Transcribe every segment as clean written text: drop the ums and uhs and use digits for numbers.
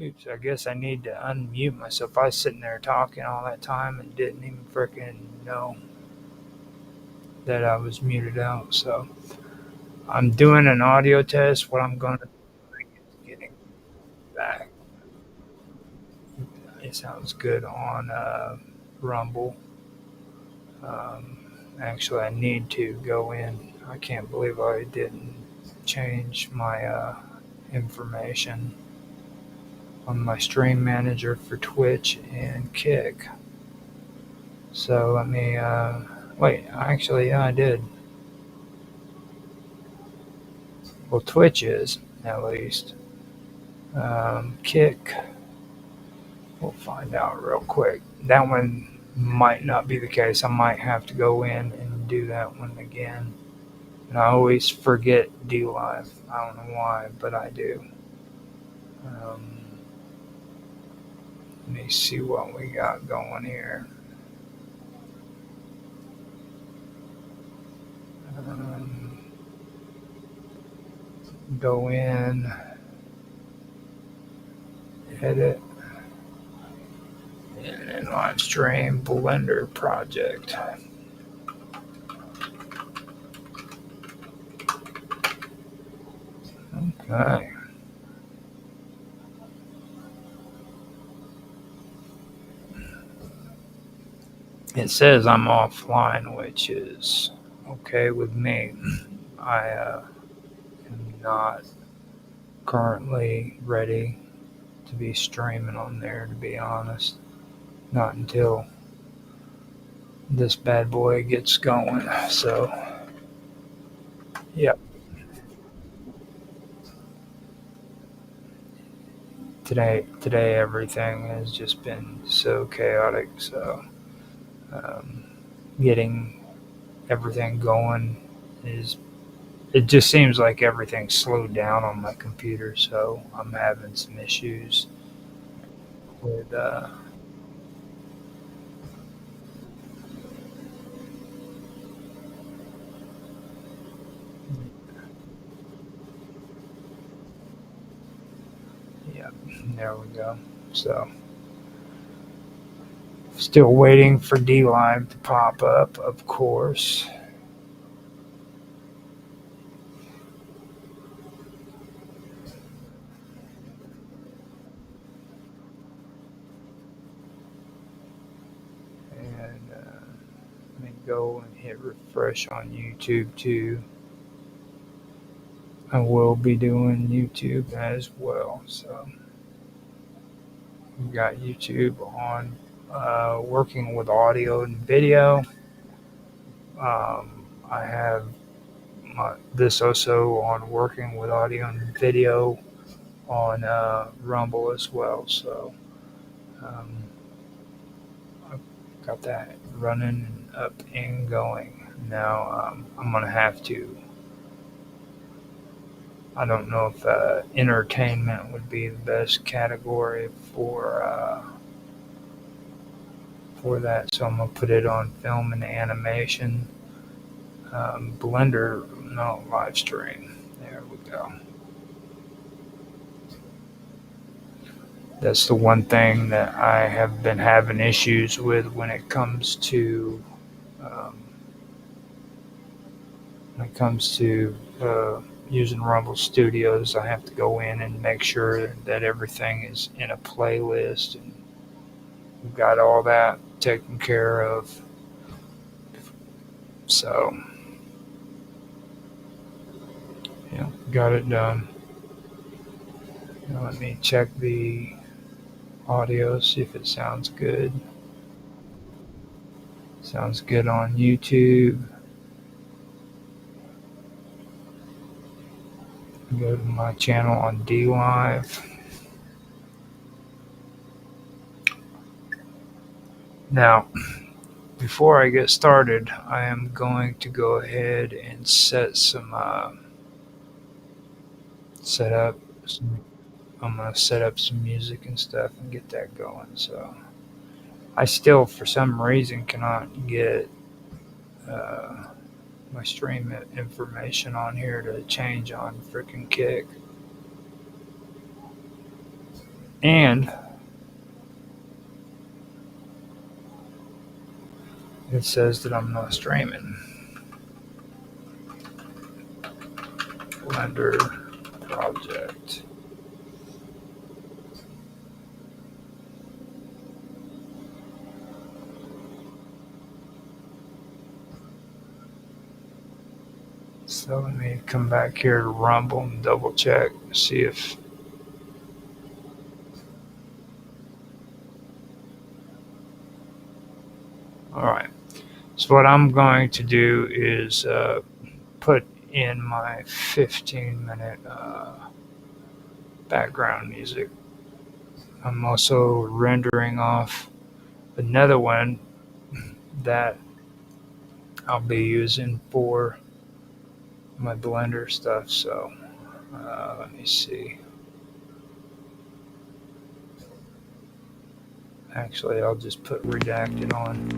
Oops, I guess I need to unmute myself. I was sitting there talking all that time and didn't even freaking know that I was muted out. So I'm doing an audio test. What I'm going to do is getting back. It sounds good on Rumble. Um, Actually, I need to go in. I can't believe I didn't change my information on my stream manager for Twitch and Kick. So let me wait. Actually, yeah, I did. Well, Twitch is at least. Kick, we'll find out real quick. That one might not be the case. I might have to go in and do that one again. And I always forget D Live. I don't know why, but I do. Um, Let me see what we got going here. Um, Go in, edit, and then live stream Blender project. Okay. It says I'm offline, which is okay with me. I am not currently ready to be streaming on there, to be honest. Not until this bad boy gets going. So, yeah, today everything has just been so chaotic. So, um, getting everything going is it just seems like everything's slowed down on my computer. So I'm having some issues with yeah, there we go. So still waiting for D Live to pop up, of course. And let me go and hit refresh on YouTube too. I will be doing YouTube as well. So we got YouTube on working with audio and video. I have this also on working with audio and video on Rumble as well. So um, I've got that running and up and going. Now I'm going to have to. I don't know if entertainment would be the best category for that. So I'm gonna put it on film and animation. Blender, no live stream. There we go. That's the one thing that I have been having issues with um, when it comes to using Rumble Studios. I have to go in and make sure that everything is in a playlist and we've got all that taken care of. So yeah, got it done. Now let me check the audio, see if it sounds good. Sounds good on YouTube. Go to my channel on D Live. Now, before I get started, I am going to go ahead and set up. I'm gonna set up some music and stuff and get that going. So I still, for some reason, cannot get uh, my stream information on here to change on freaking Kick. And it says that I'm not streaming. Blender project. So let me come back here to Rumble and double check, see if. All right. So what I'm going to do is put in my 15-minute background music. I'm also rendering off another one that I'll be using for my Blender stuff. So let me see. Actually, I'll just put redacted on.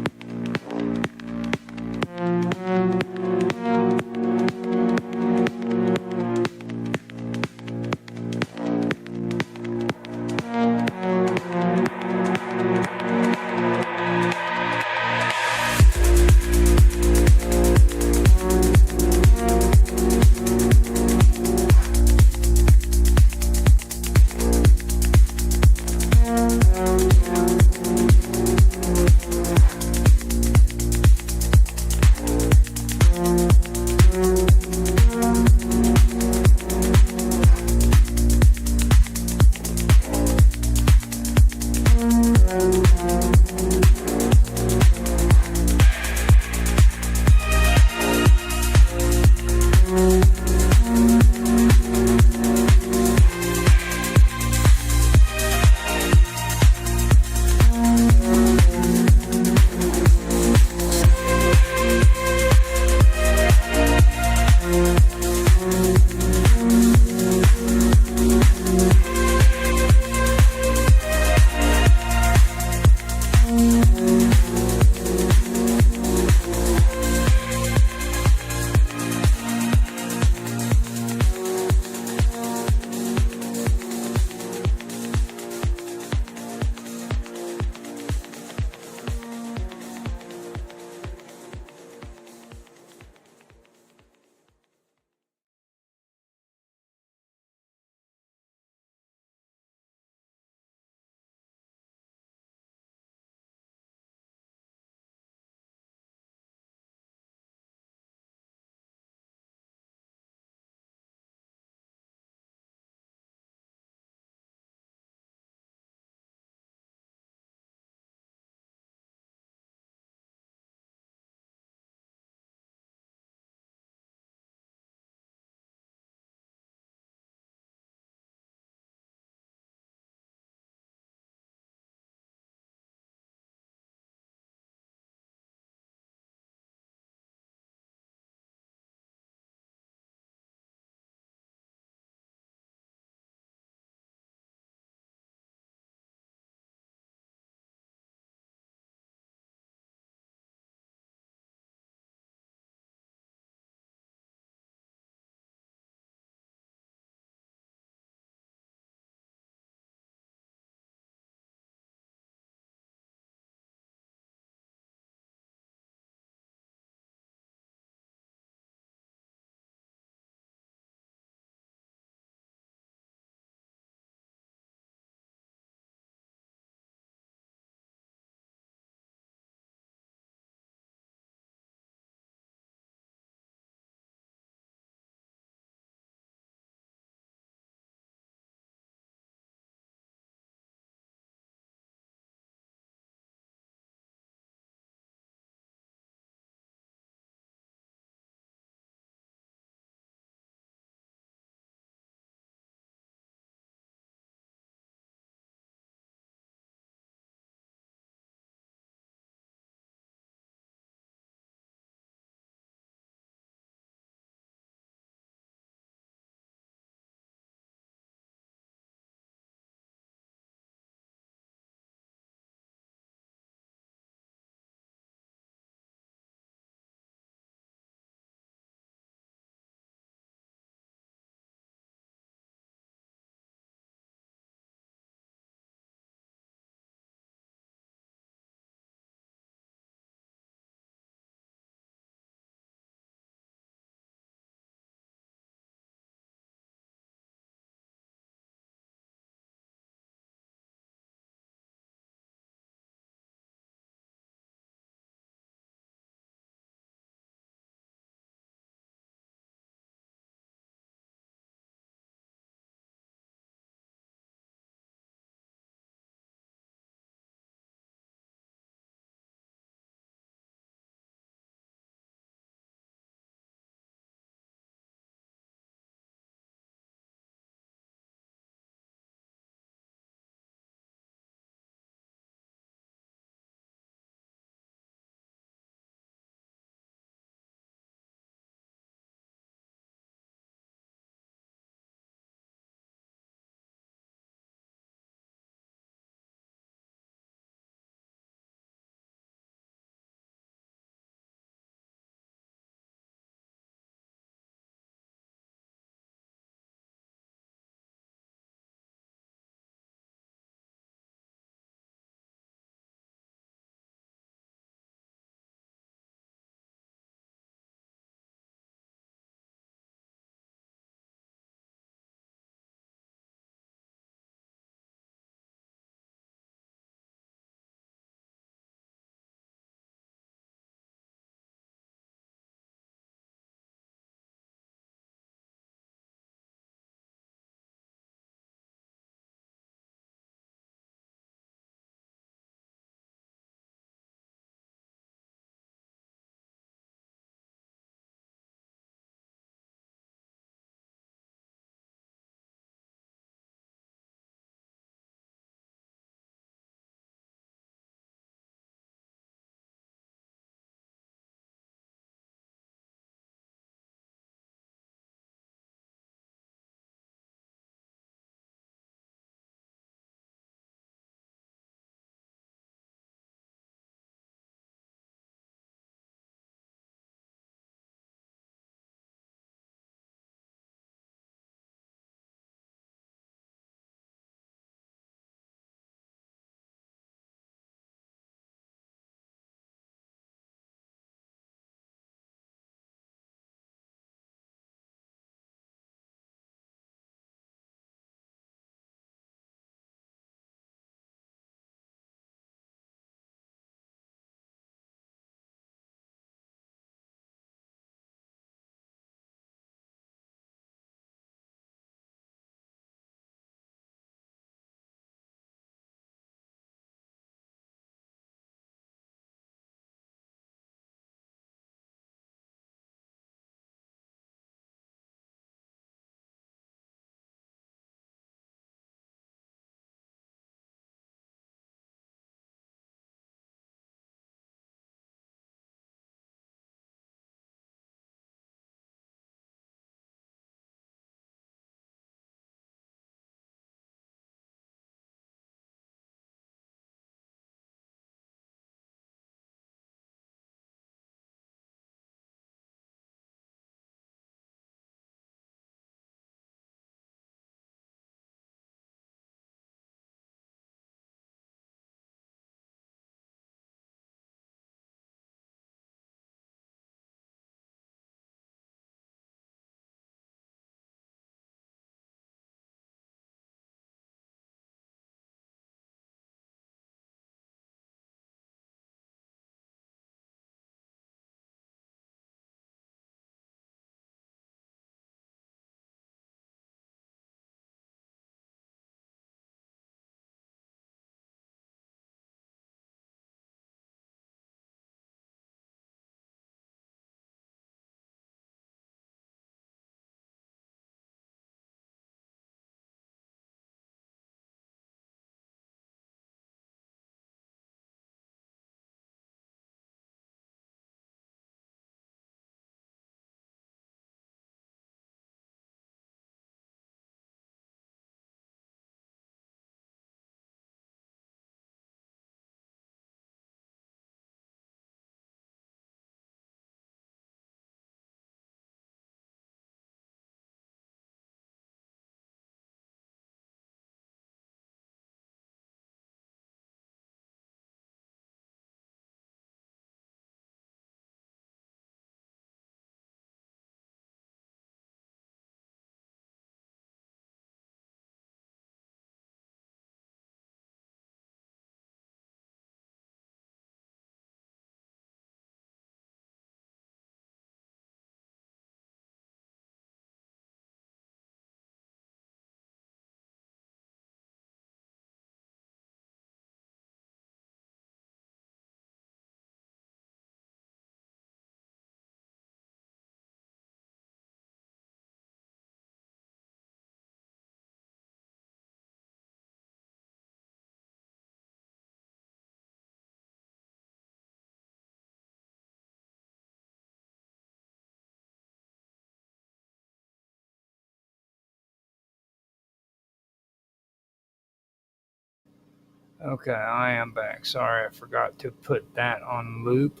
Okay, I am back. Sorry, I forgot to put that on loop.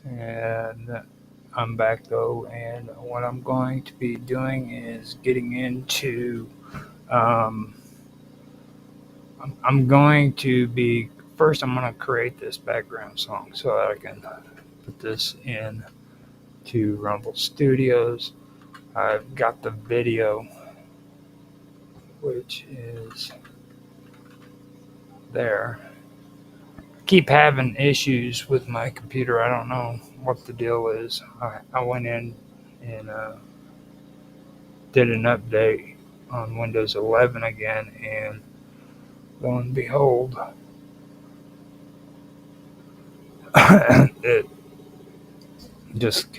And I'm back though. And what I'm going to be doing is getting into. Um, I'm going to be. First, I'm going to create this background song so that I can put this in to Rumble Studios. I've got the video, which is there. Keep having issues with my computer. I don't know what the deal is. I went in and did an update on Windows 11 again, and lo and behold, it just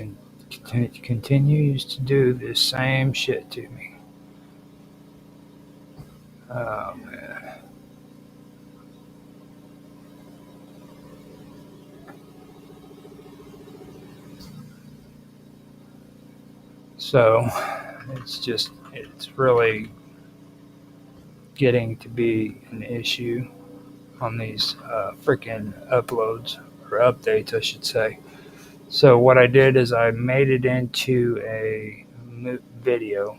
continues to do the same shit to me. Oh man. So it's really getting to be an issue on these freaking uploads or updates, I should say. So what I did is I made it into a video,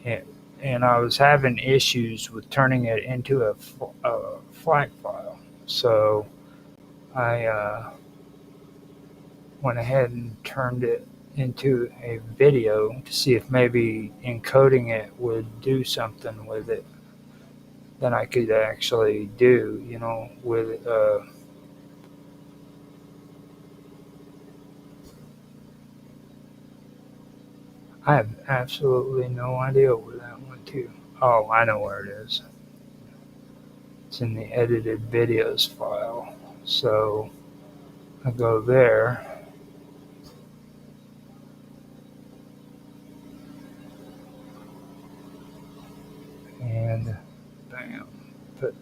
and, and I was having issues with turning it into a FLAC file. So I went ahead and turned it into a video to see if maybe encoding it would do something with it that I could actually do, with I have absolutely no idea where that went to. Oh, I know where it is. It's in the edited videos file. So I go there and bam, put,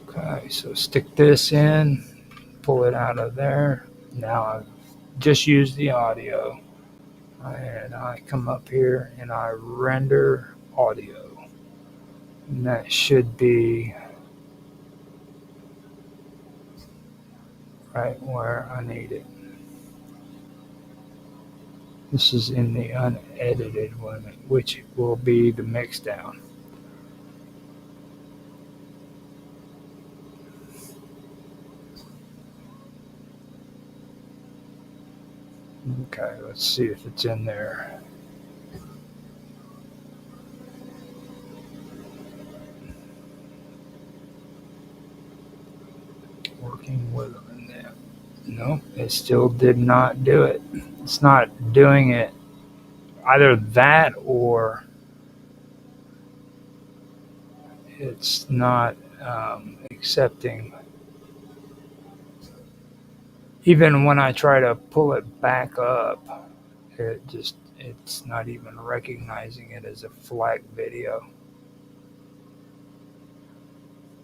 okay, so stick this in, pull it out of there. Now I've just used the audio, and I come up here and I render audio, and that should be right where I need it. This is in the unedited one, which will be the mix down. Okay, let's see if it's in there. Working with them in there. No, it still did not do it. It's not doing it. Either that or it's not accepting. Even when I try to pull it back up, it's not even recognizing it as a FLAC video.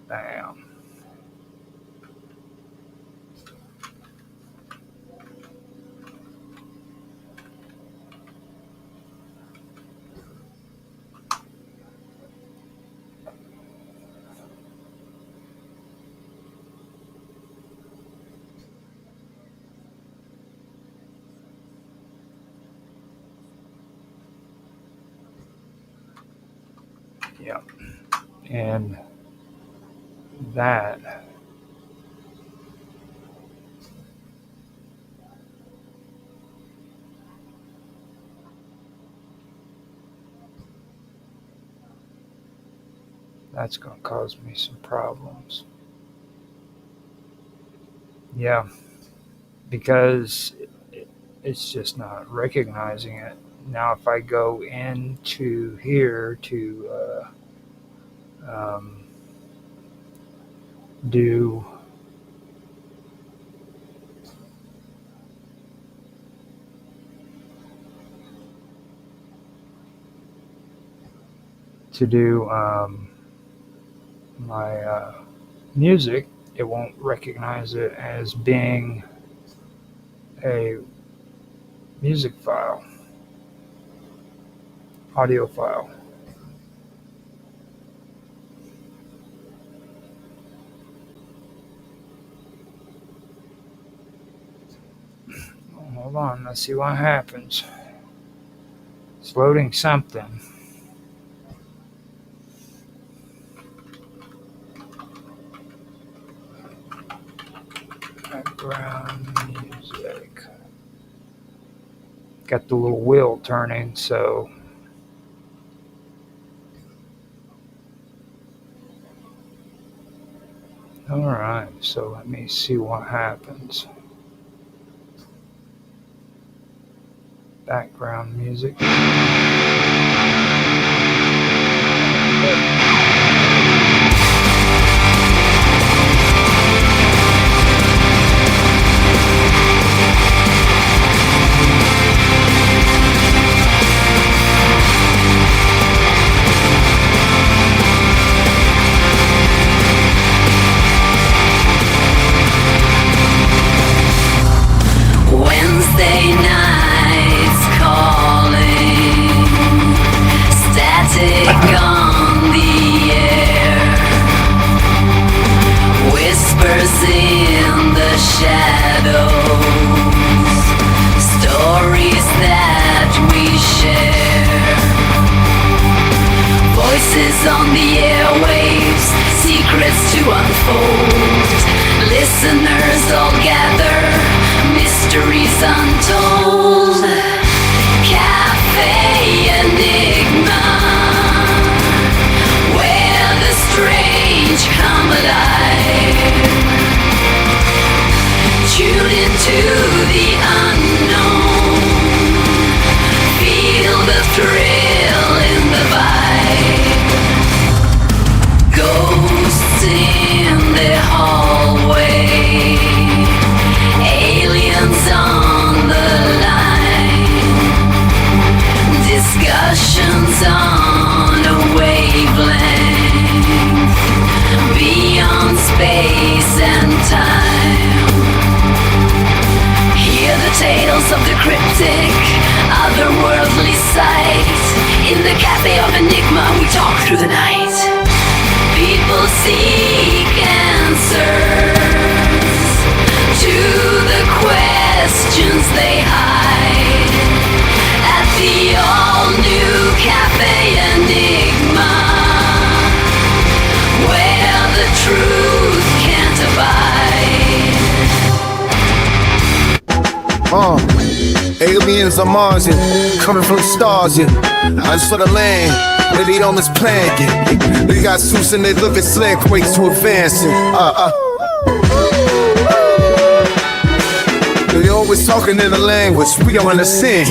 Damn. Yeah. And that that's going to cause me some problems. Yeah, because it's just not recognizing it. Now, if I go into here to um, do my music, it won't recognize it as being a music file. audio file. Hold on, let's see what happens. It's loading something. Background music. Got the little wheel turning, so alright, so let me see what happens. Background music. Wednesday nights calling, static on the air, whispers in the shadows, stories that we share, voices on the airwaves, secrets to unfold, listeners all gather, mysteries untold. Cafe Enigma, where the strange come alive. Tune into the unknown, feel the thrill in the vibe. Ghosts in the hallway, aliens on the line, discussions on a wavelength, beyond space and time. Hear the tales of the cryptic, otherworldly sight. In the Cafe of Enigma we talk through the night. People seek answers to the questions they hide at the all-new Cafe Enigma, where the truth can't abide. Aliens on Mars, yeah, coming from the stars, yeah. I just for the land that eat on this planet, yeah. They got suits and they look at slick ways to advance, yeah. They always talking in a language we don't understand.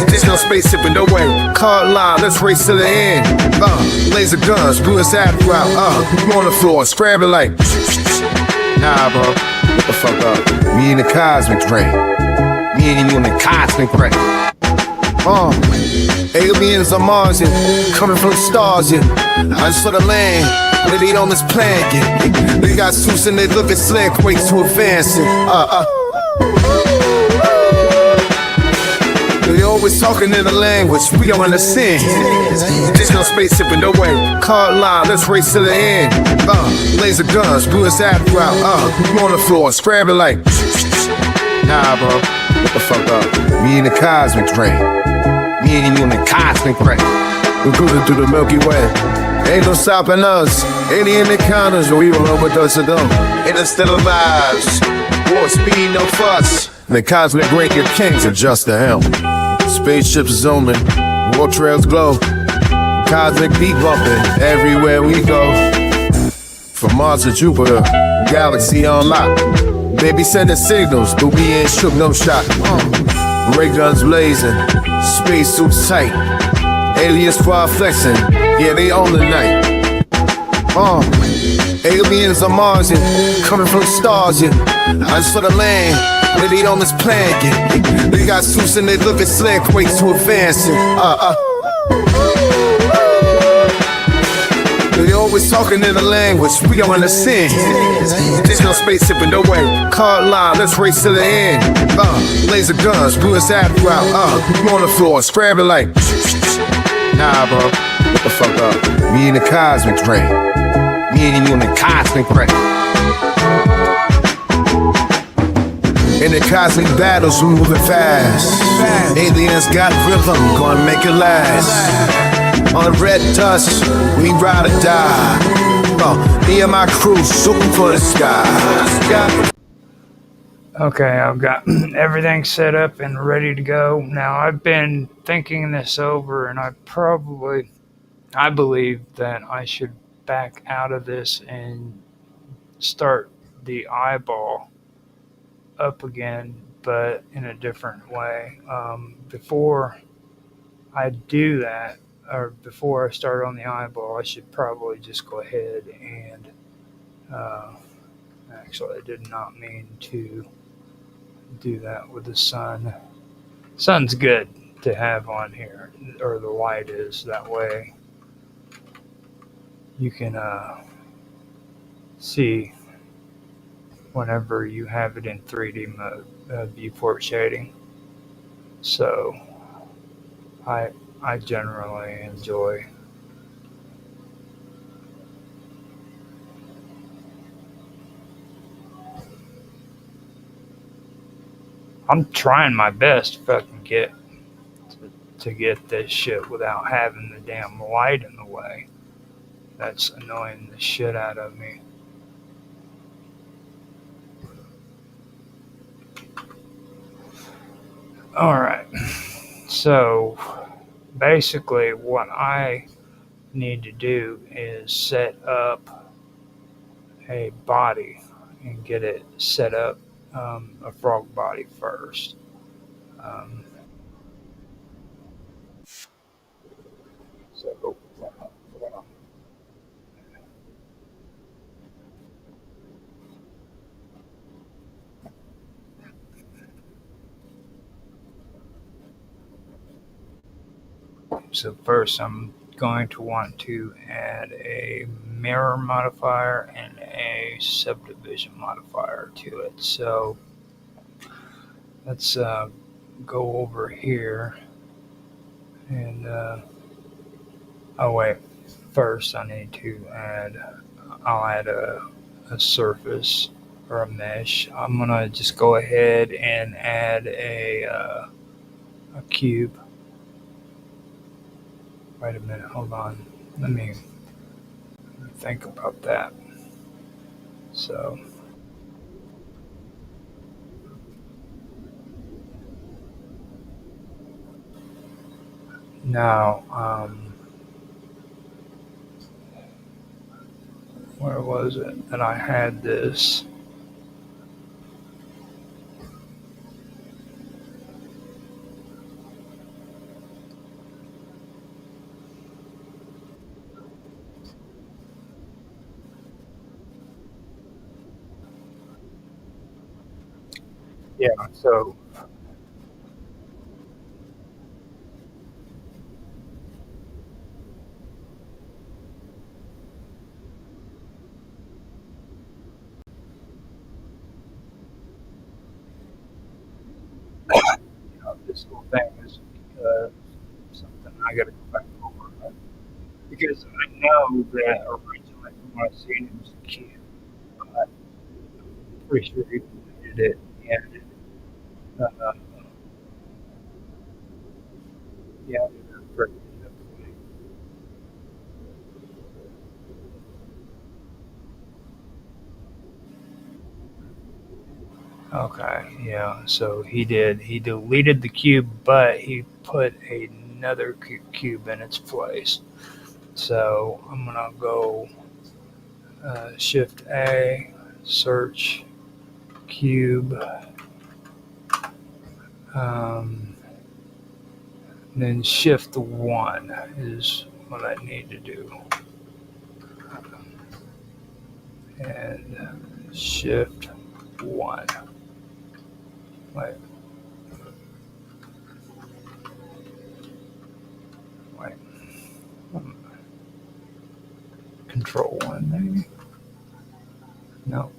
There's no spaceship in no way. Card line, let's race to the end. Laser guns, blew us out route. You on the floor, scrambling like. Nah, bro. What the fuck up? Me and the cosmic ray. Me and you in the cosmic ray. Aliens on Mars, yeah, coming from the stars, yeah. I just for the land that eat on this planet, yeah. They got suits and they look at slick ways to advance, yeah. They always talking in a language we don't understand. There's no spaceship in no way. Card line, let's race to the end. Laser guns, blew us out route. You on the floor, scrambling like. Nah, bro. What the fuck up? Me and the cosmic ray. Me and you in the cosmic ray. We're cruising through the Milky Way. Ain't no stopping us. Alien encounters, or even overdose of them. Interstellar lives. War speed, no fuss. The cosmic ray, your kings adjust the helm. Spaceships zooming, war trails glow. Cosmic beat bumping everywhere we go. From Mars to Jupiter, galaxy on lock. Baby sending signals, but we ain't shook, no shot. Ray guns blazing, spacesuits tight. Alien squad flexing, yeah, they own the night. Aliens on Mars, yeah, coming from the stars, yeah. I just for the land that eat on this planet, yeah. They got suits and they look at slick ways to advance, yeah. They always talking in a language we don't understand. There's no spaceship in no way. Card line, let's race to the end. Laser guns, blew us out route. You on the floor, scrambling like. Nah, bro. What the fuck up? Me and the cosmic ray. Me and you in the cosmic ray. In the cosmic battles, we moving fast. Aliens got rhythm, gonna make it last. On the red dust, we ride or die. Me and my crew shooting for the sky. Okay, I've got everything set up and ready to go. Now, I've been thinking this over, and I believe that I should back out of this and start the eyeball up again, but in a different way. Before I do that, or before I start on the eyeball, I should probably just go ahead and uh, actually, I did not mean to do that with the sun. Sun's good to have on here, or the light is. That way you can see whenever you have it in 3D mode, viewport shading. So I I generally enjoy. I'm trying my best to fucking to get this shit without having the damn light in the way. That's annoying the shit out of me. All right. So basically, what I need to do is set up a body and get it set up, a frog body first. Um, so, so first, I'm going to want to add a mirror modifier and a subdivision modifier to it. So let's go over here and oh wait, first I need to I'll add a surface or a mesh. I'm gonna just go ahead and add a cube. Wait a minute, hold on. Let me think about that. So now, where was it that I had this? Yeah, so this whole thing is something I gotta go back over. Because I know that originally when I seen it was a cube, but I'm pretty sure he did it and uh, yeah, okay, yeah. So he did. He deleted the cube, but he put another cube in its place. So I'm gonna go Shift A, search cube, um, then Shift 1 is what I need to do, and Shift 1. Wait, wait. Control 1 maybe. No,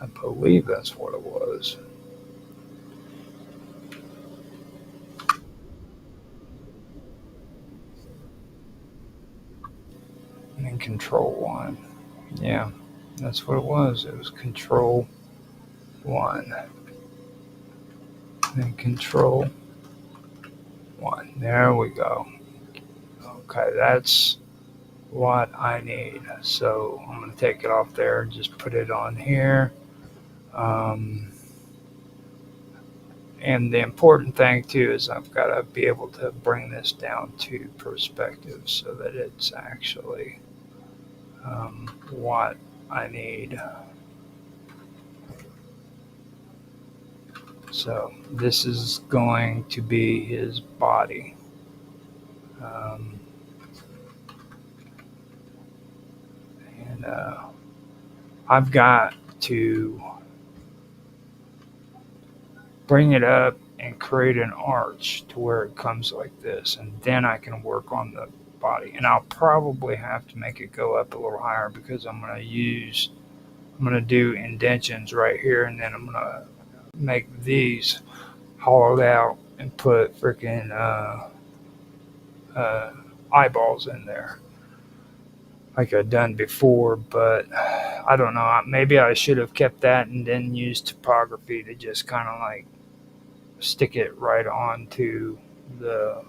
I believe that's what it was. Control 1. Yeah, that's what it was. It was Control 1. And Control 1. There we go. Okay, that's what I need. So I'm going to take it off there and just put it on here. Um, and the important thing too is I've got to be able to bring this down to perspective so that it's actually what I need. So this is going to be his body. Um, and I've got to bring it up and create an arch to where it comes like this, and then I can work on the body. And I'll probably have to make it go up a little higher because I'm going to do indentions right here, and then I'm going to make these hollowed out and put freaking eyeballs in there like I've done before. But I don't know, maybe I should have kept that and then used topography to just kind of like stick it right onto the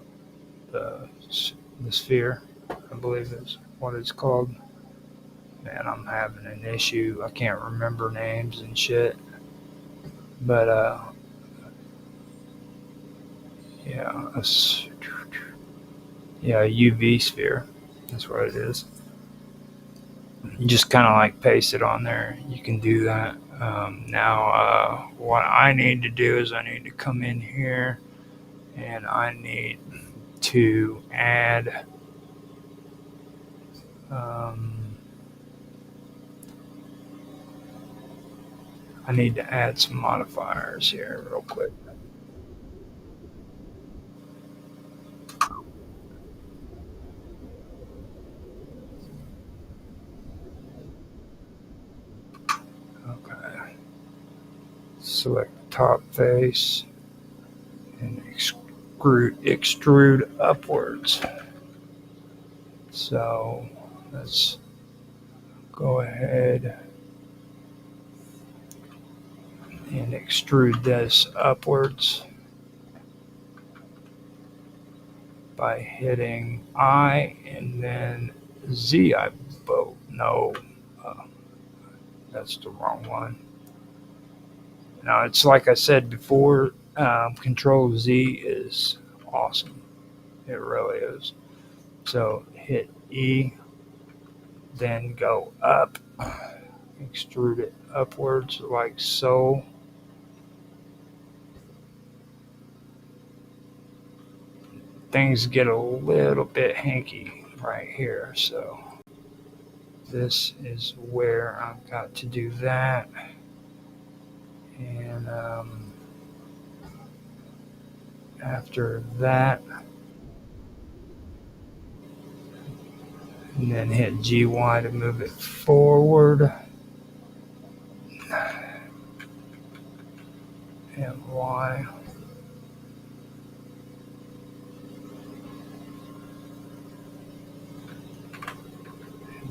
sphere, I believe is what it's called. Man, I'm having an issue. I can't remember names and shit. But yeah, UV sphere. That's what it is. You just kind of like paste it on there. You can do that. Now, what I need to do is I need to come in here and I need to add some modifiers here real quick. Okay. Select the top face and extrude upwards. So let's go ahead and extrude this upwards by hitting I and then Z. No, that's the wrong one. Now it's like I said before, Control Z is awesome. It really is. So hit E, then go up, extrude it upwards like so. Things get a little bit hanky right here, so this is where I've got to do that. And after that, and then hit GY to move it forward, and Y.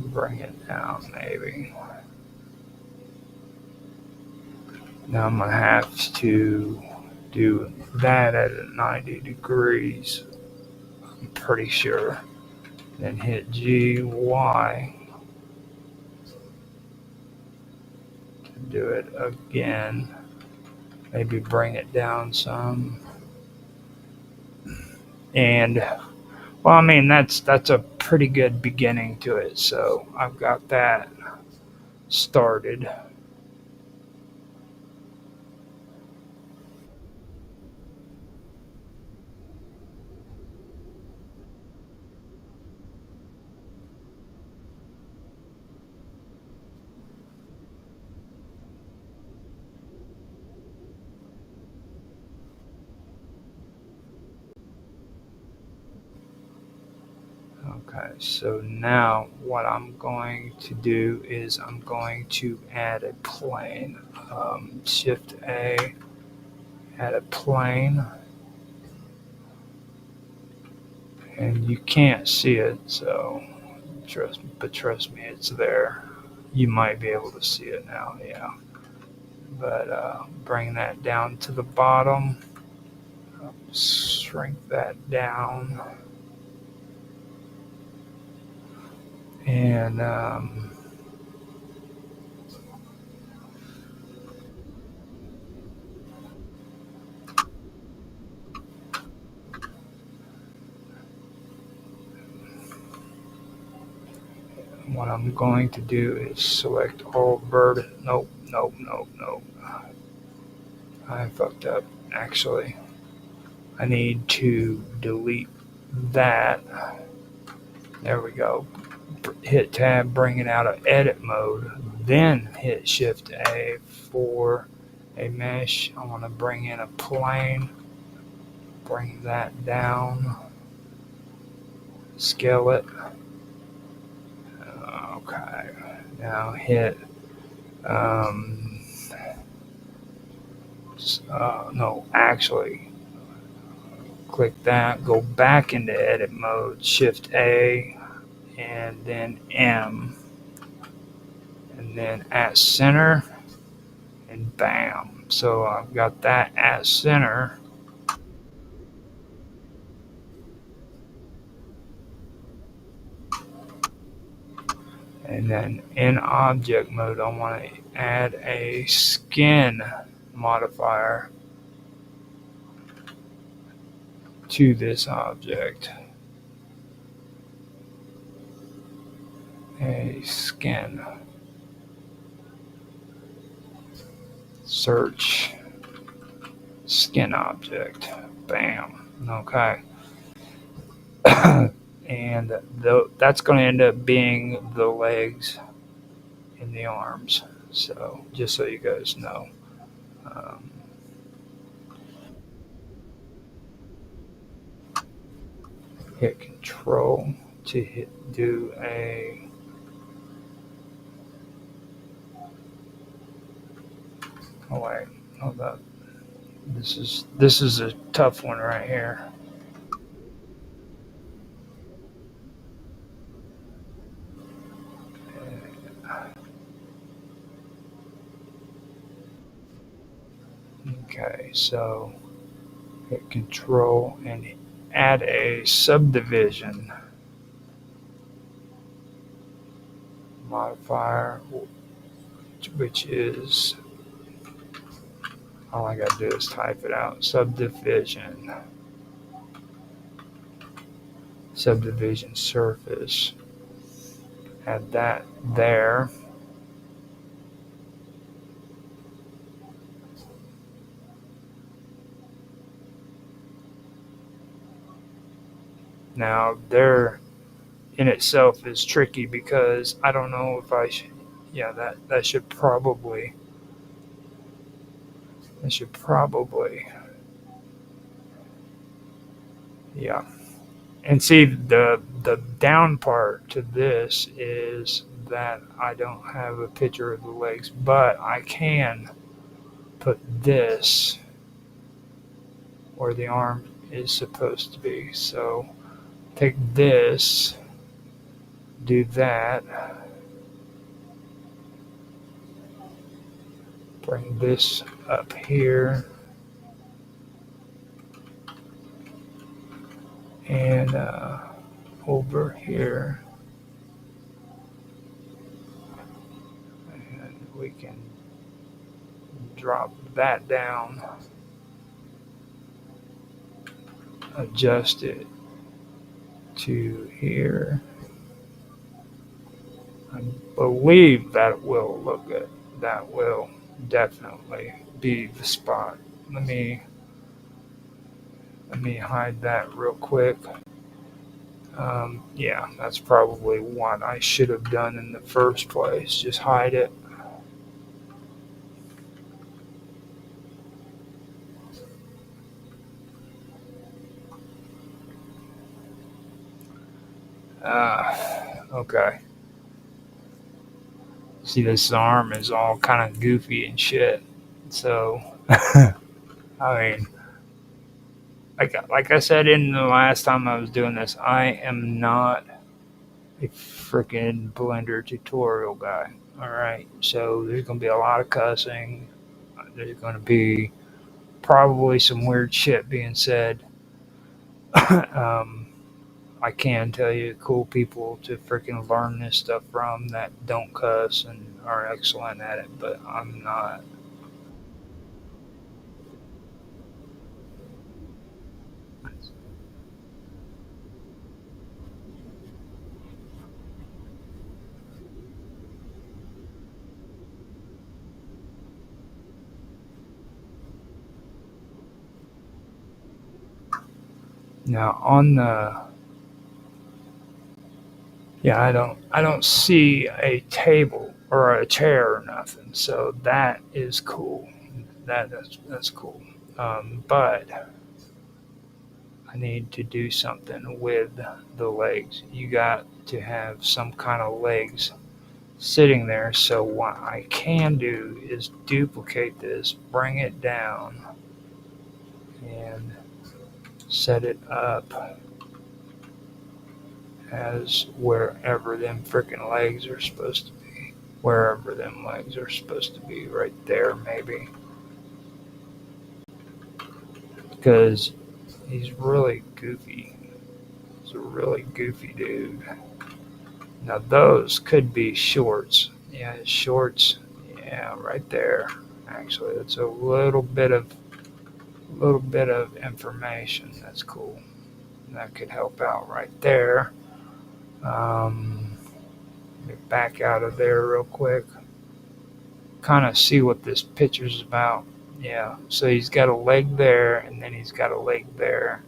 Bring it down maybe. Now I'm gonna have to do that at 90 degrees, I'm pretty sure. Then hit GY to do it again. Maybe bring it down some. And well, I mean that's a pretty good beginning to it. So I've got that started. Okay, so now what I'm going to do is I'm going to add a plane. Shift A, add a plane. And you can't see it, so Trust me, it's there. You might be able to see it now, yeah. But bring that down to the bottom, shrink that down, and what I'm going to do is select all nope, nope, nope, nope. I fucked up, actually. I need to delete that. There we go. Hit tab, bring it out of edit mode, then hit shift A for a mesh. I want to bring in a plane, bring that down, scale it. Okay, now hit no, actually click that, go back into edit mode, shift A, and then M, and then at center, and bam. So I've got that at center. And then in object mode, I want to add a skin modifier to this object. A skin. Search skin object. Bam. Okay. And that's going to end up being the legs and the arms. So just so you guys know. Hit Control to do a oh wait, hold up. This is a tough one right here. Okay, so hit Control and add a subdivision modifier, which is all I gotta do is type it out. Subdivision surface. Add that there. Now, there in itself is tricky because I don't know if I should. Yeah, that should probably. Yeah. And see, the down part to this is that I don't have a picture of the legs, but I can put this where the arm is supposed to be. So take this, do that, bring this up here, and over here, and we can drop that down, adjust it to here. I believe that will look good. That will definitely be the spot. Let me hide that real quick. Yeah, that's probably what I should have done in the first place. Just hide it. Okay. See, this arm is all kind of goofy and shit. So, I mean, like I said in the last time I was doing this, I am not a freaking Blender tutorial guy. All right, so there's going to be a lot of cussing. There's going to be probably some weird shit being said. um, I can tell you cool people to freaking learn this stuff from that don't cuss and are excellent at it, but I'm not. Now on the yeah, I don't see a table or a chair or nothing, so that is cool. That's cool. But I need to do something with the legs. You got to have some kind of legs sitting there. So what I can do is duplicate this, bring it down, and set it up as wherever them freaking legs are supposed to be. Wherever them legs are supposed to be, right there, maybe. Because he's really goofy. He's a really goofy dude. Now those could be shorts. Yeah, his shorts. Yeah, right there. Actually, that's a little bit of information. That's cool. That could help out right there. Get back out of there real quick. Kind of see what this picture's about. Yeah, so he's got a leg there, and then he's got a leg there.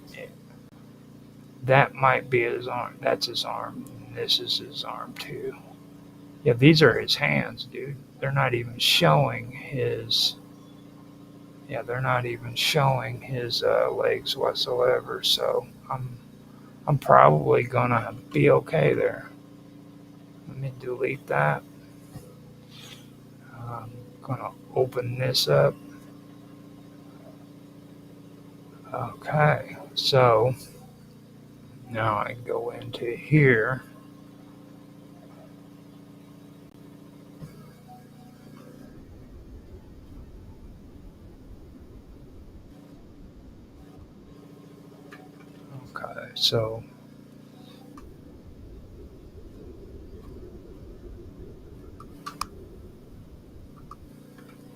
That might be his arm. That's his arm. And this is his arm too. Yeah, these are his hands, dude. They're not even showing his. Yeah, they're not even showing his legs whatsoever. So I'm probably gonna be okay there. Let me delete that. I'm gonna open this up. Okay, so now I go into here.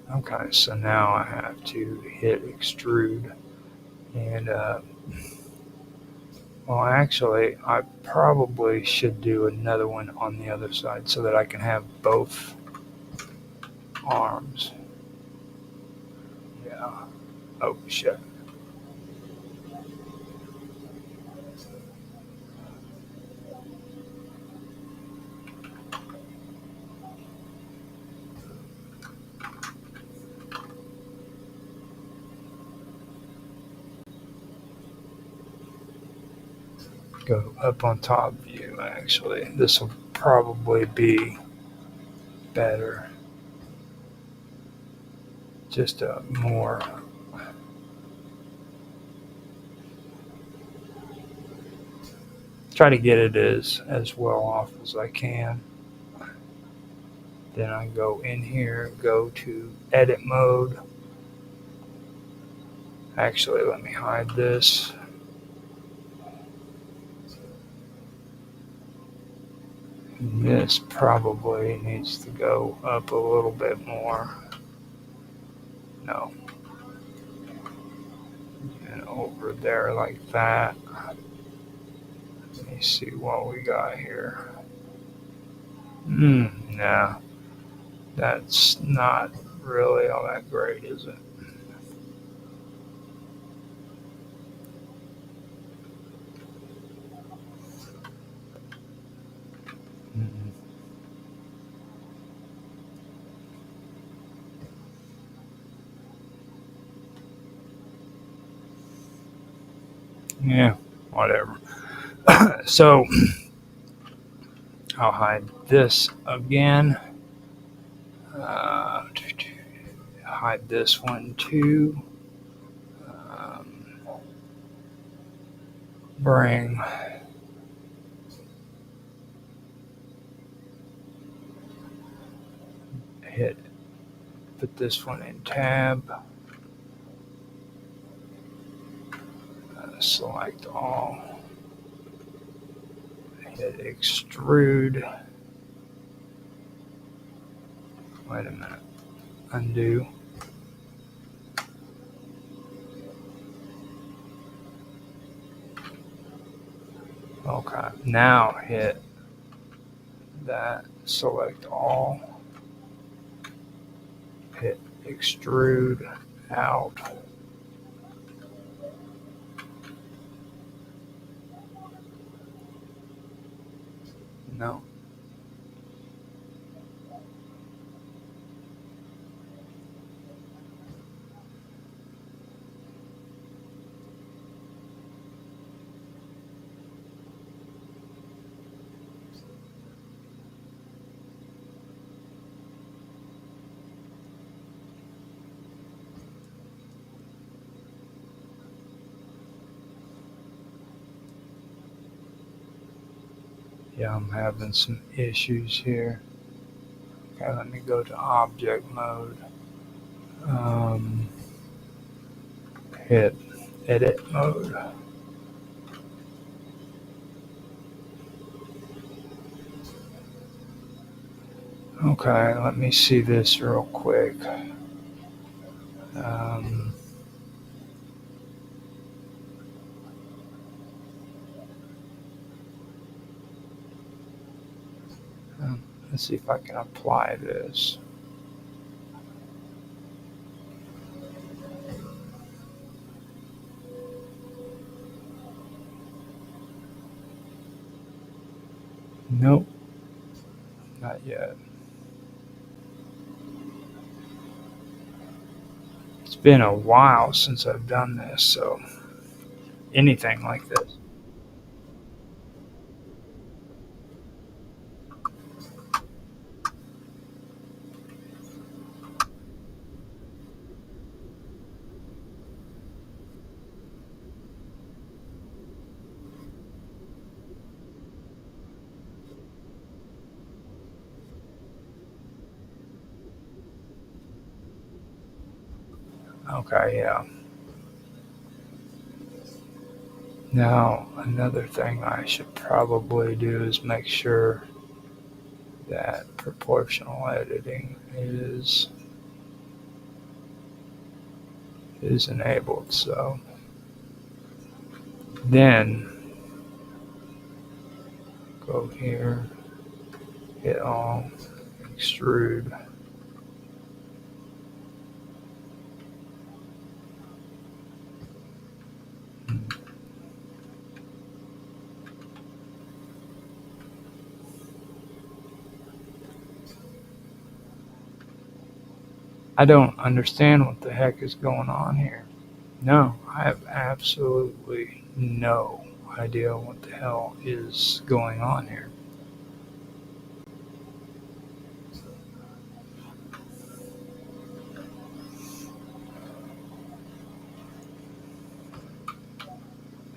Okay, so now I have to hit extrude and well, actually, I probably should do another one on the other side so that I can have both arms. Yeah. Oh shit. Go up on top view. Actually, this will probably be better. Just a more. Try to get it as well off as I can. Then I go in here, go to edit mode. Actually, let me hide this. This probably needs to go up a little bit more. No. And over there like that. Let me see what we got here. Nah. That's not really all that great, is it? Mm. Yeah, whatever. So I'll hide this again. Hide this one too. Um, Bring put this one in tab. Select all. Hit extrude. Wait a minute. Undo. Okay. Now hit that. Select all. Hit extrude out. No. Yeah, I'm having some issues here. Okay, let me go to object mode. Hit edit mode. Okay, let me see this real quick. Um, let's see if I can apply this. Nope, not yet. It's been a while since I've done this, so anything like this. Okay, yeah. Now, another thing I should probably do is make sure that proportional editing is enabled. So then go here, hit all, extrude. I don't understand what the heck is going on here. No, I have absolutely no idea what the hell is going on here.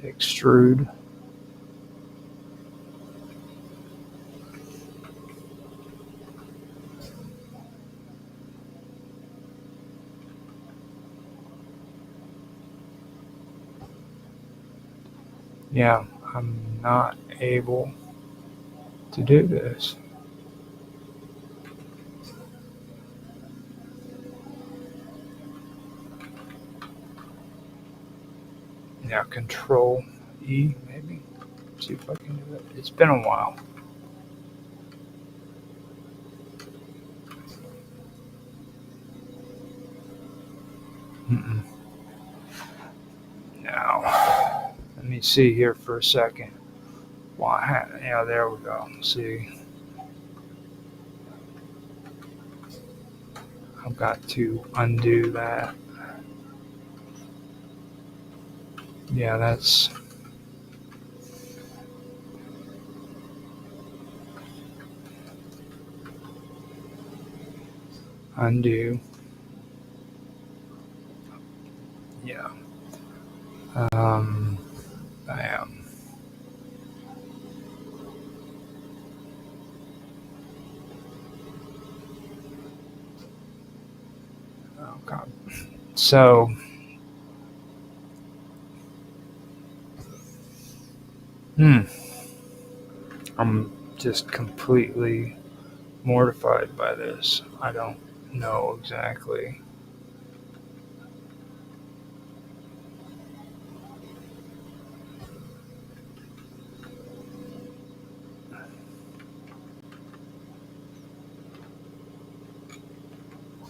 Extrude. Yeah, I'm not able to do this. Now Control E, maybe. See if I can do it. It's been a while. Mm-mm. Now, let me see here for a second. Why? Yeah, there we go. See, I've got to undo that. Yeah, that's undo. Yeah. Bam. So, I'm just completely mortified by this. I don't know exactly.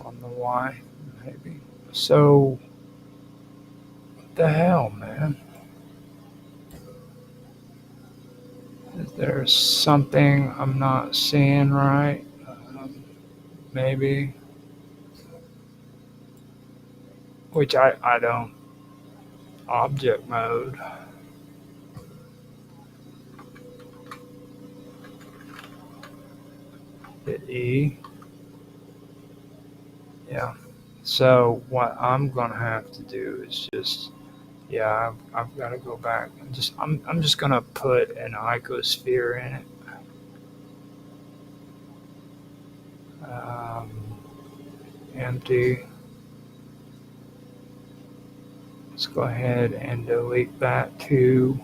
On the why, maybe. So, what the hell, man? Is there something I'm not seeing right? Maybe. Which I don't. Object mode. Hit E. Yeah. So what I'm gonna have to do is just, yeah, I've got to go back and I'm just gonna put an icosphere in it. Um, Empty. Let's go ahead and delete that too.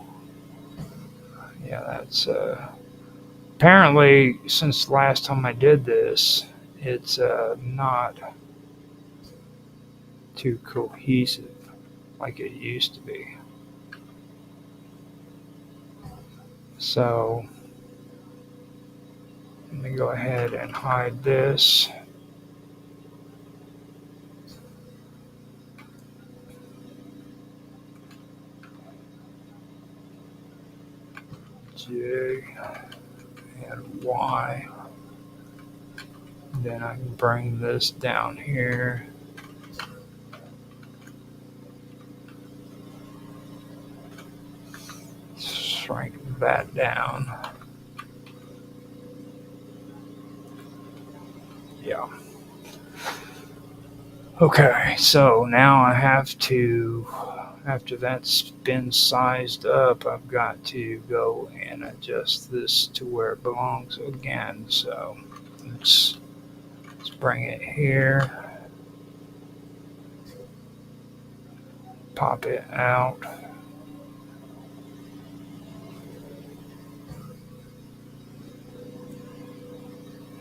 Yeah, that's apparently since last time I did this, it's not too cohesive like it used to be. So let me go ahead and hide this. J and Y. Then I can bring this down here. Shrink that down. Yeah. Okay, so now I have to, after that's been sized up, I've got to go and adjust this to where it belongs again. So let's bring it here, pop it out.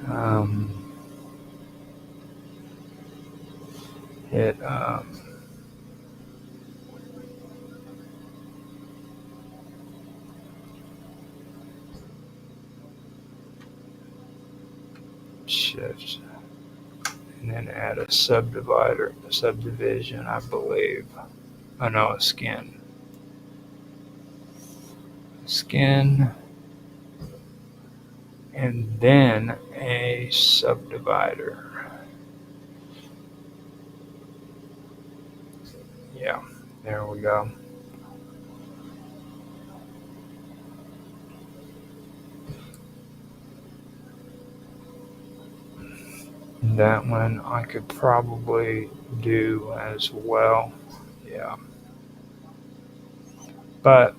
Um, hit shift and then add a subdivision, I believe. Oh no, a skin, and then a subdivider. Yeah, there we go. That one I could probably do as well. Yeah. But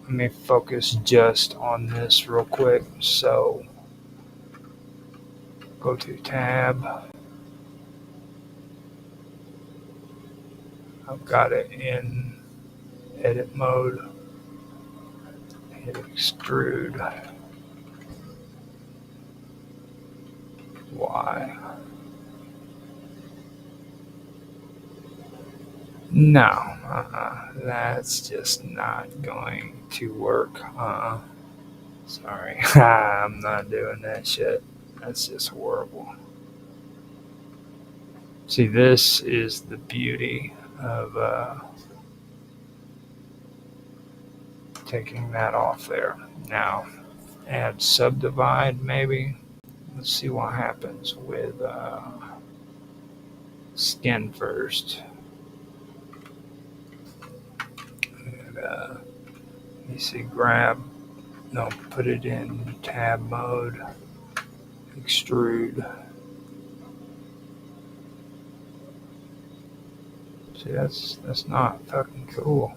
let me focus just on this real quick. So go to tab. I've got it in edit mode. Hit extrude. Y. No, that's just not going to work. Sorry, I'm not doing that shit. That's just horrible. See, this is the beauty of taking that off there. Now, add subdivide maybe. Let's see what happens with skin first. And, you see, grab, no, put it in tab mode, extrude. See, that's not fucking cool.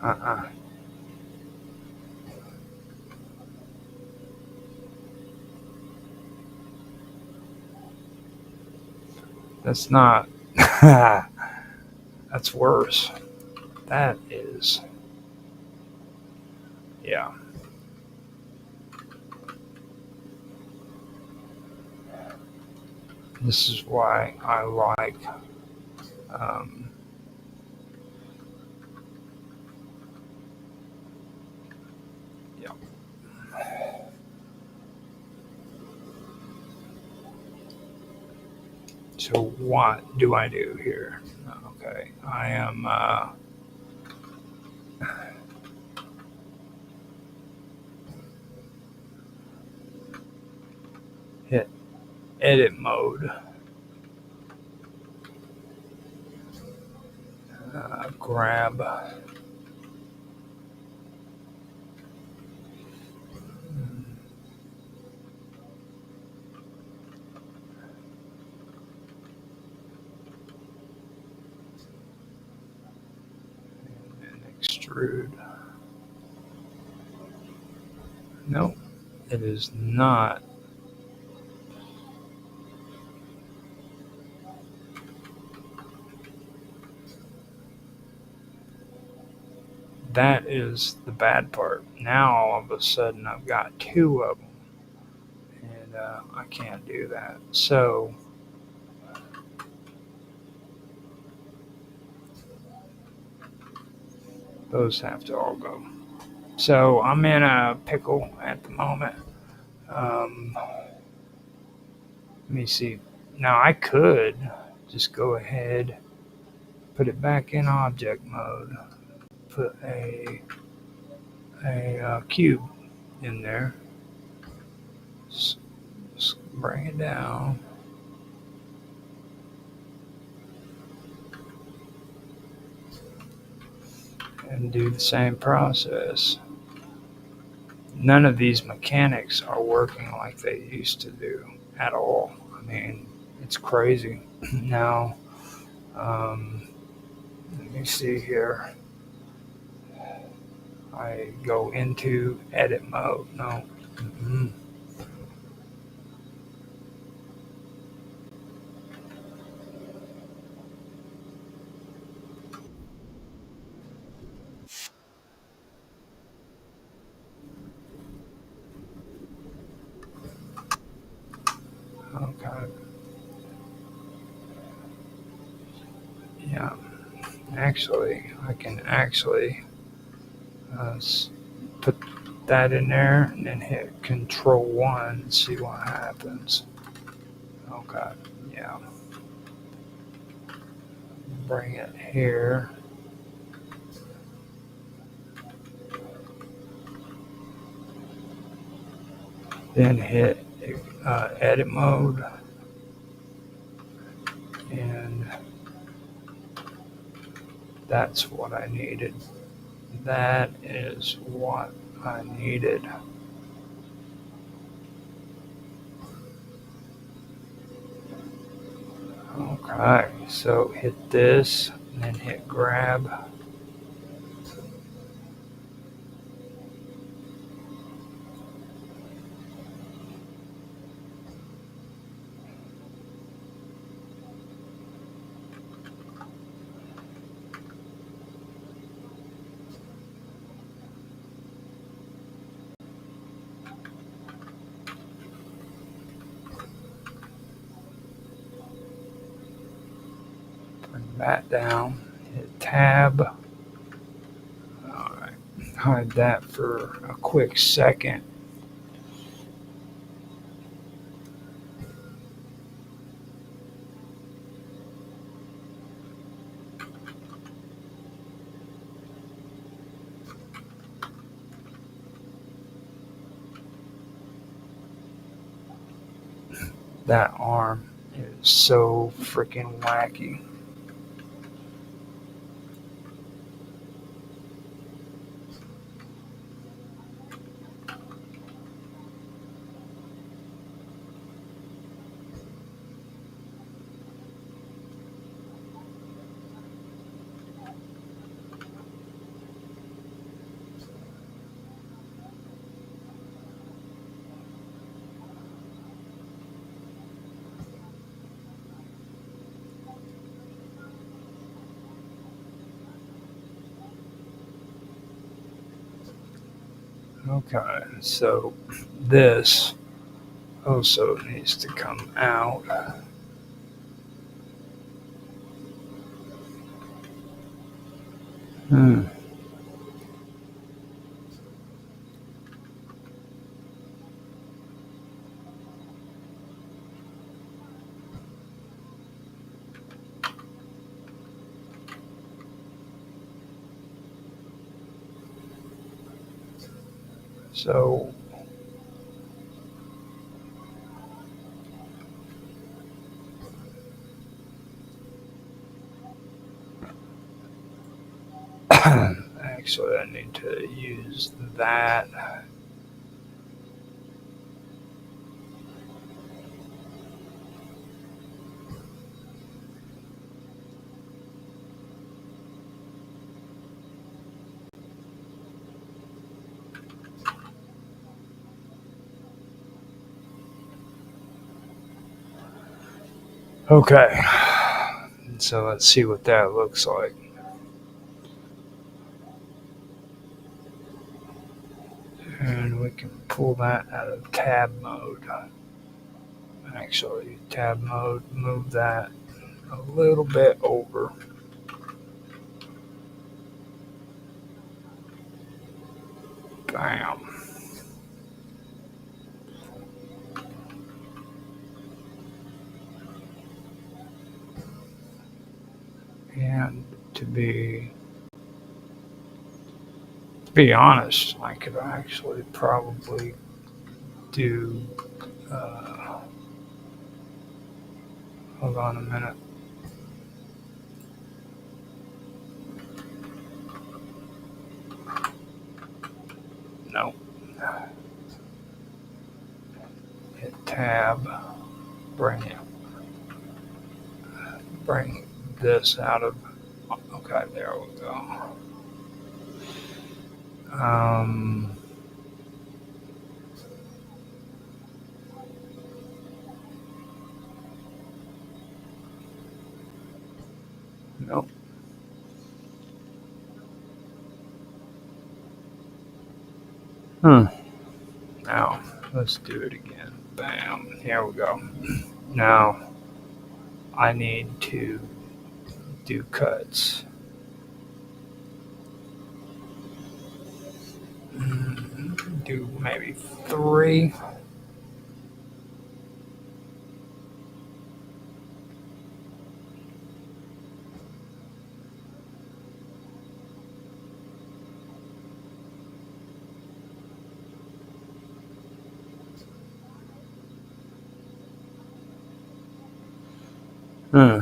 Uh-uh. That's not. That's worse. That is. Yeah. This is why I like. Um, yeah. So what do I do here? Okay, I am hit edit mode. Grab. And extrude. No, it is not. That is the bad part. Now all of a sudden I've got two of them, and I can't do that. So those have to all go. So I'm in a pickle at the moment. Let me see. Now I could just go ahead, put it back in object mode, put a cube in there, bring it down, and do the same process. None of these mechanics are working like they used to do at all. I mean, it's crazy. Now, let me see here. I go into edit mode. No. Mm-mm. Okay. Yeah. Actually, I can actually uh, put that in there and then hit Control 1 and see what happens. Okay. Yeah. Bring it here. Then hit edit mode, and that's what I needed. That is what I needed. Okay, so hit this, and then hit grab. Bring that down. Hit tab. Alright, hide that for a quick second. That arm is so freaking wacky. Okay, so this also needs to come out. Hmm. So actually, I need to use that. Okay, so let's see what that looks like. And we can pull that out of tab mode. Actually, tab mode, move that a little bit over. Bam. And to be honest, I could actually probably do. Uh, hold on a minute. No. Hit tab. Bring it. Bring this out of. Okay, there we go. Um, nope. Hmm. Now let's do it again. Bam. Here we go. Now I need to do cuts. Do maybe 3. Hmm.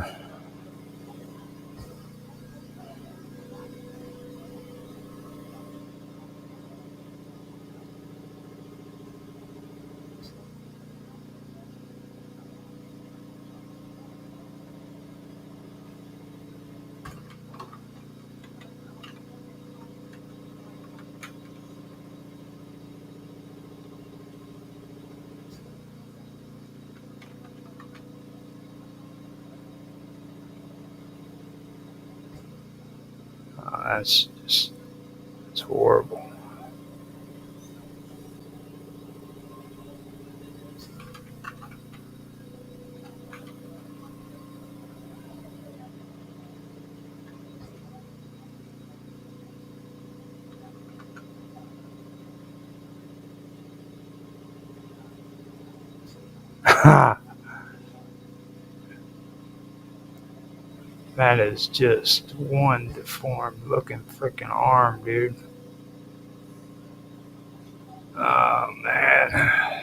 That's just it's horrible. That is just one deformed looking freaking arm, dude. Oh man.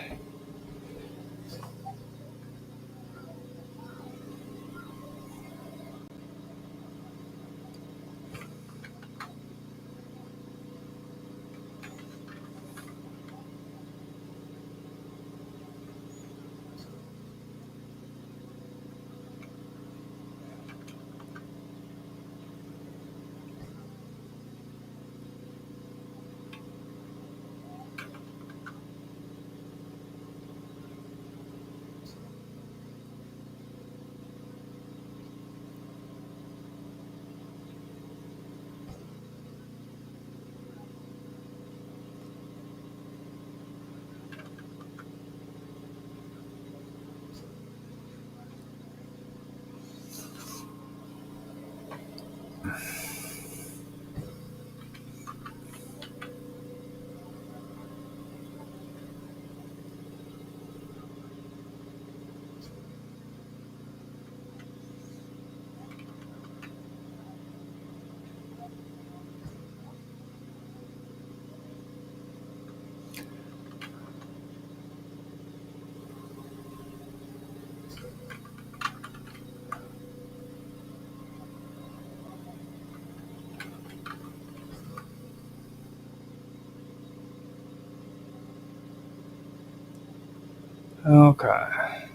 Okay.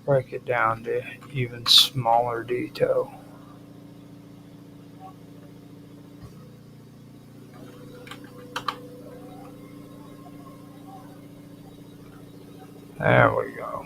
Break it down to even smaller detail. There we go.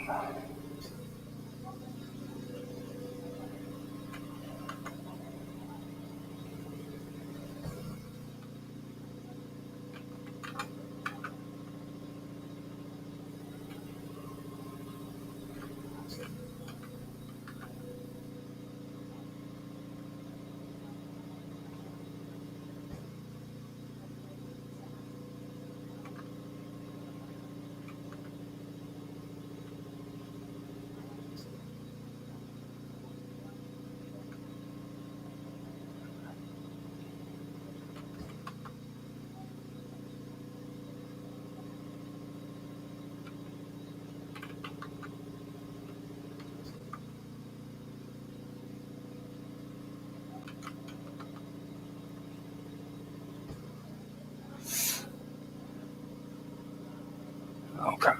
Okay.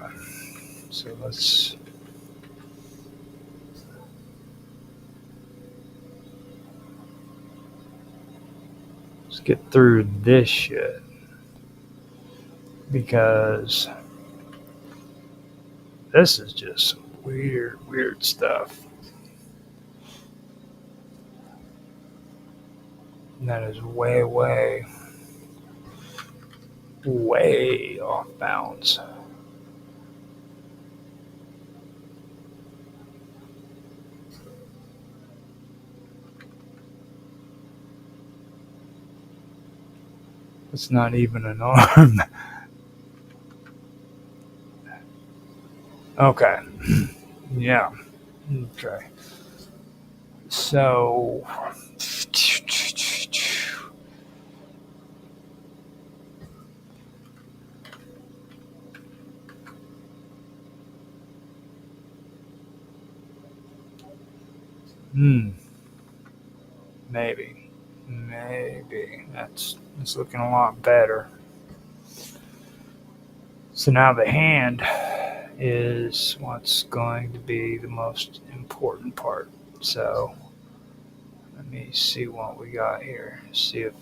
So let's get through this shit because this is just some weird stuff. And that is way off bounds. It's not even an arm. Okay. Yeah. Okay. So. Hmm. Maybe. That's looking a lot better. So now the hand is what's going to be the most important part. So let me see what we got here. See if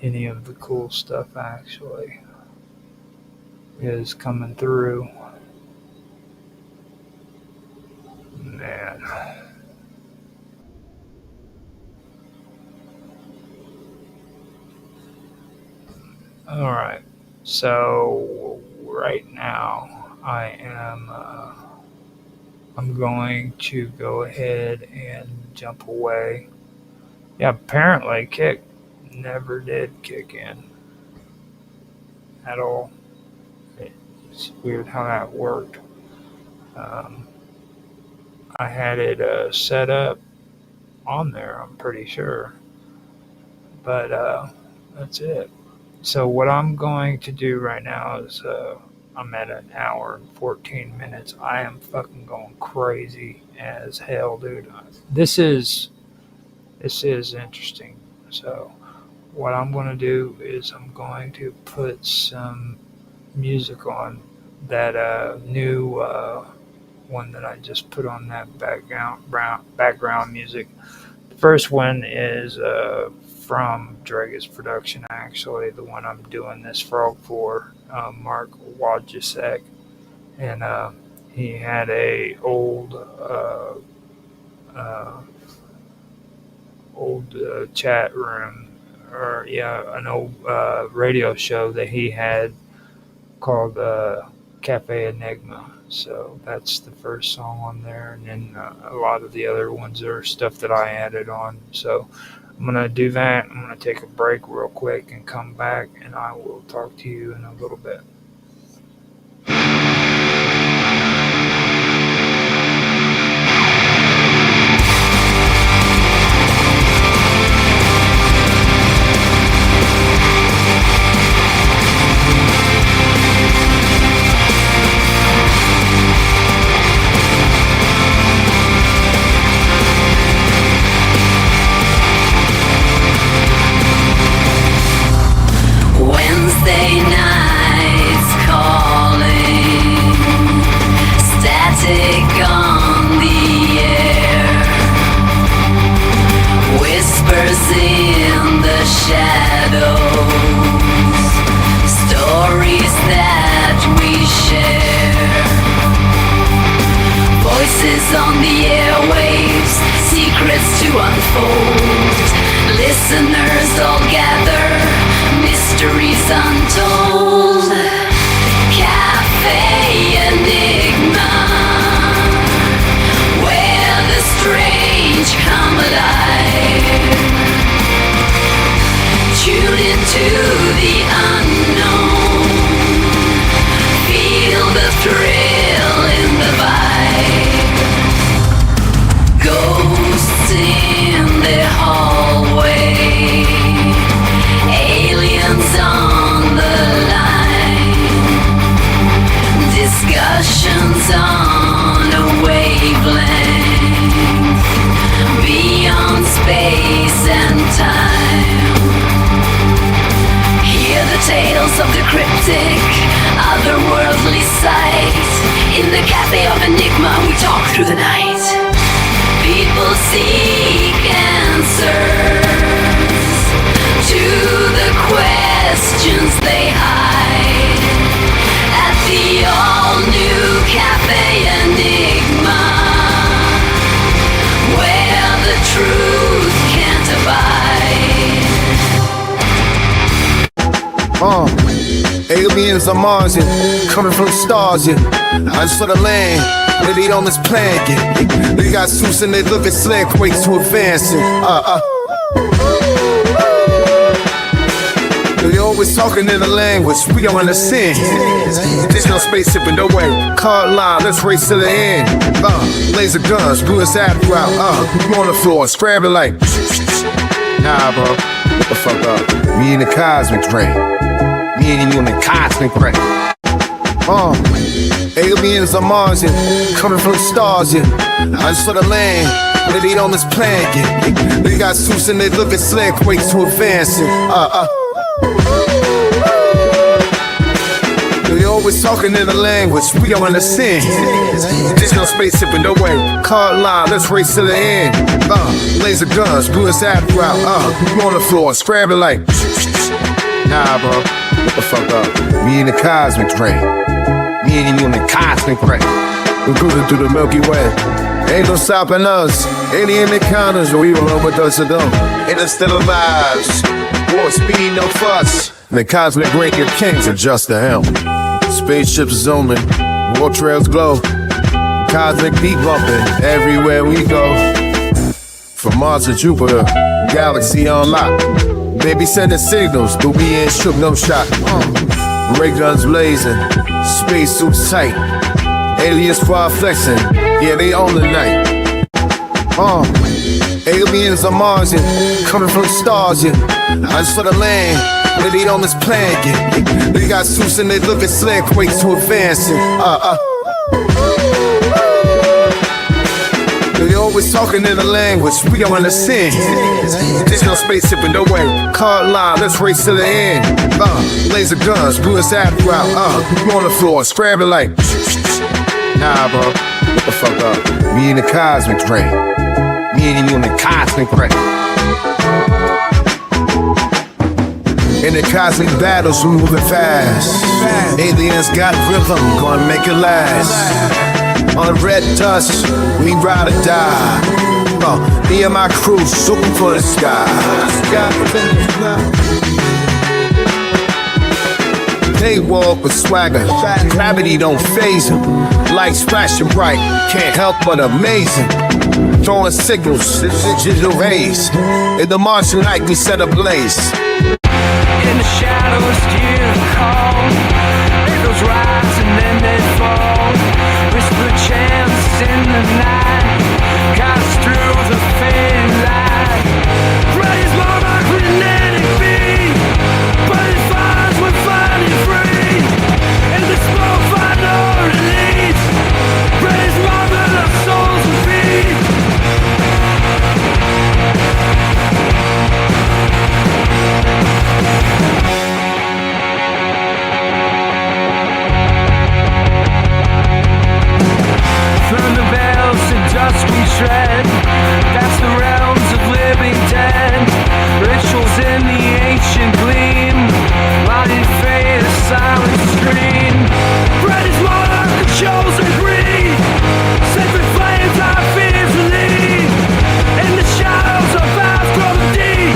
any of the cool stuff actually is coming through. Man. All right. So right now I'm going to go ahead and jump away. Yeah, apparently kick never did kick in at all. It's weird how that worked. Um, I had it set up on there, I'm pretty sure, but that's it. So what I'm going to do right now is I'm at an hour and 14 minutes. I am fucking going crazy as hell, dude. This is this is interesting. So what I'm going to do is I'm going to put some music on that new one that I just put on that background music. The first one is from Dragus Production, actually, the one I'm doing this frog for, Mark Wojcicek, and he had a uh, old chat room, or yeah, an old radio show that he had called Cafe Enigma. So that's the first song on there, and then a lot of the other ones are stuff that I added on. So I'm gonna do that. I'm gonna take a break real quick and come back, and I will talk to you in a little bit. Wednesday nights calling, static on the air, whispers in the shadows, stories that we share, voices on the airwaves, secrets to unfold, listeners all gather, mysteries untold. Cafe Enigma, where the strange come alive. Tune into the unknown, feel the thrill in the vibe. Ghosts in the hallway, aliens on the line, discussions on a wavelength, beyond space and time. Hear the tales of the cryptic, otherworldly sight. In the Cafe of Enigma we talk through the night. People seek answers to the questions they hide at the all-new Cafe Enigma, where the truth can't abide. Aliens are Martian, coming from stars, yeah. I just saw the land, they eat on this planet, yeah. They got suits and they look at slick, ways to advance, They always talking in a language we don't understand. Digital spaceship in no way. Car line, let's race to the end. Laser guns, blew us out route. You on the floor, scrambling like. Nah, bro. What the fuck up? Me and the cosmic train. Me and you on the cosmic train. Aliens are Martian, coming from stars, yeah. I just saw the land, they eat on this planet, yeah. They got suits and they look at slick, ways to advance, They always talking in a language we don't understand. Digital spaceship in no way. Car line, let's race to the end. Laser guns, blew us out route. You on the floor, scrambling like. Nah, bro. What the fuck up? Me and the cosmic train. Me and you on the cosmic train. We're cruising through the Milky Way. Ain't no stopping us. Alien encounters, we will overdose of them. Interstellar vibes. War speed, no fuss. The cosmic ranking kings adjust the helm. Spaceships zooming, war trails glow. Cosmic beat bumping everywhere we go. From Mars to Jupiter, galaxy on lock. Baby sending signals, but we ain't shook no shot. Ray guns blazing, space suits tight. Aliens far flexing, yeah they own the night. Aliens are Martian, coming from stars, yeah. I just saw the land, they eat on this planet, yeah. They got suits and they look at slick, ways to advance, They always talking in a language we don't understand. Digital spaceship in no way. Car line, let's race to the end. Laser guns, blew us out route. You on the floor, scrambling like. Nah, bro. What the fuck up? Me and the cosmic train. Me and you on the cosmic train. In the cosmic battles, we moving fast. Aliens got rhythm, gonna make it last. On red dust, we ride or die. Me and my crew shooting for the sky. They walk with swagger, gravity don't faze them. Lights flashing bright, can't help but amazing. Throwing signals, digital rays. In the Martian light we set ablaze. In the shadows, hear the call. Echoes rise and then they fall. Whisper chants in the night, guides through the fading light. Praise more like frenetic beat, but it finds we're finally free. In the smoke, find no release. Praise more than our souls will beat. From the bells to dust we tread, that's the realms of living dead. Rituals in the ancient gleam, lighting fade a silent scream. Bread is more like the chosen breed, sacred flames our fears relieve. In the shadows our vows grow deep.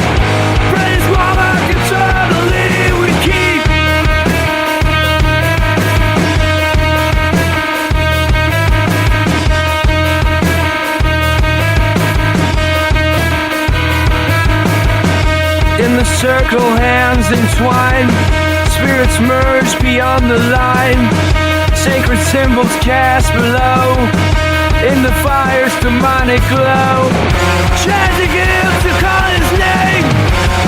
Bread is more like eternally we keep. In the circle, hands entwined, spirits merge beyond the line. Sacred symbols cast below, in the fire's demonic glow. Chanting him to call his name,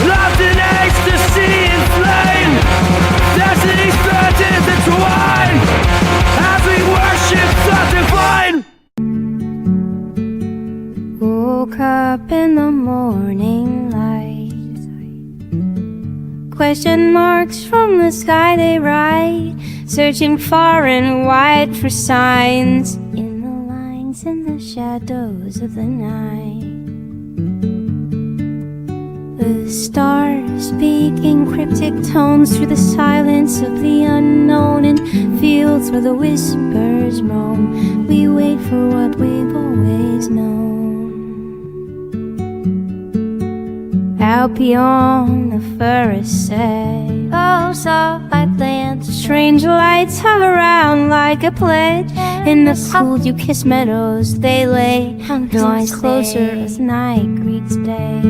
lost in ecstasy and flame. Destiny's threads intertwine, as we worship the divine. Woke up in the morning light. Question marks from the sky they write, searching far and wide for signs in the lines in the shadows of the night. The stars speaking cryptic tones through the silence of the unknown. In fields where the whispers roam, we wait for what we've always known. Out beyond the forest say, oh, soft light lands, strange lights hover around like a pledge. In the cool you kiss meadows, they lay drawing closer as night greets day.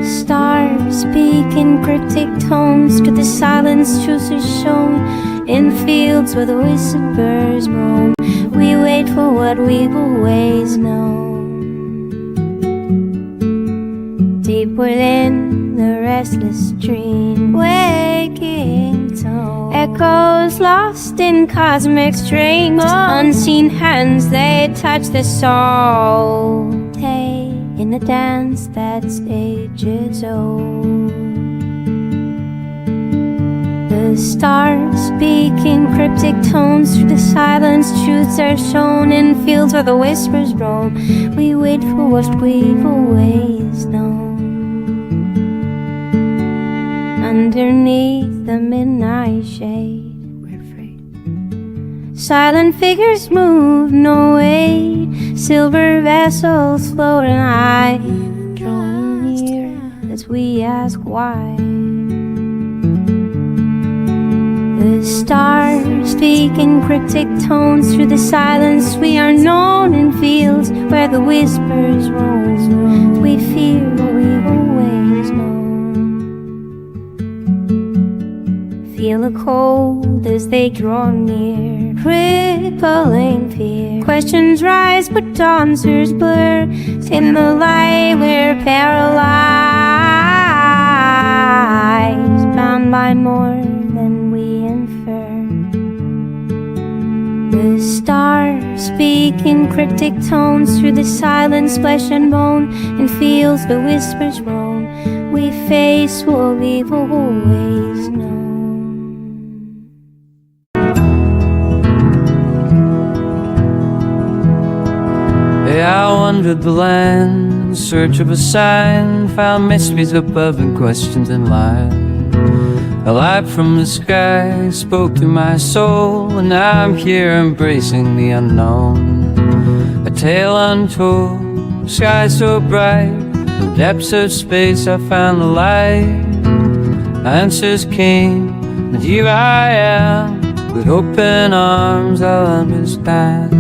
Stars speak in cryptic tones, through the silence truth is shown. In fields where the whispers roam, we wait for what we've always known. Deep within the restless dream, waking tone, echoes lost in cosmic strings. Unseen hands, they touch the soul, take in the dance that's ages old. The stars speaking cryptic tones, through the silence truths are shown. In fields where the whispers roam, we wait for what we've always known. Underneath the midnight shade, we're free. Silent figures move, no weight. Silver vessels floating high, drawing near as we ask why. The stars speak in cryptic tones, through the silence we are known. In fields where the whispers roll, we fear what we've always known. Feel the cold as they draw near, crippling fear. Questions rise but answers blur. In the light we're paralyzed, bound by more than we infer. The stars speak in cryptic tones, through the silence flesh and bone. In fields the whispers roam, we face what we've always known. I wandered the land in search of a sign, found mysteries above and questions in line. A light from the sky spoke to my soul, and now I'm here embracing the unknown. A tale untold, sky so bright, the depths of space I found the light. Answers came, and here I am. With open arms, I'll understand.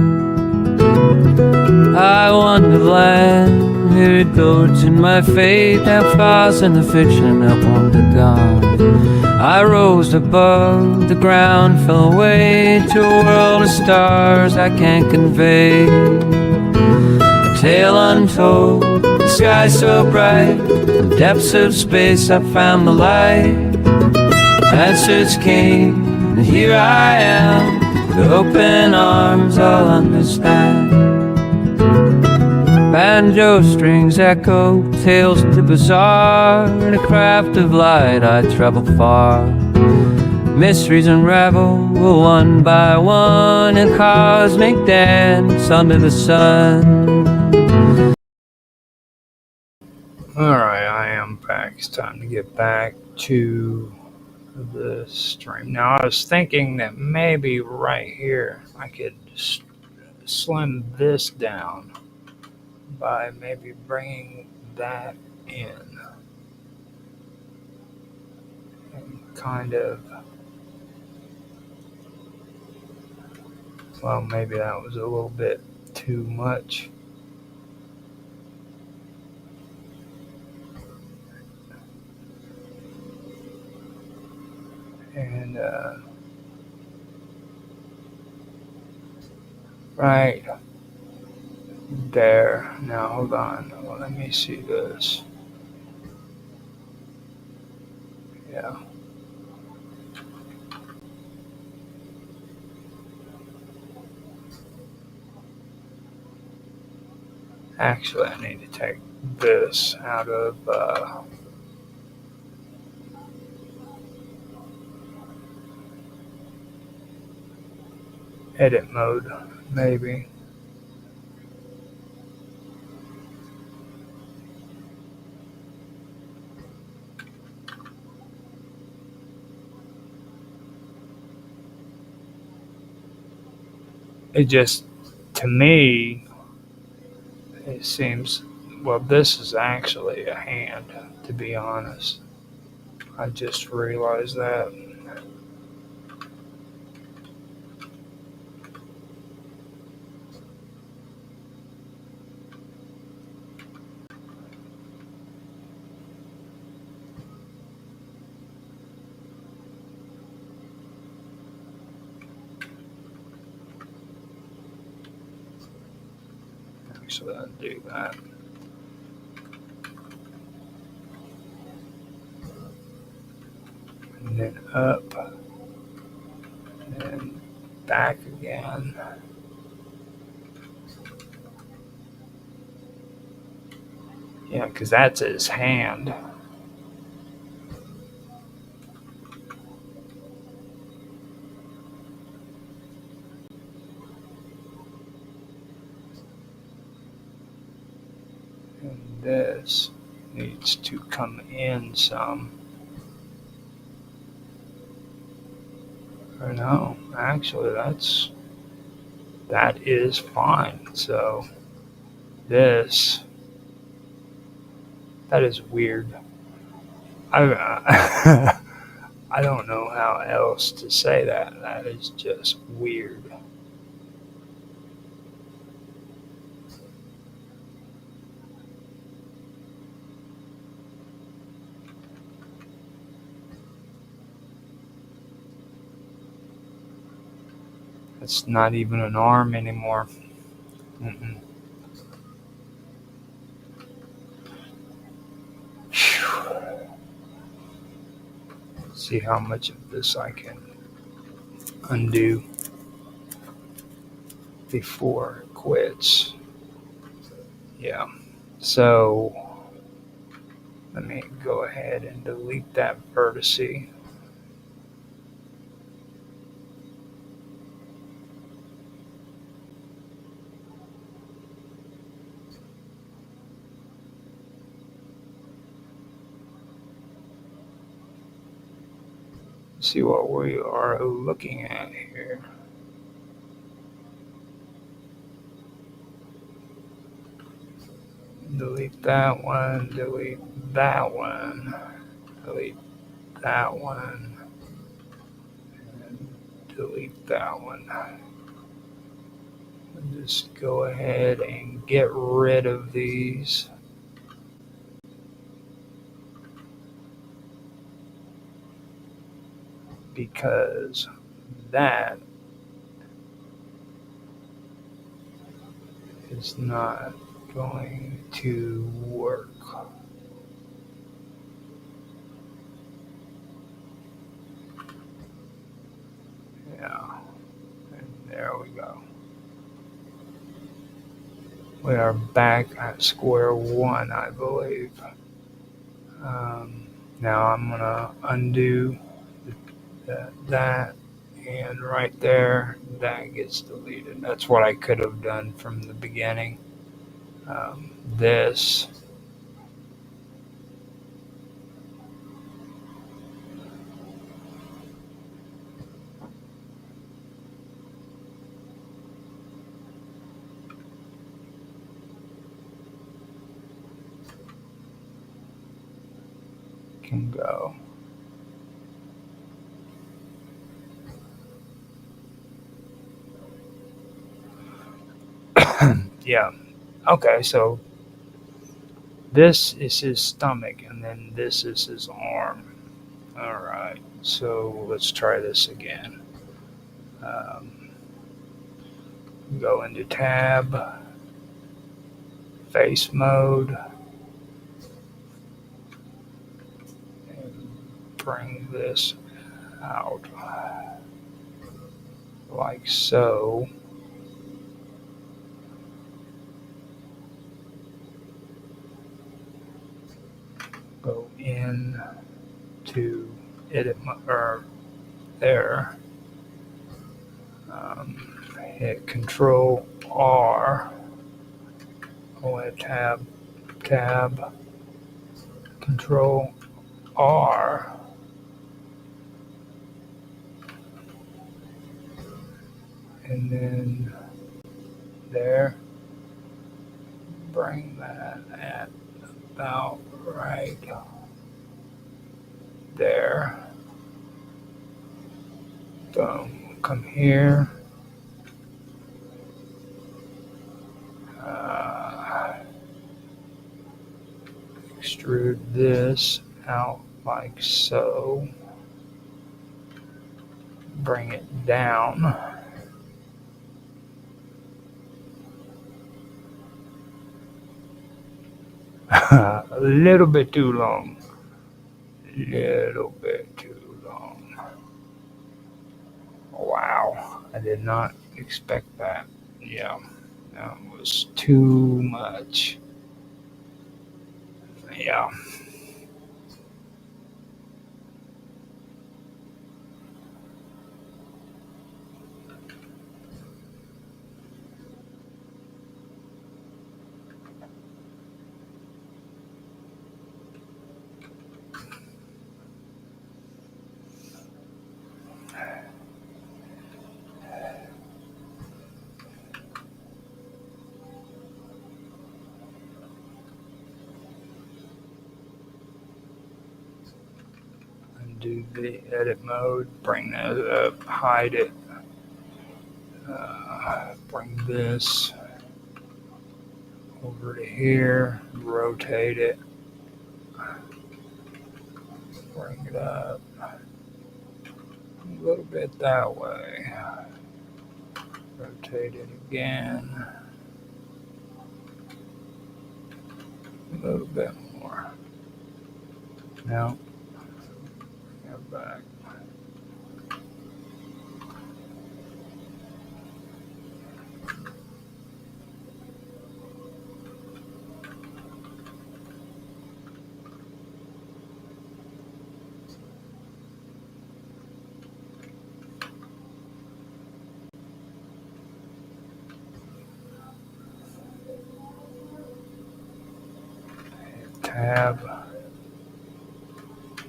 I wonderland, here it goes in my fate. Now fast in the fiction upon the dawn. I rose above the ground, fell away to a world of stars I can't convey. A tale untold, the sky so bright, the depths of space I found the light. Answers came, and here I am. With open arms, I'll understand. Banjo strings echo, tales too bizarre. In a craft of light I travel far. Mysteries unravel one by one in cosmic dance under the sun. Alright, I am back. It's time to get back to the stream. Now, I was thinking that maybe right here I could slim this down by maybe bringing that in and kind of, well, maybe that was a little bit too much. And right there. Now hold on. Well, let me see this. Yeah. Actually, I need to take this out of edit mode, maybe. It just, to me, it seems, well, this is actually a hand, to be honest. I just realized that. Actually, I'll do that. And then up and back again. Yeah, because that's his hand. And this needs to come in some. Or no, actually that is fine. So this, that is weird. I I don't know how else to say that. That is just weird. It's not even an arm anymore. Mm-mm. See how much of this I can undo before it quits. Yeah. So let me go ahead and delete that vertice. See what we are looking at here. Delete that one, delete that one, delete that one and delete that one. And just go ahead and get rid of these. Because that is not going to work. Yeah, and there we go. We are back at square one, I believe. Now I'm gonna undo that, and right there, that gets deleted. That's what I could have done from the beginning. This can go. Yeah. Okay, so this is his stomach, and then this is his arm. All right, so let's try this again. Um, go into tab, face mode, and bring this out like so. Go in to edit or there. Hit Control R. Go in tab, Control R. And then there. Bring that at about right there. Boom. Come here. Extrude this out like so. Bring it down. A little bit too long. Little bit too long. Wow. I did not expect that. Yeah. That was too much. Yeah. Do the edit mode, bring that up, hide it, bring this over to here, rotate it, bring it up a little bit that way, rotate it again, a little bit more. Now, go back. Tab,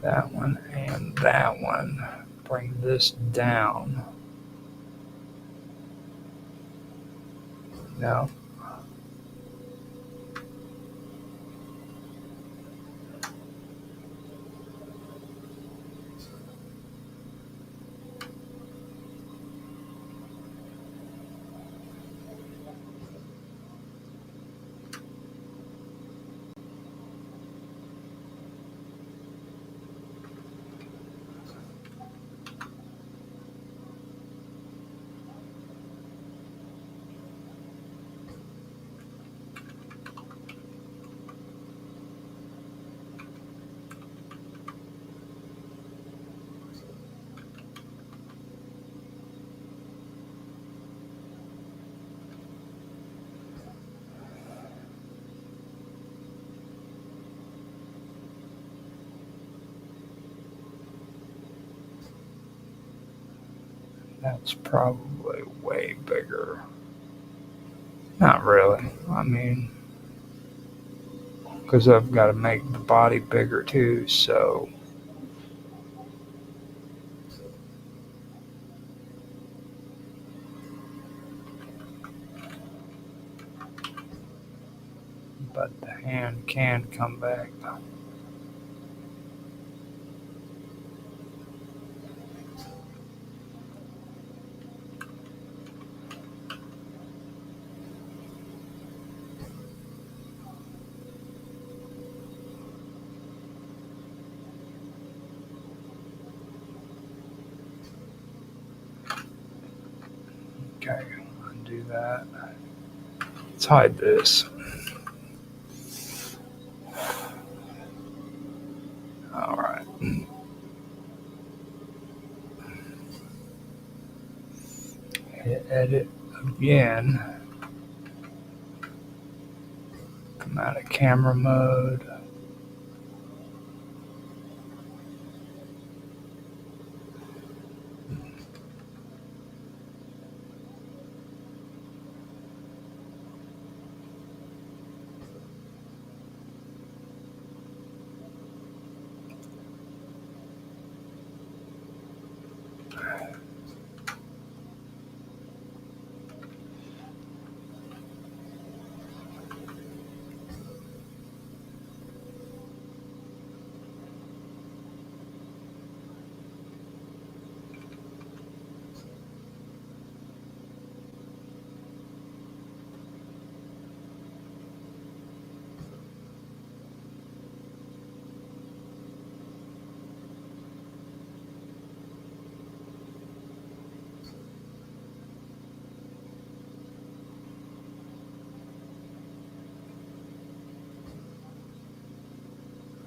that one and that one. Bring this down. Now, That's probably way bigger. Not really. I mean, because I've got to make the body bigger too, so. But the hand can come back. Okay, undo that. Let's hide this. All right. Hit edit again. Come out of camera mode.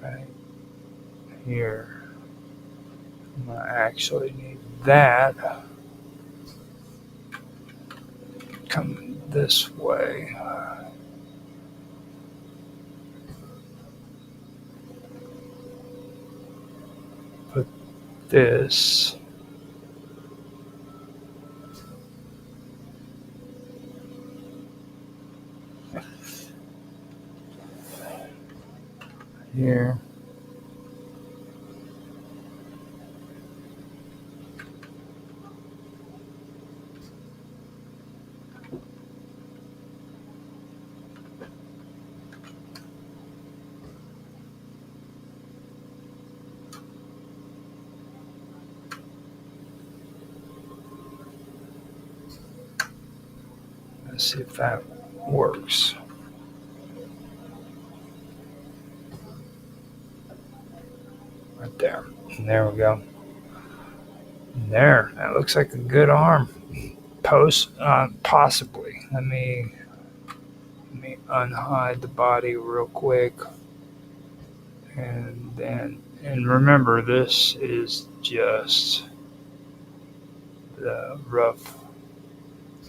Right here. I'm gonna actually need that. Come this way. Put this. Here. Let's see if that works. Right there. And there we go. There. That looks like a good arm. Possibly. Let me unhide the body real quick. And remember, this is just the rough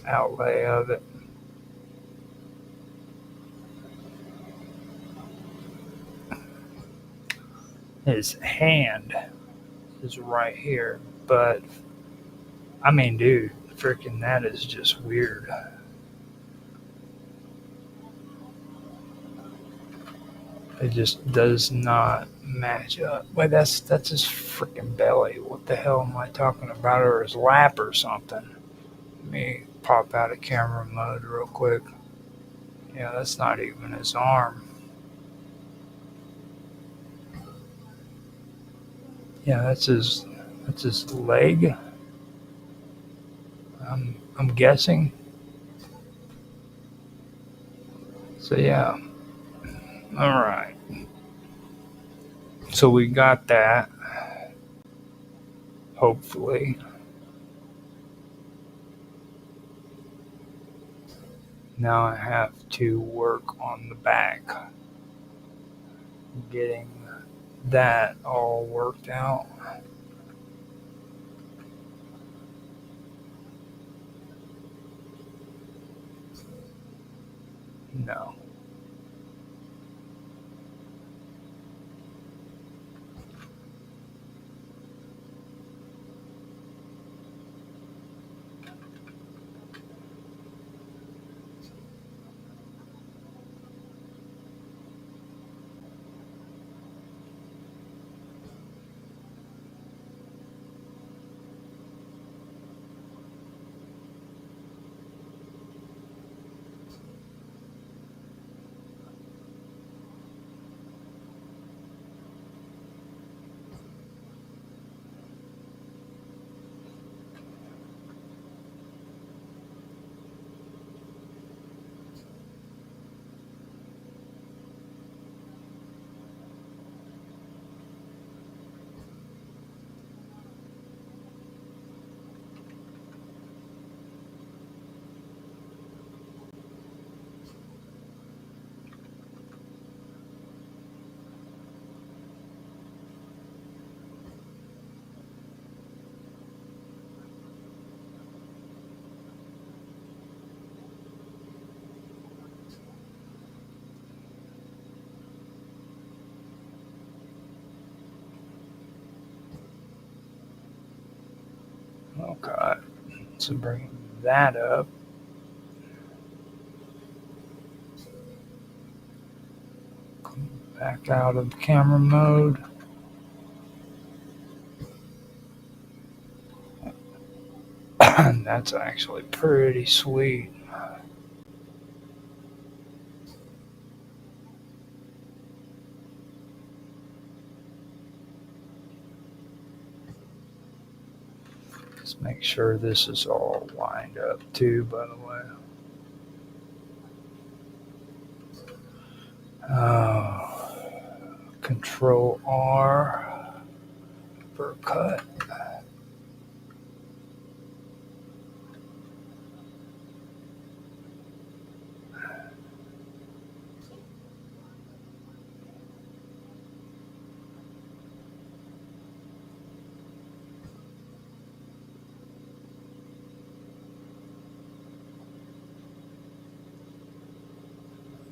outlay of it. His hand is right here, but I mean, dude, freaking that is just weird. It just does not match up. Wait, that's his freaking belly. What the hell am I talking about? Or his lap or something? Let me pop out of camera mode real quick. Yeah, that's not even his arm. Yeah, that's his leg. I'm guessing. So yeah. All right. So we got that. Hopefully. Now I have to work on the back. Getting that all worked out. No. So bring that up. Come back out of camera mode. That's actually pretty sweet. Let's make sure this is all lined up too, by the way. Control R for cut.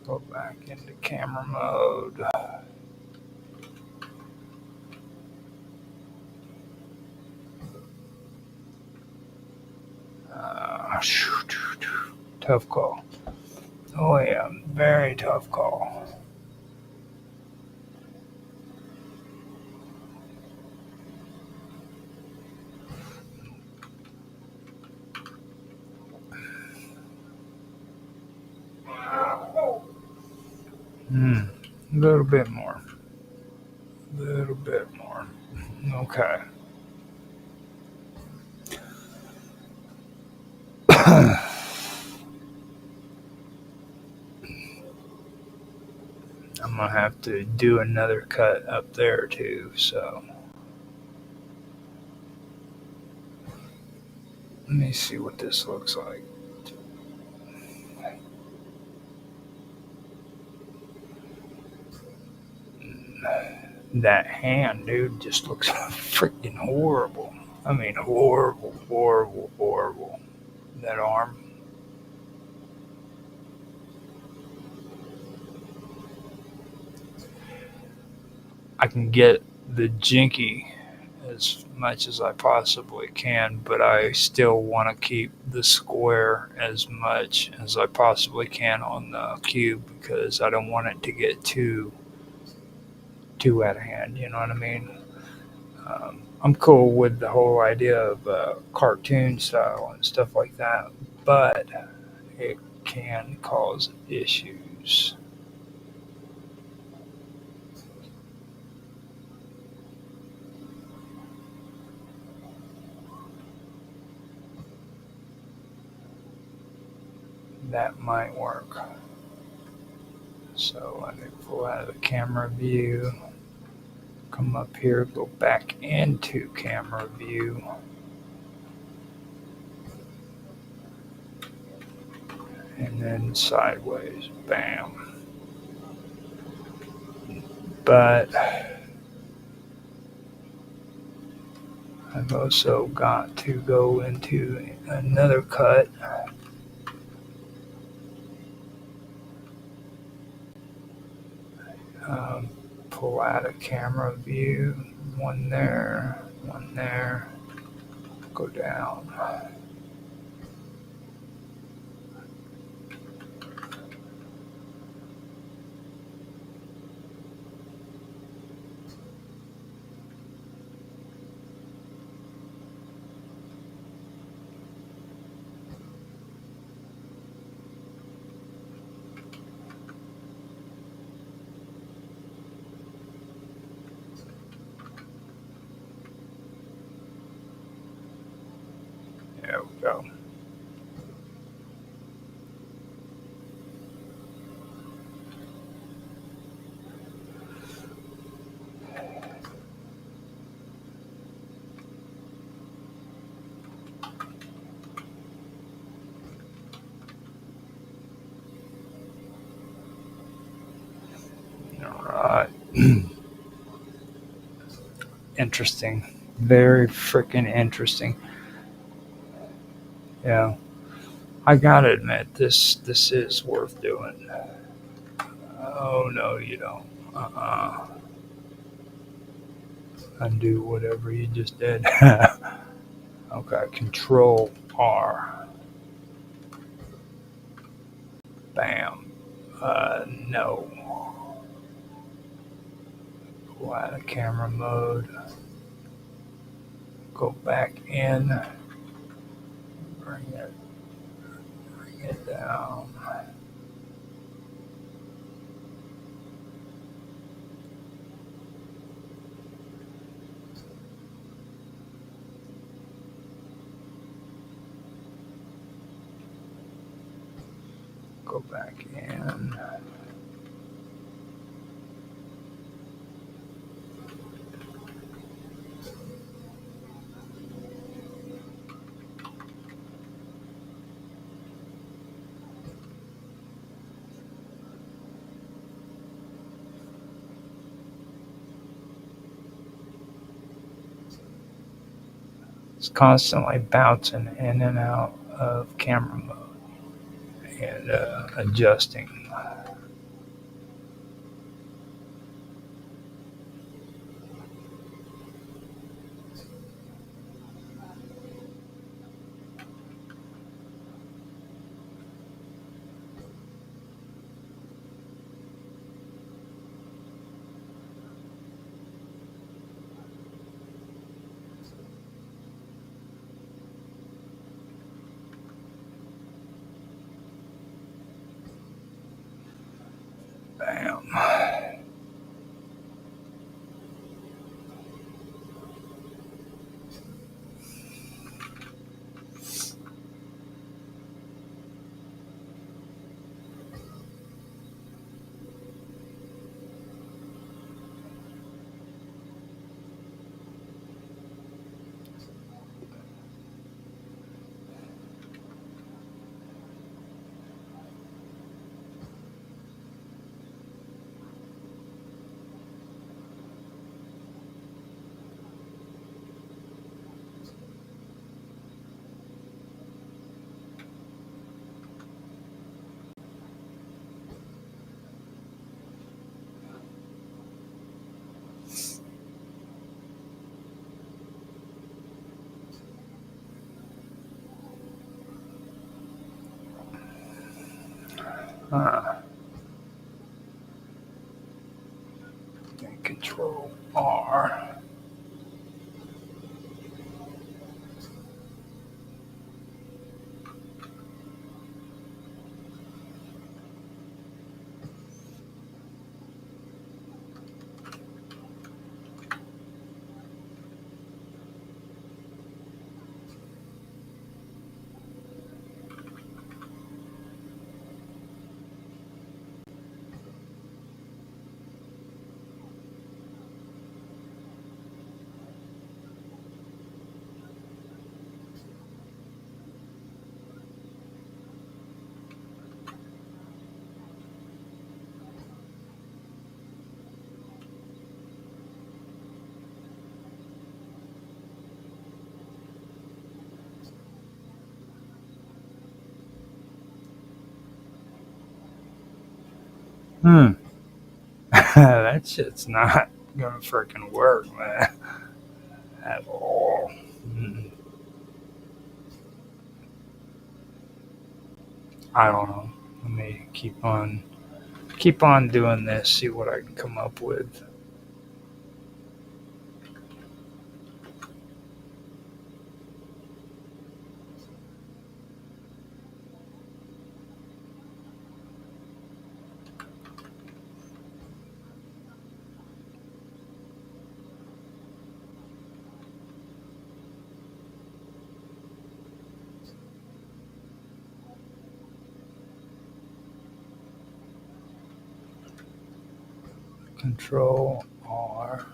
Go back into camera mode. Tough call. Oh yeah, very tough call. A little bit more. A little bit more. Okay. I'm gonna have to do another cut up there too, so let me see what this looks like. That hand, dude, just looks freaking horrible. I mean, horrible, horrible, horrible. That arm. I can get the jinky as much as I possibly can, but I still want to keep the square as much as I possibly can on the cube because I don't want it to get too out of hand. You know what I mean? I'm cool with the whole idea of cartoon style and stuff like that, but it can cause issues. That might work. So let me pull out of the camera view, come up here, go back into camera view. And then sideways, bam. But I've also got to go into another cut. Pull out of camera view, one there, go down. There we go. All right. Interesting. Very freaking interesting. Yeah, I gotta admit, this is worth doing. Oh no, you don't. Undo whatever you just did. Okay, Control R. Bam. No. Go out of camera mode. Go back in. Bring it down. Go back in. It's constantly bouncing in and out of camera mode and adjusting. Bam. And Control R. That shit's not gonna freaking work, man. At all. I don't know. Let me keep on doing this, see what I can come up with. Control R.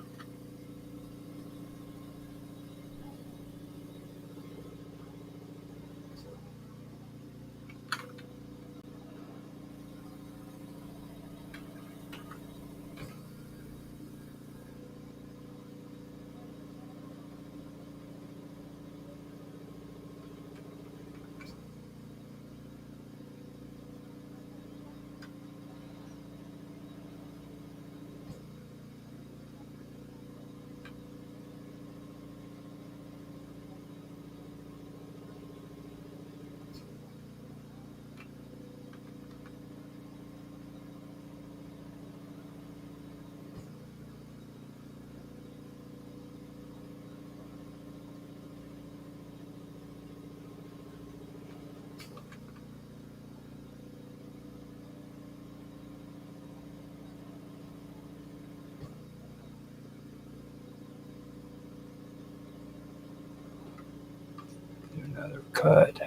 another cut.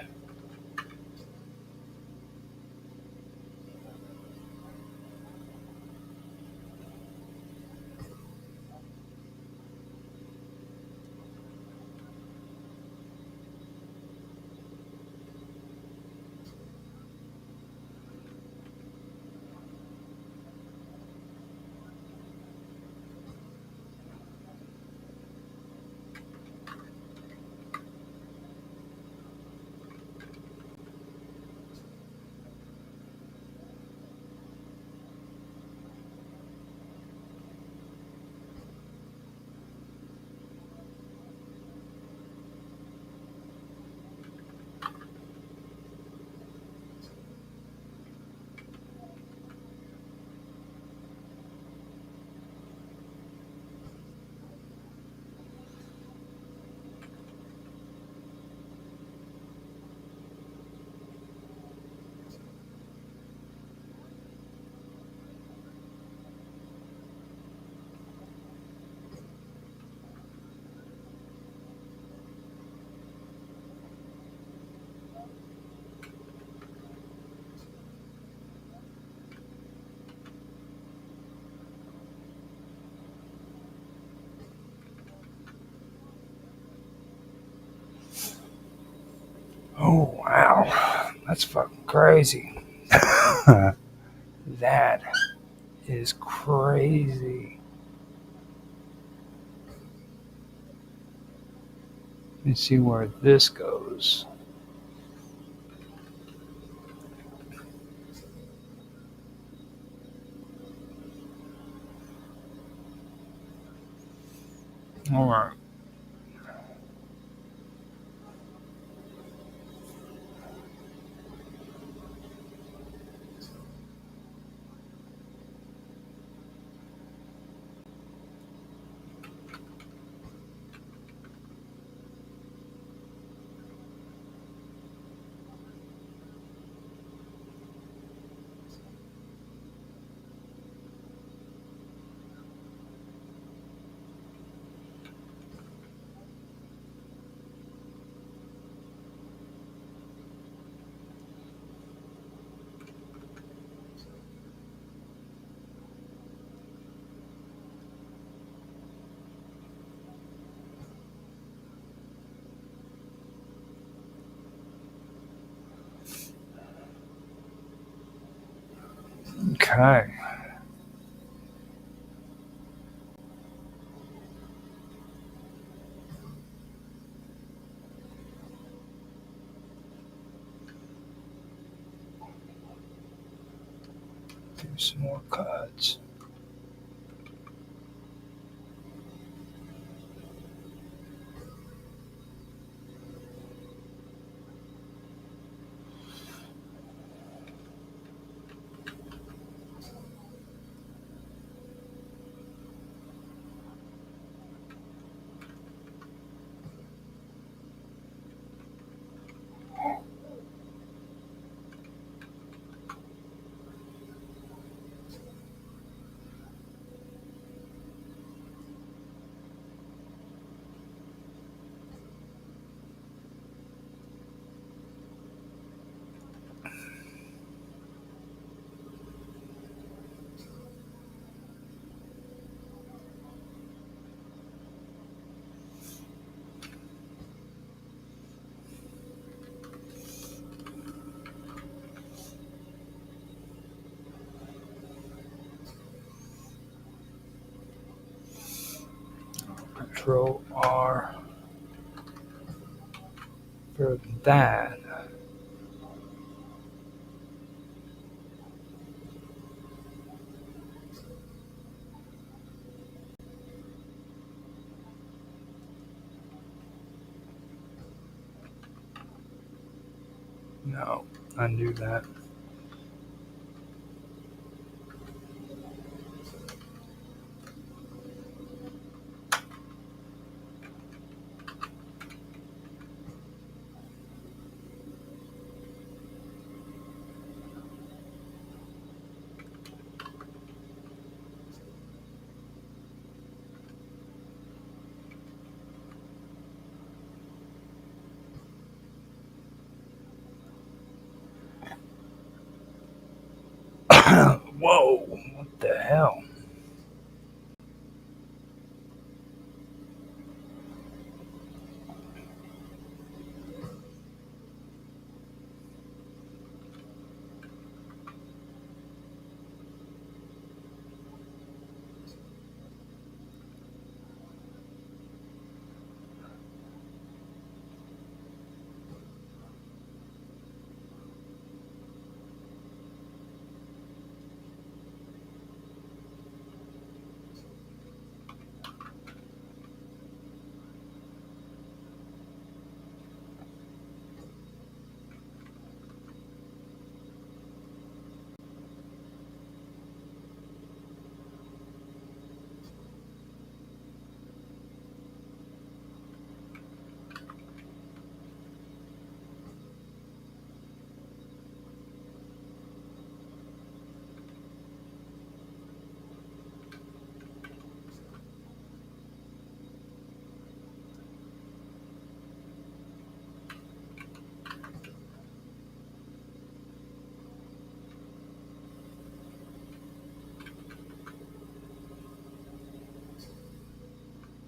Oh, wow. That's fucking crazy. That is crazy. Let's see where this goes. All right. Okay. Do some more cuts. Control R for that. No, undo that. Whoa, what the hell?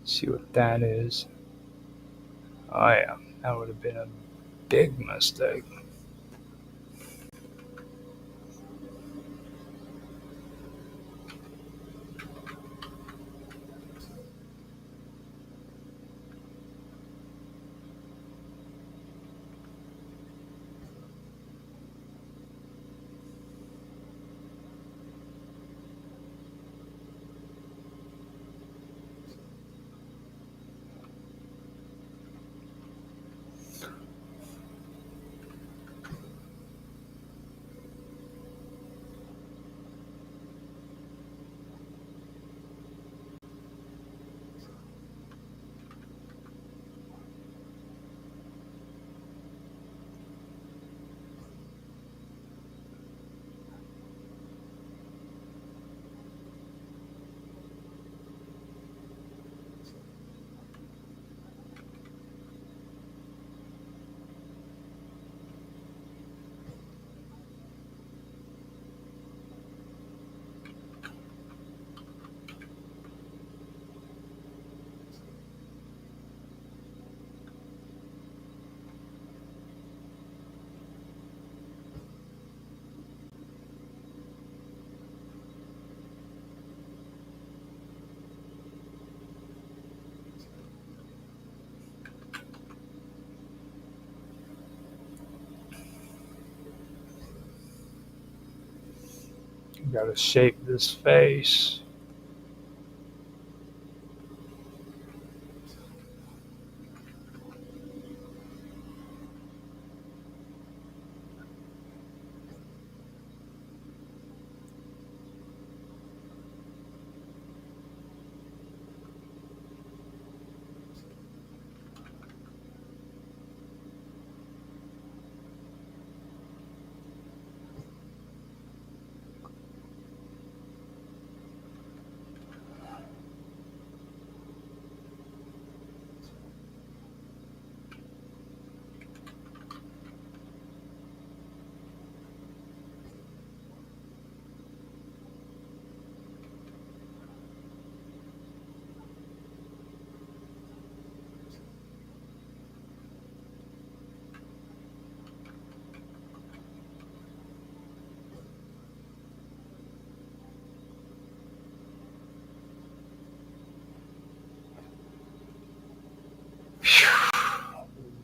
See what that is. Oh yeah, that would have been a big mistake. Got to shape this face.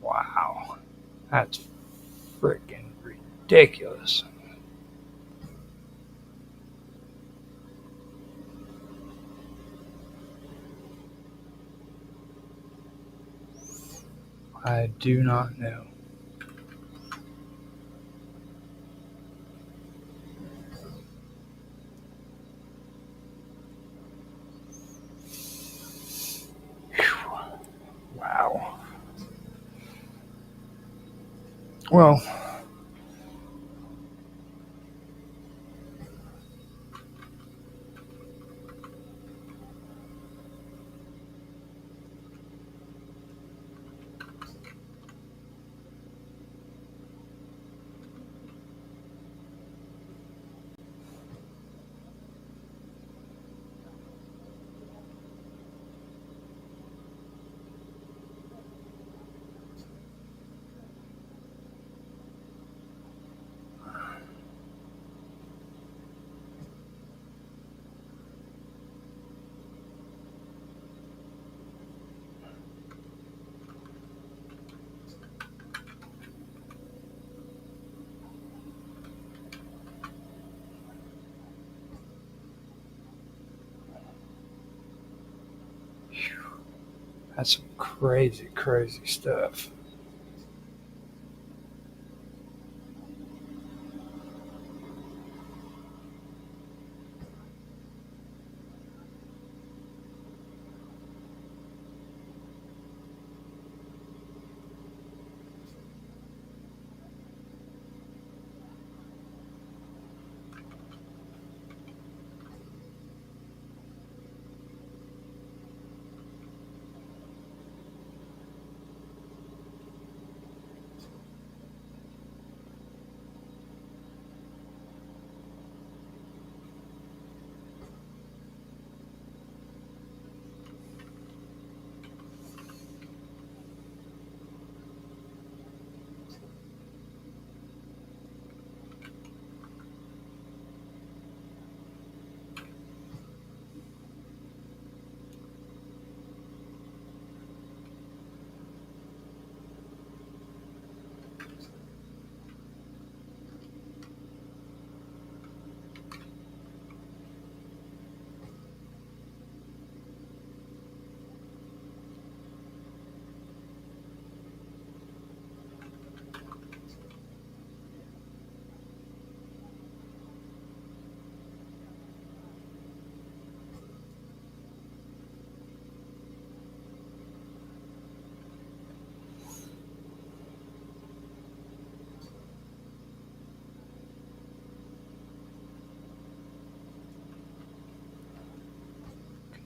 Wow, that's freaking ridiculous. I do not know. Wow. Well, That's some crazy, crazy stuff.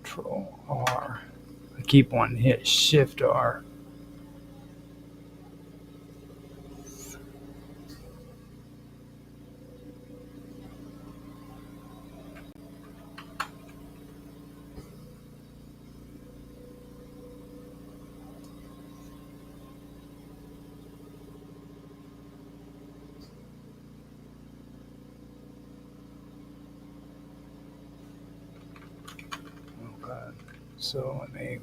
Control R. I keep wanting to hit Shift R. Okay. So let me.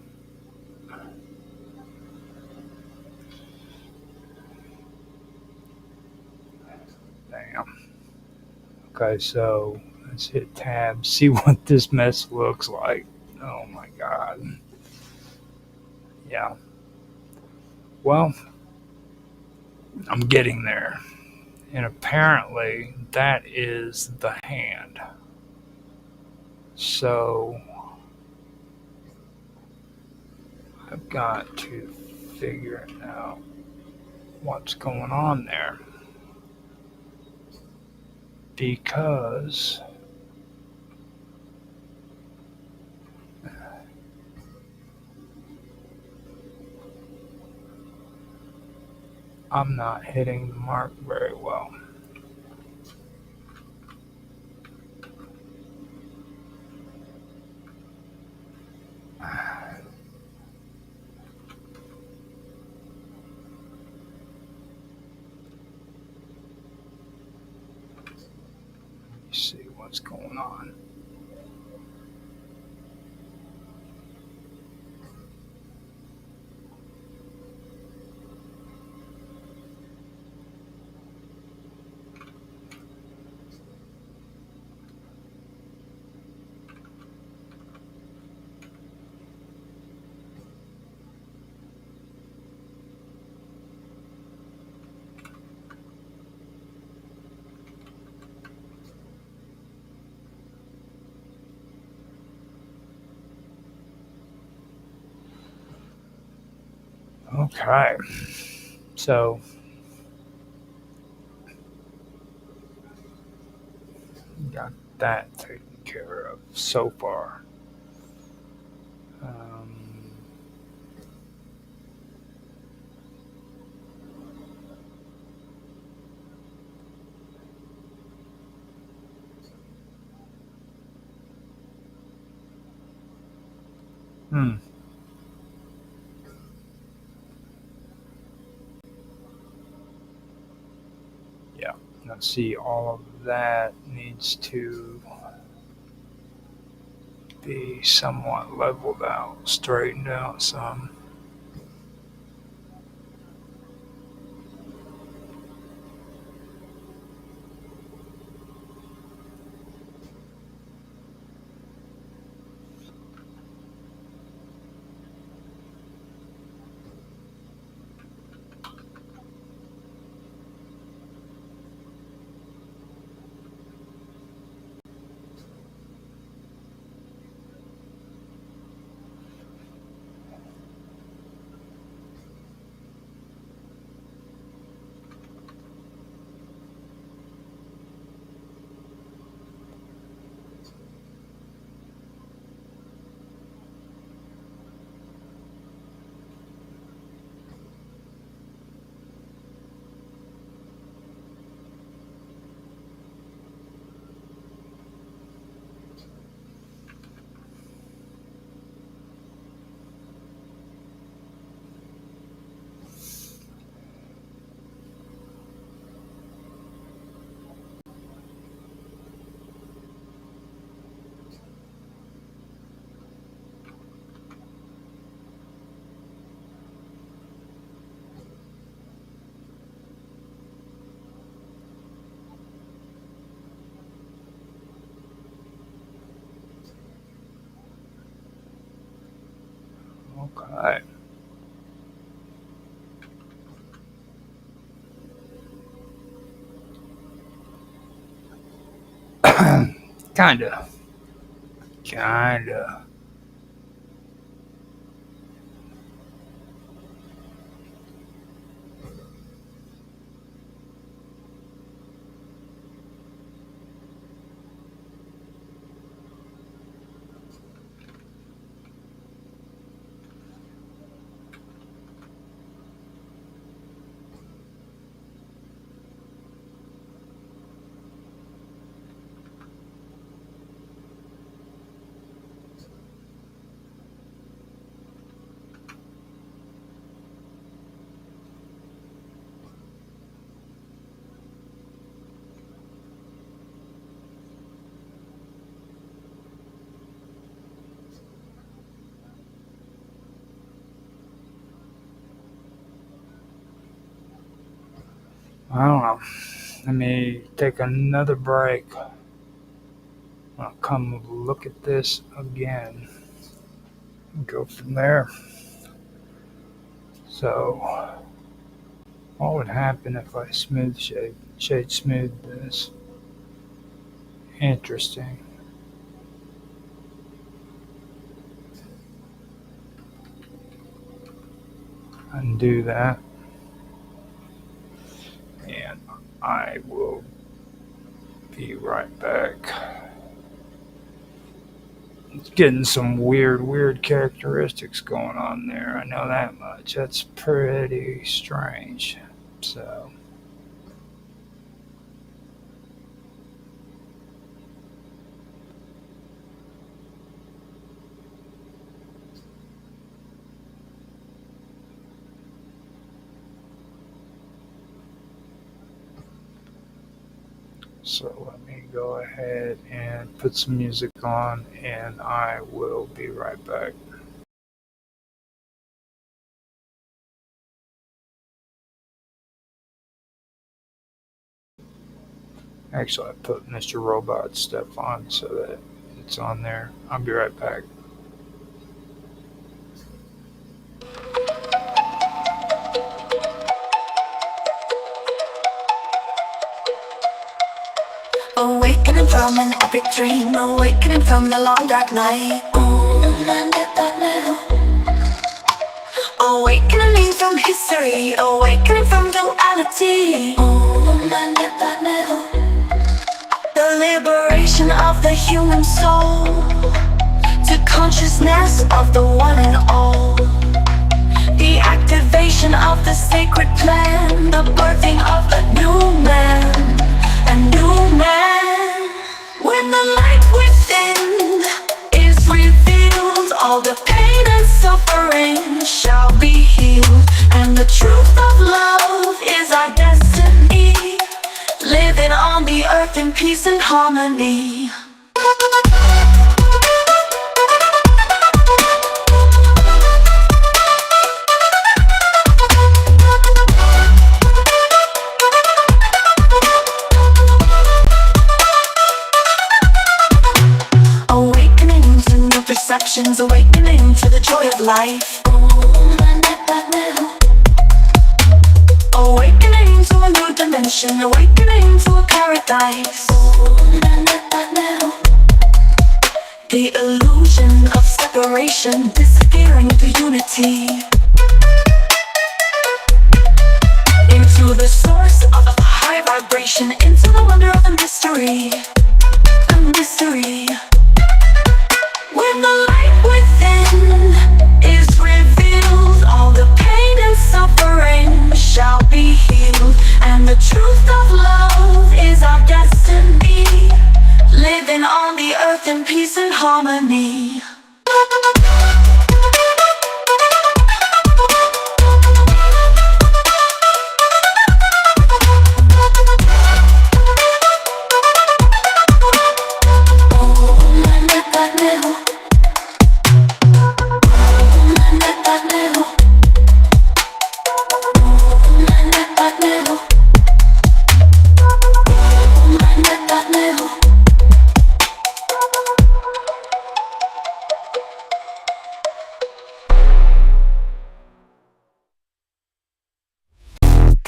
Damn. Okay, so let's hit tab, see what this mess looks like. Oh my god. Yeah. Well, I'm getting there. And apparently that is the hand. So I've got to figure out what's going on there. Because I'm not hitting the mark very well. Let me see what's going on. Okay. So got that taken care of so far. Um, hmm. Yeah. Let's see. All of that needs to be somewhat leveled out, straightened out some. Okay. Kinda. Kinda. I don't know. Let me take another break. I'll come look at this again and go from there. So, what would happen if I shade smooth this? Interesting. Undo that. And I will be right back. It's getting some weird characteristics going on there. I know that much. That's pretty strange. So, let me go ahead and put some music on, and I will be right back. Actually, I put Mr. Robot stuff on so that it's on there. I'll be right back. Awakening from an epic dream, awakening from the long dark night. Awakening from history, awakening from duality. The liberation of the human soul to consciousness of the one and all. The activation of the sacred plan, the birthing of a new man. A new man. When the light within is revealed, all the pain and suffering shall be healed, and the truth of love is our destiny, living on the earth in peace and harmony. Perceptions, awakening to the joy of life. Awakening to a new dimension, awakening to a paradise. The illusion of separation disappearing to unity, into the source of a high vibration, into the wonder of the mystery. A mystery. When the light within is revealed, all the pain and suffering shall be healed, and the truth of love is our destiny, living on the earth in peace and harmony.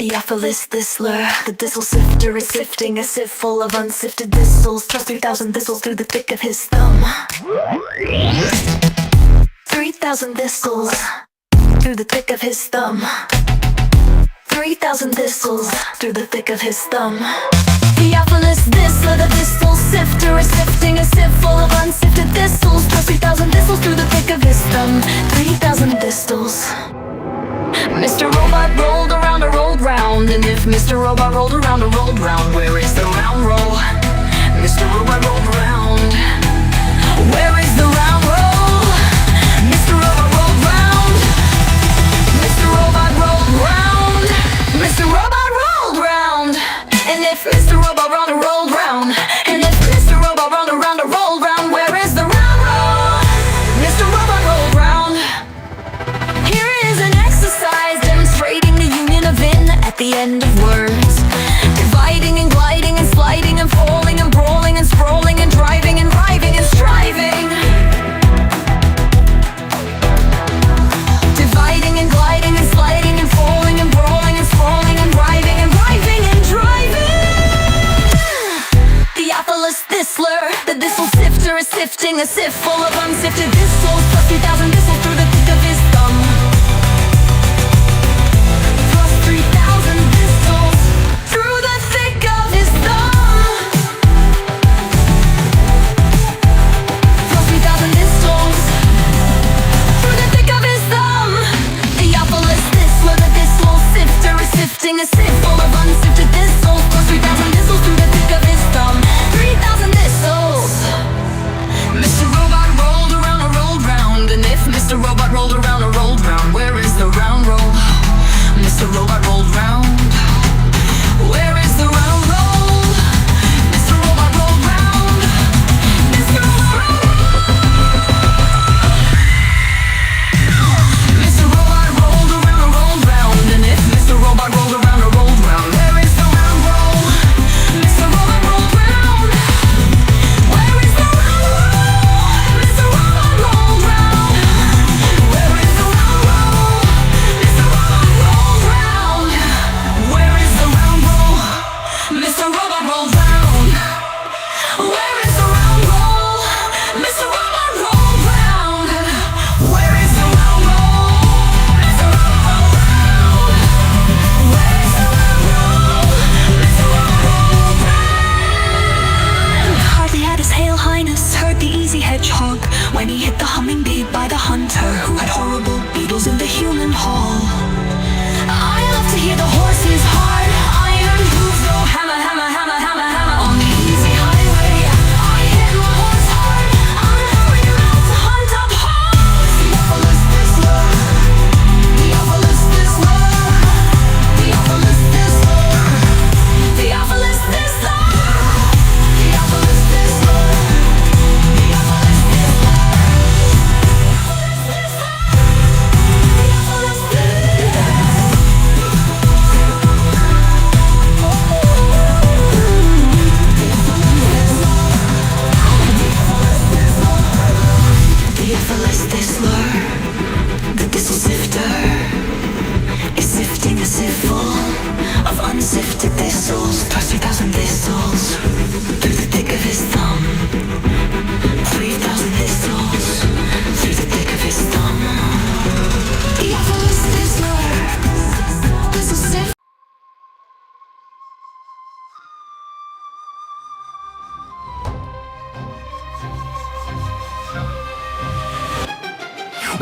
Theophilus Thistler, the thistle sifter is sifting a sieve full of unsifted thistles. Thrust 3,000 thistles through the thick of his thumb. 3,000 thistles through the thick of his thumb. 3,000 thistles through the thick of his thumb. Theophilus Thistler, the thistle sifter is sifting a sieve full of unsifted thistles. Thrust 3,000 thistles through the thick of his thumb. 3,000 thistles. Mr. Robot rolled around or rolled round, and if Mr. Robot rolled around or rolled round, where is the round roll? Mr. Robot rolled round. Where is the round roll? Mr. Robot rolled round. Mr. Robot rolled round. Mr. Robot rolled round. And if Mr. Robot rolled or rolled round, and if Mr. Robot rolled around or rolled round, where is the round roll? Mr. Robot rolled round. Here is an exercise demonstrating the union of in at the end of words. Dividing and gliding and sliding and falling and brawling and sprawling and driving and driving and striving. Dividing and gliding and sliding and falling and brawling and sprawling and driving and driving and driving. Theophilus Thistler, the thistle sifter is sifting a sieve full of unsifted thistles. Plus 3,000 thistles through the thick of his thumb. Plus 3,000 thistles through the thick of his thumb. Plus 3,000 thistles through the thick of his thumb. Theophilus Thistler, the thistle sifter is sifting a sieve full of unsifted thistles. Plus 3,000 thistles through the thick of his thumb. 3,000 thistles. Mr. Robot rolled around or rolled round, and if Mr. Robot rolled around or rolled round, where is the round roll? Mr. Robot rolled round. Where is the round roll? Mr. Robot rolled round. Mr. Robot Mr. Robot rolled around or rolled round, and if Mr. Robot rolled around or rolled round, where is the round roll? Mr. Robot rolled round. Where is the round roll? Mr. Robot rolled round. Where is the round roll? Mr. Robot rolled round. Where is the round roll? Mr. Robot rolled round. Where is the round roll? Mr. Robot rolled round. Where is the round roll? Mr. Robot rolled round. Where is the round roll? Mr. Robot rolled round. Hardly had his Hail Highness heard the easy hedgehog when he hit the humming bee by the hunter who had horrible beetles in the human hall. I love to hear the horse's hard iron hooves go hammer, hammer, hammer, hammer, hammer on the easy highway. I hit my horse hard. I'm hurrying around to hunt up hogs. Theophilus Thistler. Theophilus Thistler. Theophilus Thistler. Theophilus Thistler. Theophilus Thistler. Theophilus Thistler. Theophilus Theophilus Thistler, the thistle sifter, is sifting a sieve full of unsifted thistles. Plus 3,000 thistles through the thick of his thumb. 3,000 thistles through the thick of his thumb. Theophilus Thistler, thistle sifter.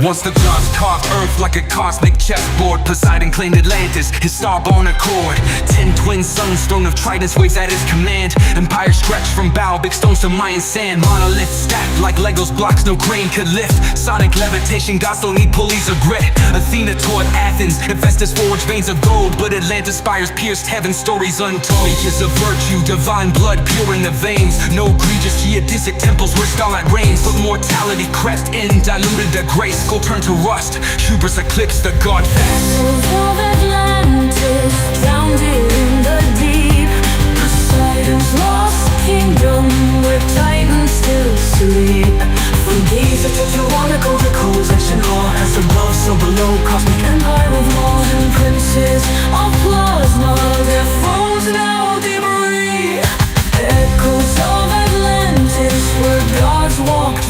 Once the gods carved earth like a cosmic chessboard, Poseidon claimed Atlantis, his star-born accord. 10 twin suns, throne of tridents waves at his command. Empire stretched from Baalbek stones to Mayan sand. Monolith stacked like Legos blocks no crane could lift. Sonic levitation, gods don't need pulleys or grit. Athena taught Athens, Hephaestus forged veins of gold, but Atlantis spires pierced heaven, stories untold. Ages of virtue, divine blood pure in the veins. No egregious geodesic temples where starlight reigns, but mortality crept in, diluted the grace. Go turn to rust, hubris eclipsed the god fest. Vessels of Atlantis drowned in the deep. Poseidon's lost kingdom where titans still sleep. From Giza to Tiwanaku, the coals and awe. As above, so below, cosmic empire of laws and princes of flaws.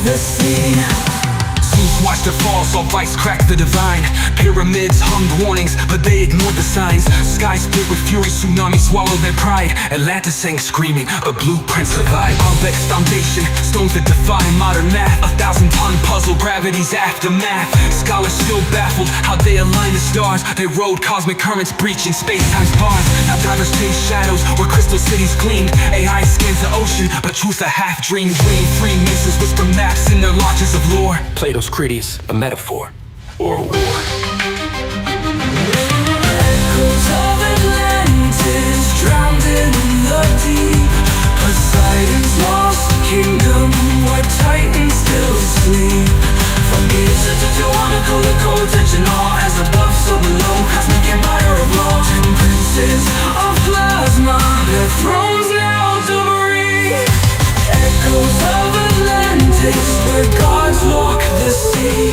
the sea. Zeus watched the fall, saw vice crack the divine. Pyramids hummed warnings, but they ignored the signs. Sky split with fury, tsunami swallowed their pride. Atlantis sang screaming, but blueprints survived. Baalbek's foundation, stones that defy modern math. 1,000-ton puzzle, gravity's aftermath. Scholars still baffled how they align the stars. They rode cosmic currents, breaching space-time's bars. Now divers chase shadows where crystal cities gleamed. AI scans the ocean, but truth a half-dream dream. Free misses whisper maps in their lodges of lore. Plato's Critias, a metaphor or a war. Echoes of Atlantis drowned in the deep. Poseidon's lost kingdom where titans still sleep. From Giza to Tiwanaku, the co-tension all as above, so below. Cosmic empire of law, 10 princes of plasma, their thrones now debris. Echoes of Atlantis where gods walk the sea.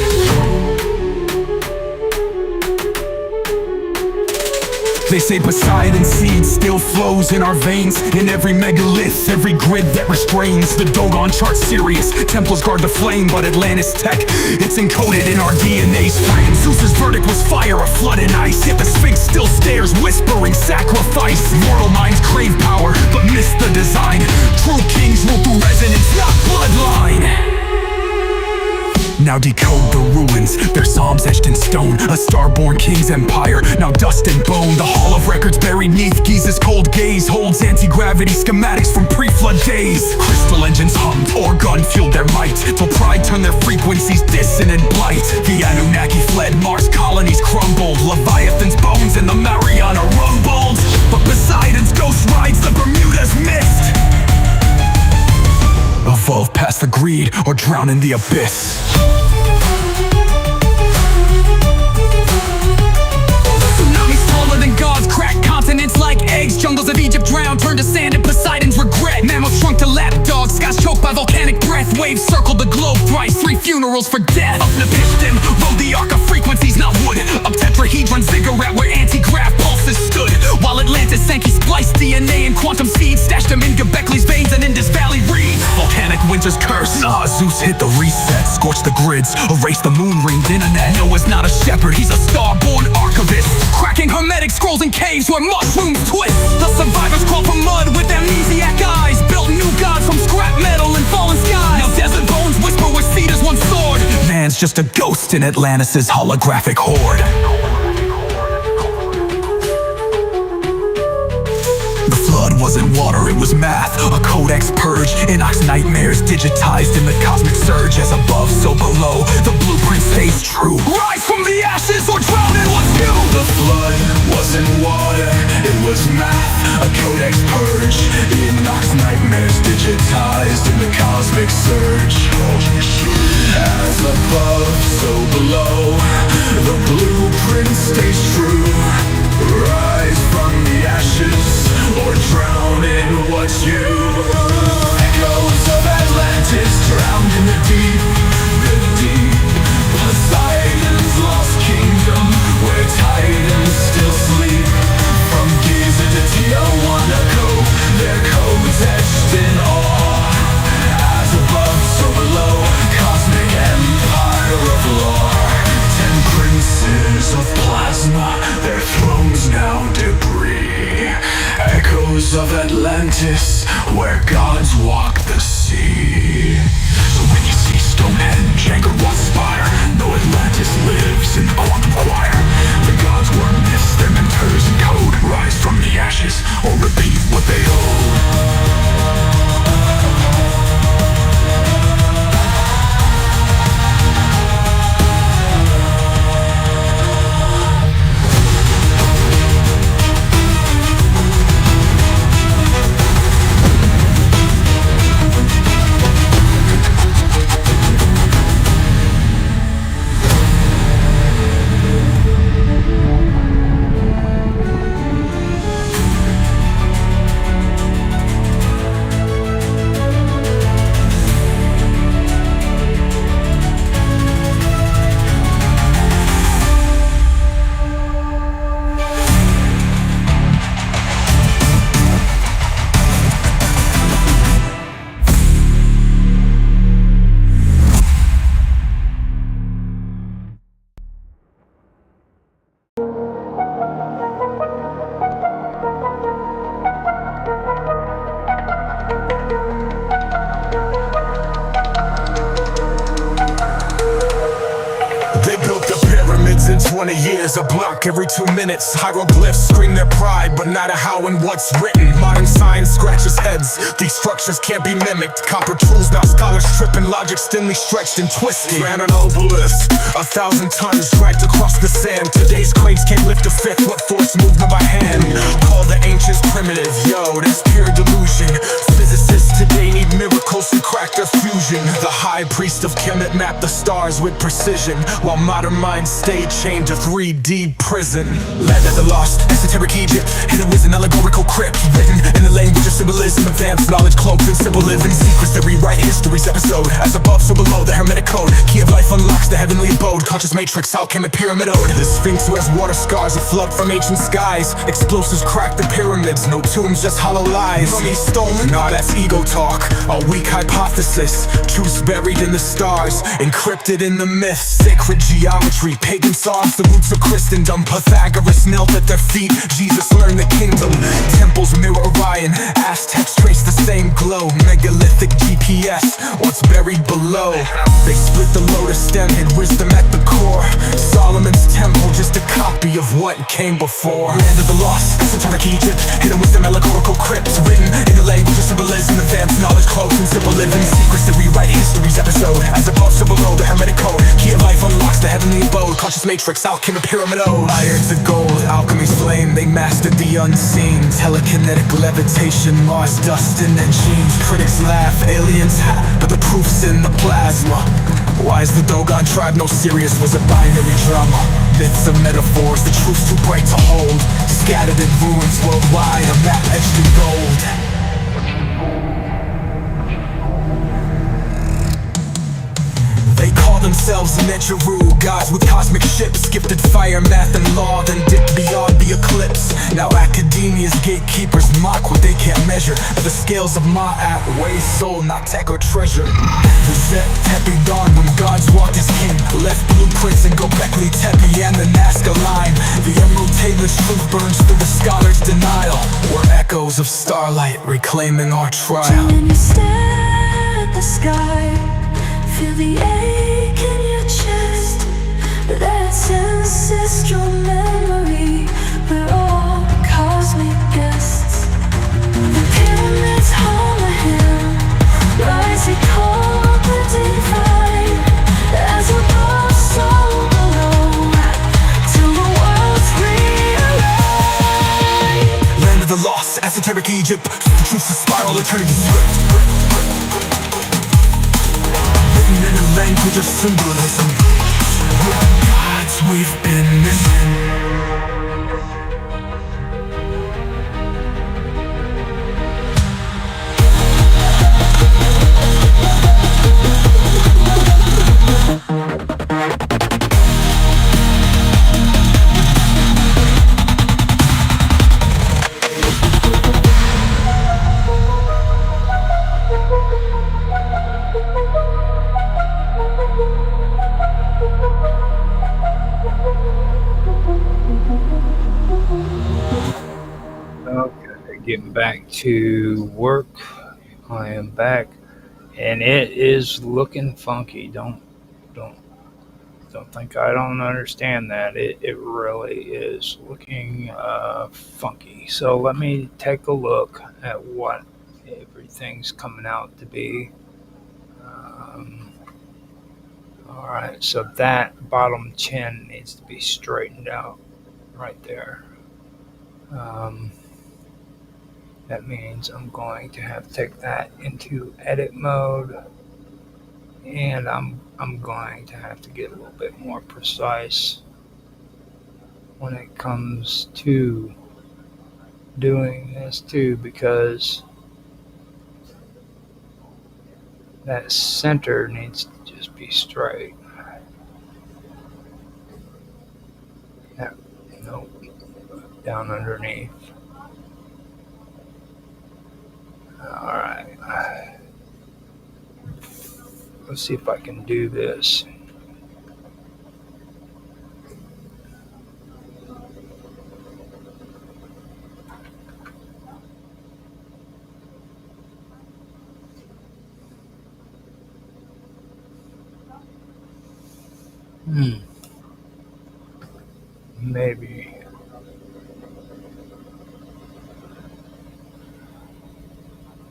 They say Poseidon's seed still flows in our veins. In every megalith, every grid that restrains. The Dogon chart Sirius, temples guard the flame. But Atlantis tech, it's encoded in our DNA's flame. Zeus's verdict was fire, a flood and ice. Yet the Sphinx still stares, whispering sacrifice. Mortal minds crave power, but miss the design. True kings rule through resonance, not bloodline. Now decode the ruins, their psalms etched in stone. A star-born king's empire, now dust and bone. The hall of records buried neath Giza's cold gaze holds anti-gravity schematics from pre-flood days. Crystal engines hummed, organ fueled their might, till pride turned their frequencies dissonant blight. The Anunnaki fled, Mars colonies crumbled. Leviathan's bones in the Mariana rumbled. But Poseidon's ghost rides the Bermuda's mist. Evolve past the greed or drown in the abyss. Tsunamis taller than gods, crack continents like eggs. Jungles of Egypt drowned, turned to sand in Poseidon's regret. Mammals shrunk to lapdogs, skies choked by volcanic breath. Waves circled the globe thrice, 3 funerals for death. Up Nephistim, rode the arc of frequencies, not wood. Up tetrahedron ziggurat where anti-grav pulses stood. While Atlantis sank, he spliced DNA and quantum seeds. Stashed them in Göbekley's veins and Indus Valley reeds. Volcanic winter's curse, Zeus hit the reset. Scorched the grids, erased the moon-ringed internet. Noah's not a shepherd, he's a star-born archivist. Cracking hermetic scrolls in caves where mushrooms twist. The survivors crawl from mud with amnesiac eyes. Built new gods from scrap metal and fallen skies. Now desert bones whisper where cedars once soared. Man's just a ghost in Atlantis' holographic horde. The flood wasn't water, it was math. A codex purge, Enoch's nightmares digitized in the cosmic surge. As above, so below, the blueprint stays true. Rise from the ashes or drown in what's new. The flood wasn't water, it was math. A codex purge, Enoch's nightmares digitized in the cosmic surge. As above, so below, the blueprint stays true. Rise from the ashes or drown in what's you. Echoes of Atlantis drowned in the deep, the deep. Poseidon's lost kingdom where titans still sleep. From Giza to Tiwanaku, their codes etched in awe. As above, so below, cosmic empire of lore. 10 princes of plasma, their thrones now debris. Echoes of Atlantis, where gods walk the sea. So when you see Stonehenge, Angkor Wat spire, know Atlantis lives in the quantum choir. The gods were myths, their mentors in code. Rise from the ashes, or repeat what they owe. 20 years, a block every 2 minutes. Hieroglyphs scream their pride, but not a how and what's written. Modern science scratches heads, these structures can't be mimicked. Copper tools, now scholars tripping, logic thinly stretched and twisted. Ran an obelisk, 1,000 tons dragged across the sand. Today's cranes can't lift a fifth, what force moved them by hand? Call the ancients primitive, yo, that's pure delusion. Physicists today need miracles to crack their fusion. The high priest of Kemet mapped the stars with precision, while modern minds stay chained to 3D prison. Land of the lost, esoteric Egypt, hidden with an allegorical crypt. Written in the language of symbolism, advanced knowledge cloaked in simple living secrets that rewrite history's episode. As above, so below, the hermetic code. Key of life unlocks the heavenly abode. Conscious matrix, alchemic pyramid ode. The Sphinx wears water scars, a flood from ancient skies. Explosives crack the pyramids, no tombs, just hollow lies. Money stolen? Nah, that's ego talk, a weak hypothesis. Truths buried in the stars, encrypted in the myths. Sacred geometry, pagan songs, the roots of Christendom. Pythagoras knelt at their feet, Jesus learned the kingdom. Temples mirror Orion, Aztecs trace the same glow. Megalithic GPS, what's buried below. They split the lotus stem, hid wisdom at the core. Solomon's temple, just a copy of what came before. Land of the lost, esoteric Egypt, hidden wisdom, allegorical crypts. Written in the language of symbolism, advanced knowledge cloaked in simple living secrets that rewrite history's episode. As above, so below, the hermetic code. Key of life unlocks the heavenly abode. Conscious matrix, alchemy pyramid ode. Iron to gold, alchemy's flame, they mastered the unseen. Telekinetic levitation, Mars dust in their genes. Critics laugh, aliens but the proof's in the plasma. Why is the Dogon tribe no serious? Was a binary drama. Myths and metaphors, the truth's too bright to hold. Scattered in ruins worldwide, a map etched in gold. They call themselves Negeru, gods with cosmic ships. Gifted fire, math and law, then dipped beyond the eclipse. Now academia's gatekeepers mock what they can't measure. But the scales of Ma'at weigh soul, not tech or treasure. The Zet Tepi dawned when gods walked as king. Left blueprints in Gobekli Tepe and the Nazca line. The emerald tablet's truth burns through the scholar's denial. We're echoes of starlight reclaiming our trial. When you stare at the sky, feel the ache in your chest. That's ancestral memory. We're all cosmic guests. The pyramids home a hymn, rising call the divine. As above, so below, till the world's realigned. Land of the lost, esoteric Egypt, the truth's a spiral eternity script. In a language of symbolism, we're gods we've been missing. Okay, getting back to work. I am back, and it is looking funky. Don't think I don't understand that. It really is looking funky. So let me take a look at what everything's coming out to be. All right, so that bottom chin needs to be straightened out right there. That means I'm going to have to take that into edit mode, and I'm going to have to get a little bit more precise when it comes to doing this too, because that center needs to just be straight. Yeah, nope, down underneath. All right, let's see if I can do this. maybe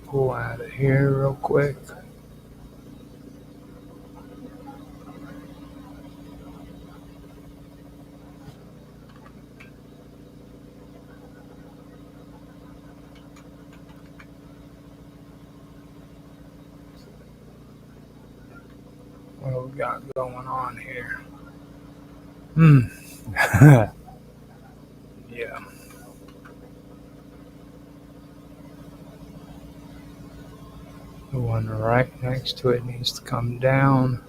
pull out of here real quick. What do we got going on here? Yeah. The one right next to it needs to come down.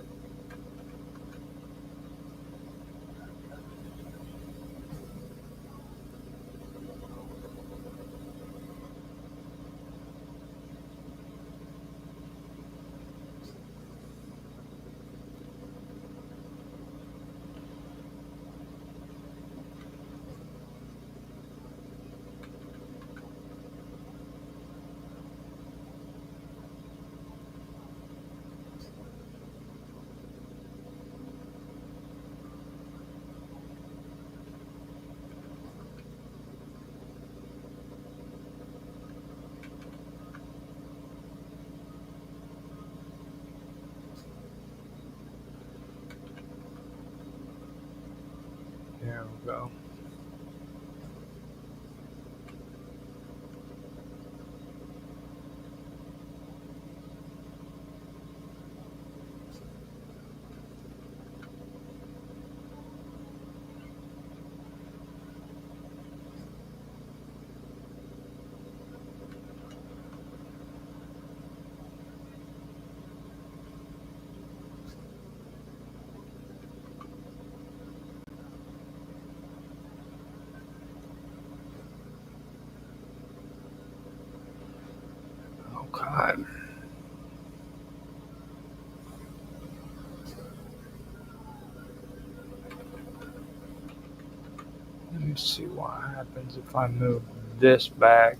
There we go. Okay. Let me see what happens if I move this back.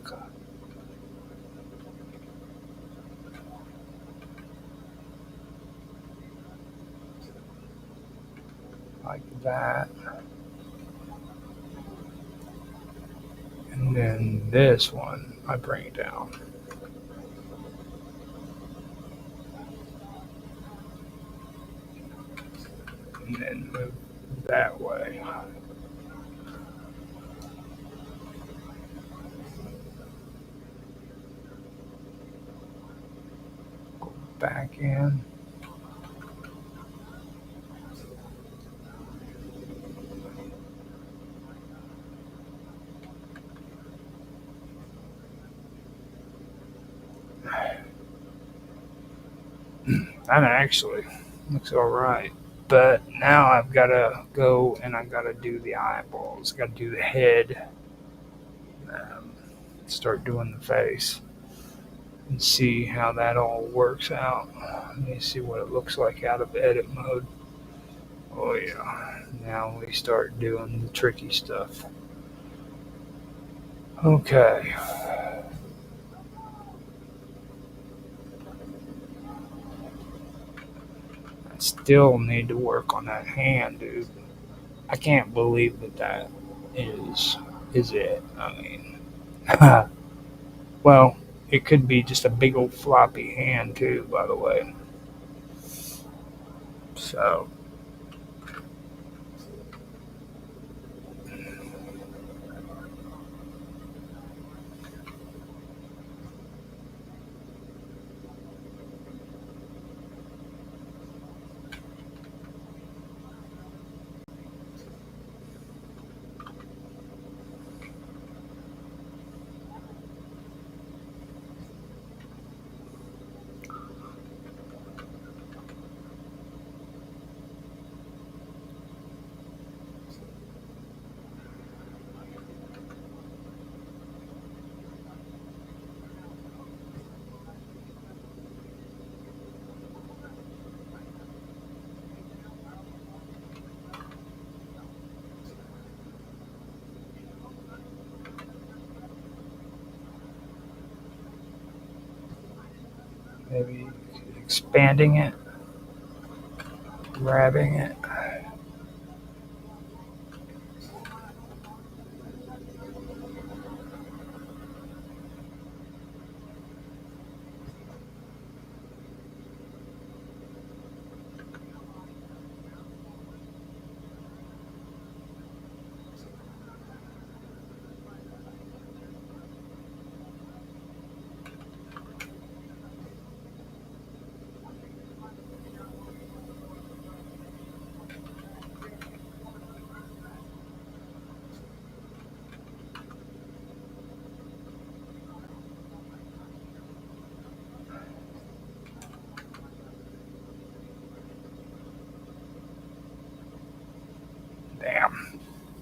Like that. And then this one, I bring it down. And then move that way. Go back in. That actually looks all right. But now I've got to go and I've got to do the eyeballs. Got to do the head. Start doing the face. And see how that all works out. Let me see what it looks like out of edit mode. Oh yeah. Now we start doing the tricky stuff. Okay. Still need to work on that hand, dude. I can't believe that is it. I mean, well, it could be just a big old floppy hand too, by the way. So, maybe expanding it, grabbing it. Damn.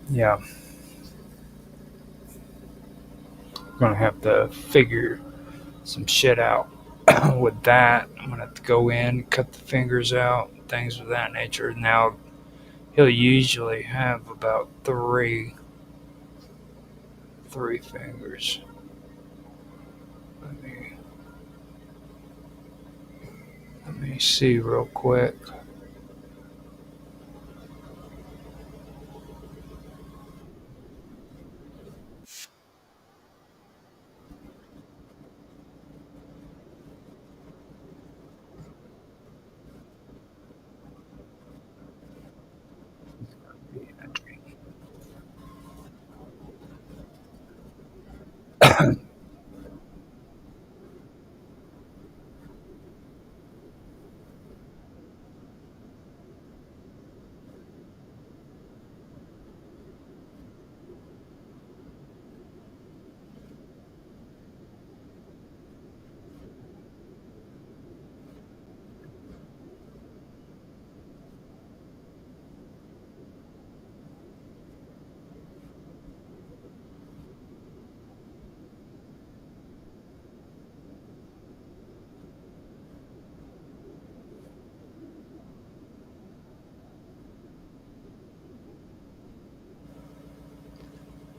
Yeah. Gonna have to figure some shit out with that. I'm gonna have to go in, cut the fingers out, things of that nature. Now he'll usually have about three fingers. Let me see real quick.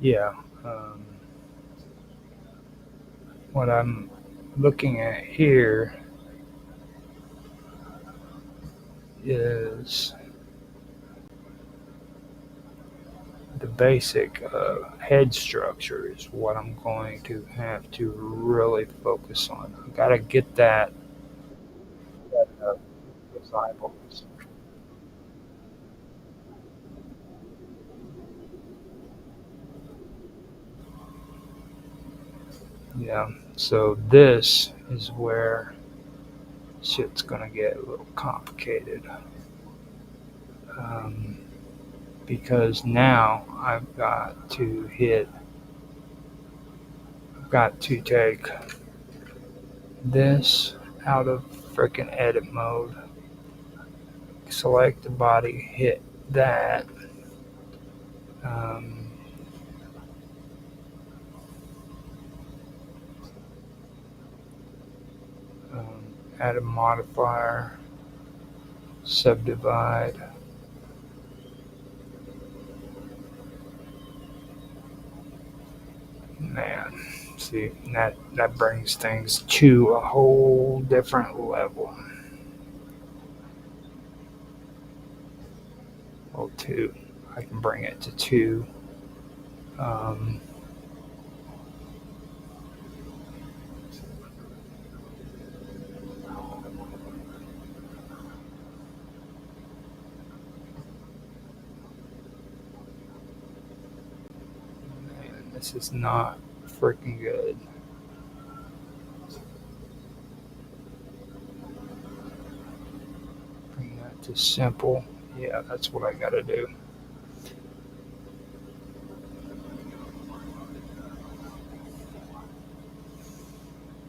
Yeah. What I'm looking at here is the basic head structure is what I'm going to have to really focus on. I gotta get that those eyeballs. Yeah. So this is where shit's gonna get a little complicated. Um, because now I've got to take this out of frickin' edit mode, select the body, hit that, um, add a modifier, subdivide. Man, see, that brings things to a whole different level. Well, two. I can bring it to two. Um, man, this is not freaking good. Bring that to simple. Yeah, that's what I gotta do.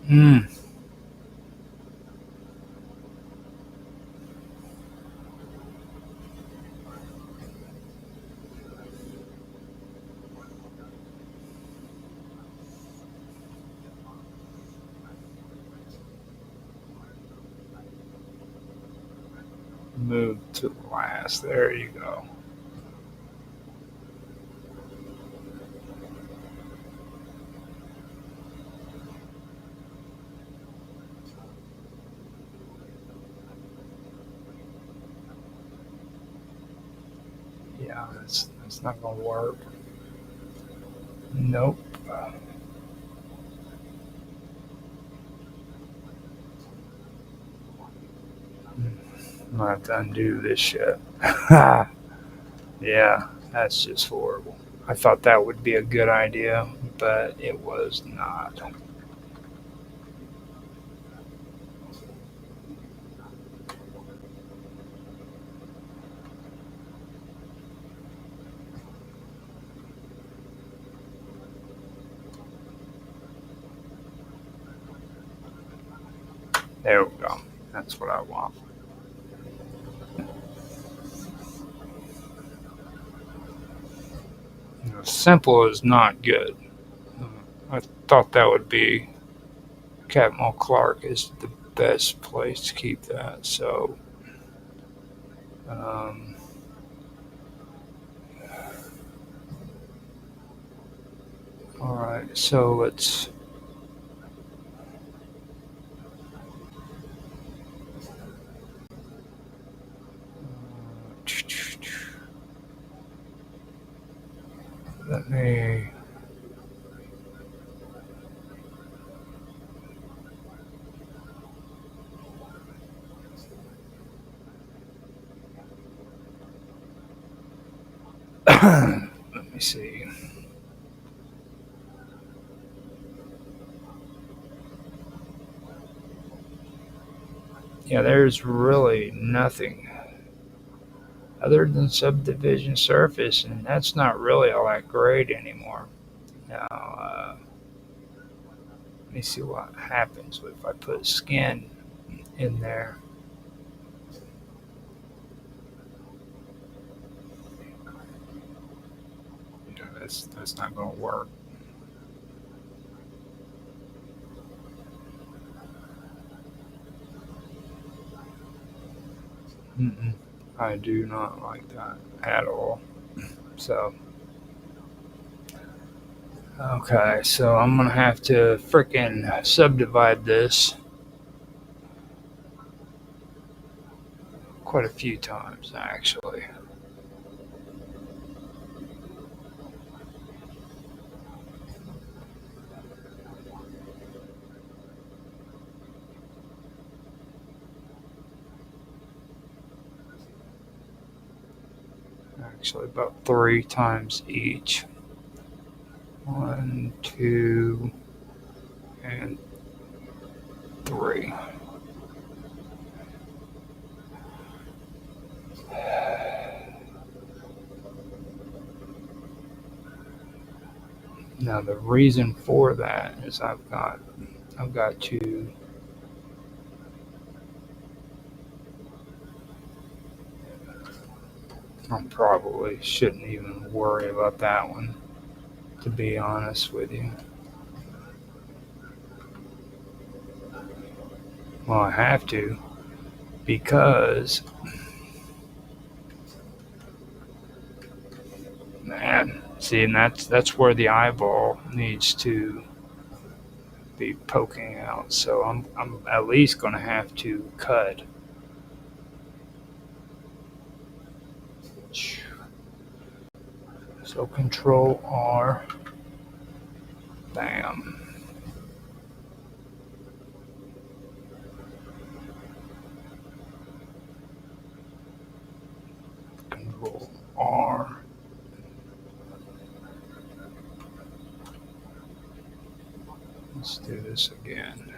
Hmm. Move to the last. There you go. Yeah, that's not gonna work. Nope. I'm gonna have to undo this shit. Yeah, that's just horrible. I thought that would be a good idea, but it was not. There we go. That's what I want. Simple is not good. I thought that would be Catmull Clark is the best place to keep that. So, um, all right. So let's. Let me. Let me see. Yeah, there's really nothing other than subdivision surface, and that's not really all that great anymore. Now, let me see what happens if I put skin in there. Yeah, that's not going to work. Mm-mm. I do not like that at all. So, okay, so I'm gonna have to freaking subdivide this quite a few times, actually. Actually, about 3 times each. 1, 2, and 3. Now the reason for that is I've got to. I probably shouldn't even worry about that one, to be honest with you. Well, I have to because, man, see, and that's where the eyeball needs to be poking out. So I'm at least going to have to cut. So Control R, bam. Control R. Let's do this again.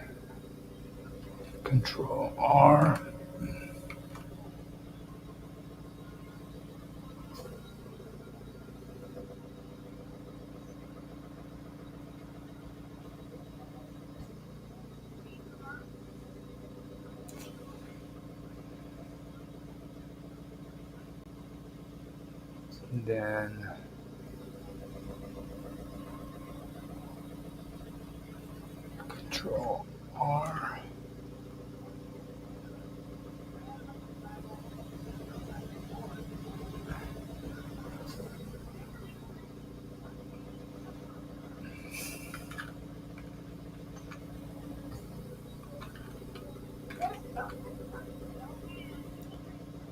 Control R. Then Control R.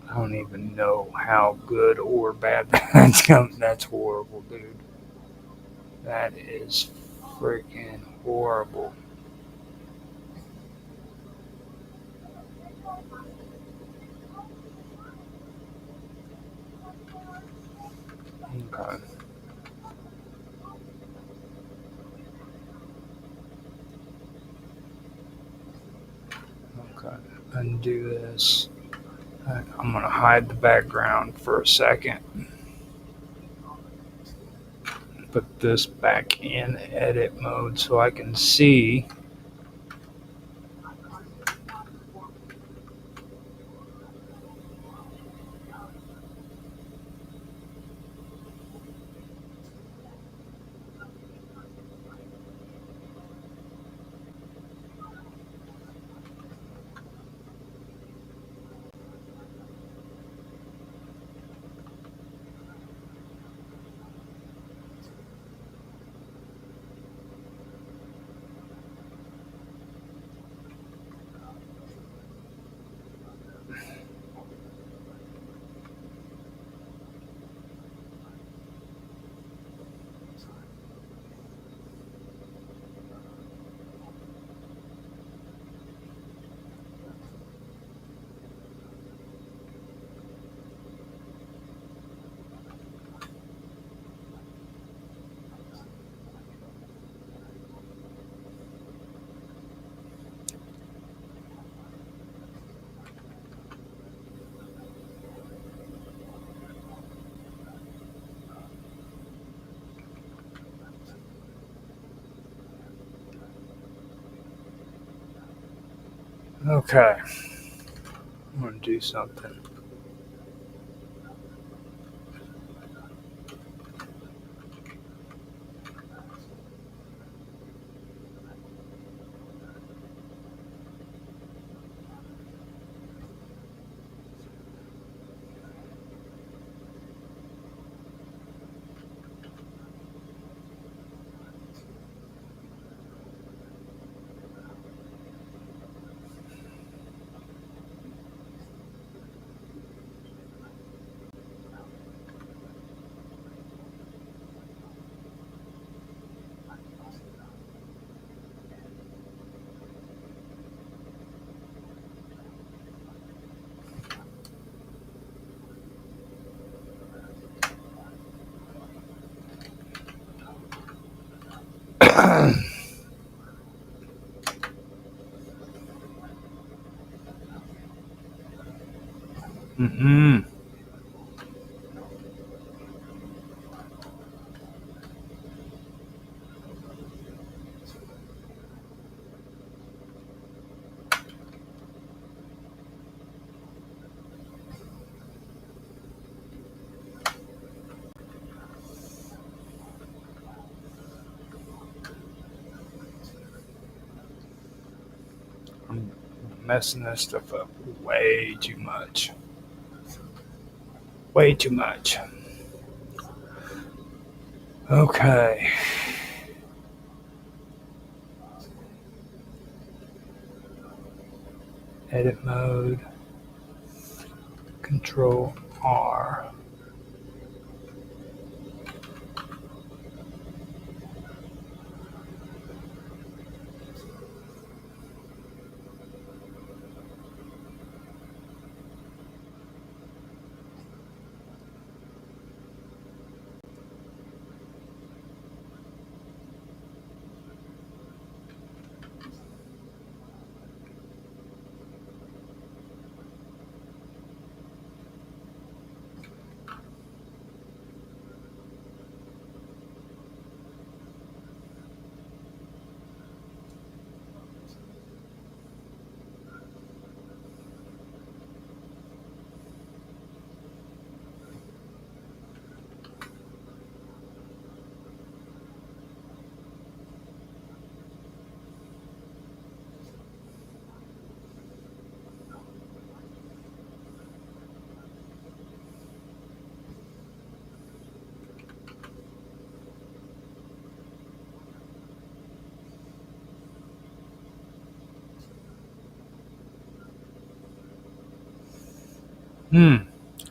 I don't even know how good or bad that's come. That's horrible, dude. That is freaking horrible. Okay. Okay. Undo this. I'm going to hide the background for a second. Put this back in edit mode so I can see. Okay. I'm going to do something. Mm-mm. I'm messing this stuff up way too much. Way too much. Okay. Edit mode. Control R.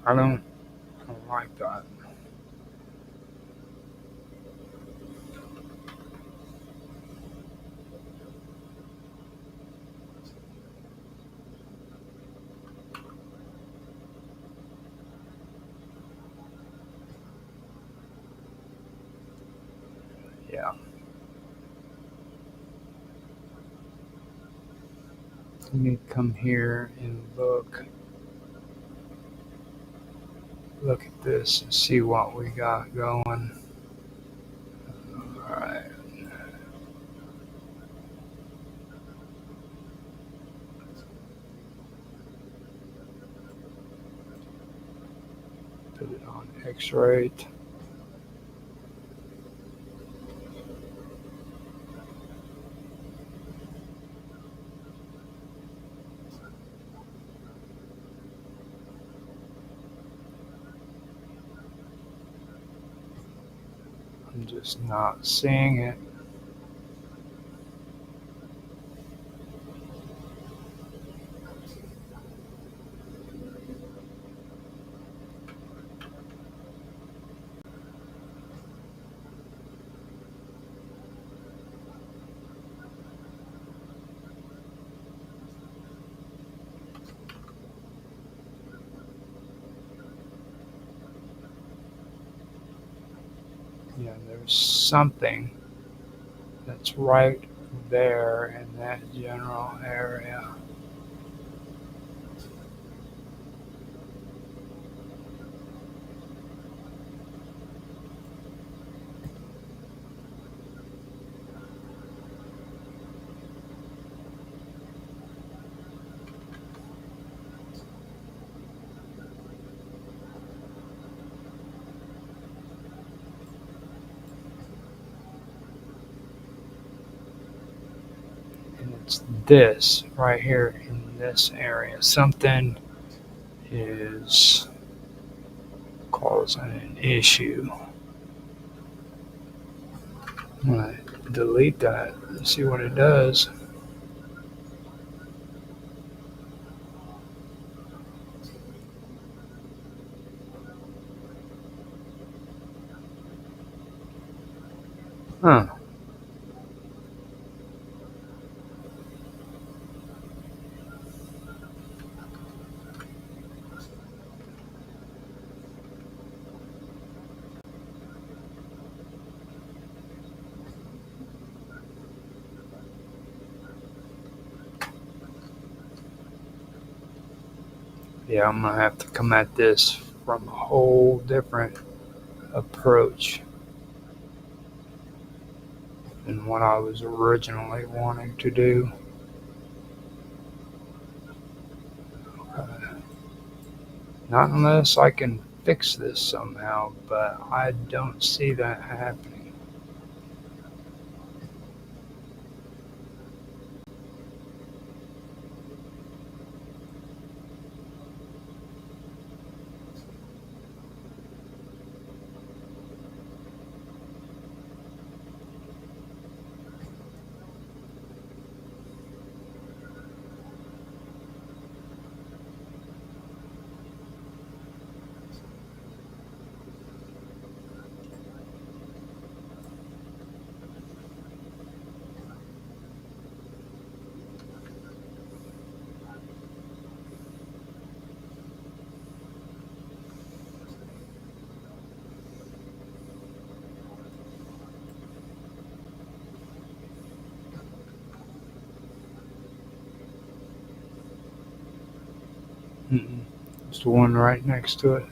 I don't like that. Yeah. Let me come here and look at this and see what we got going. All right. Put it on X-rate. I'm just not seeing it. Yeah, there's something that's right there in that general area. it's this right here in this area. Something is causing an issue. I'm gonna delete that and see what it does. Huh. Yeah, I'm gonna have to come at this from a whole different approach than what I was originally wanting to do. Not unless I can fix this somehow, but I don't see that happening. Mm-mm. It's the one right next to it.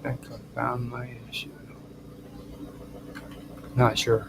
I think I found my issue. Not sure.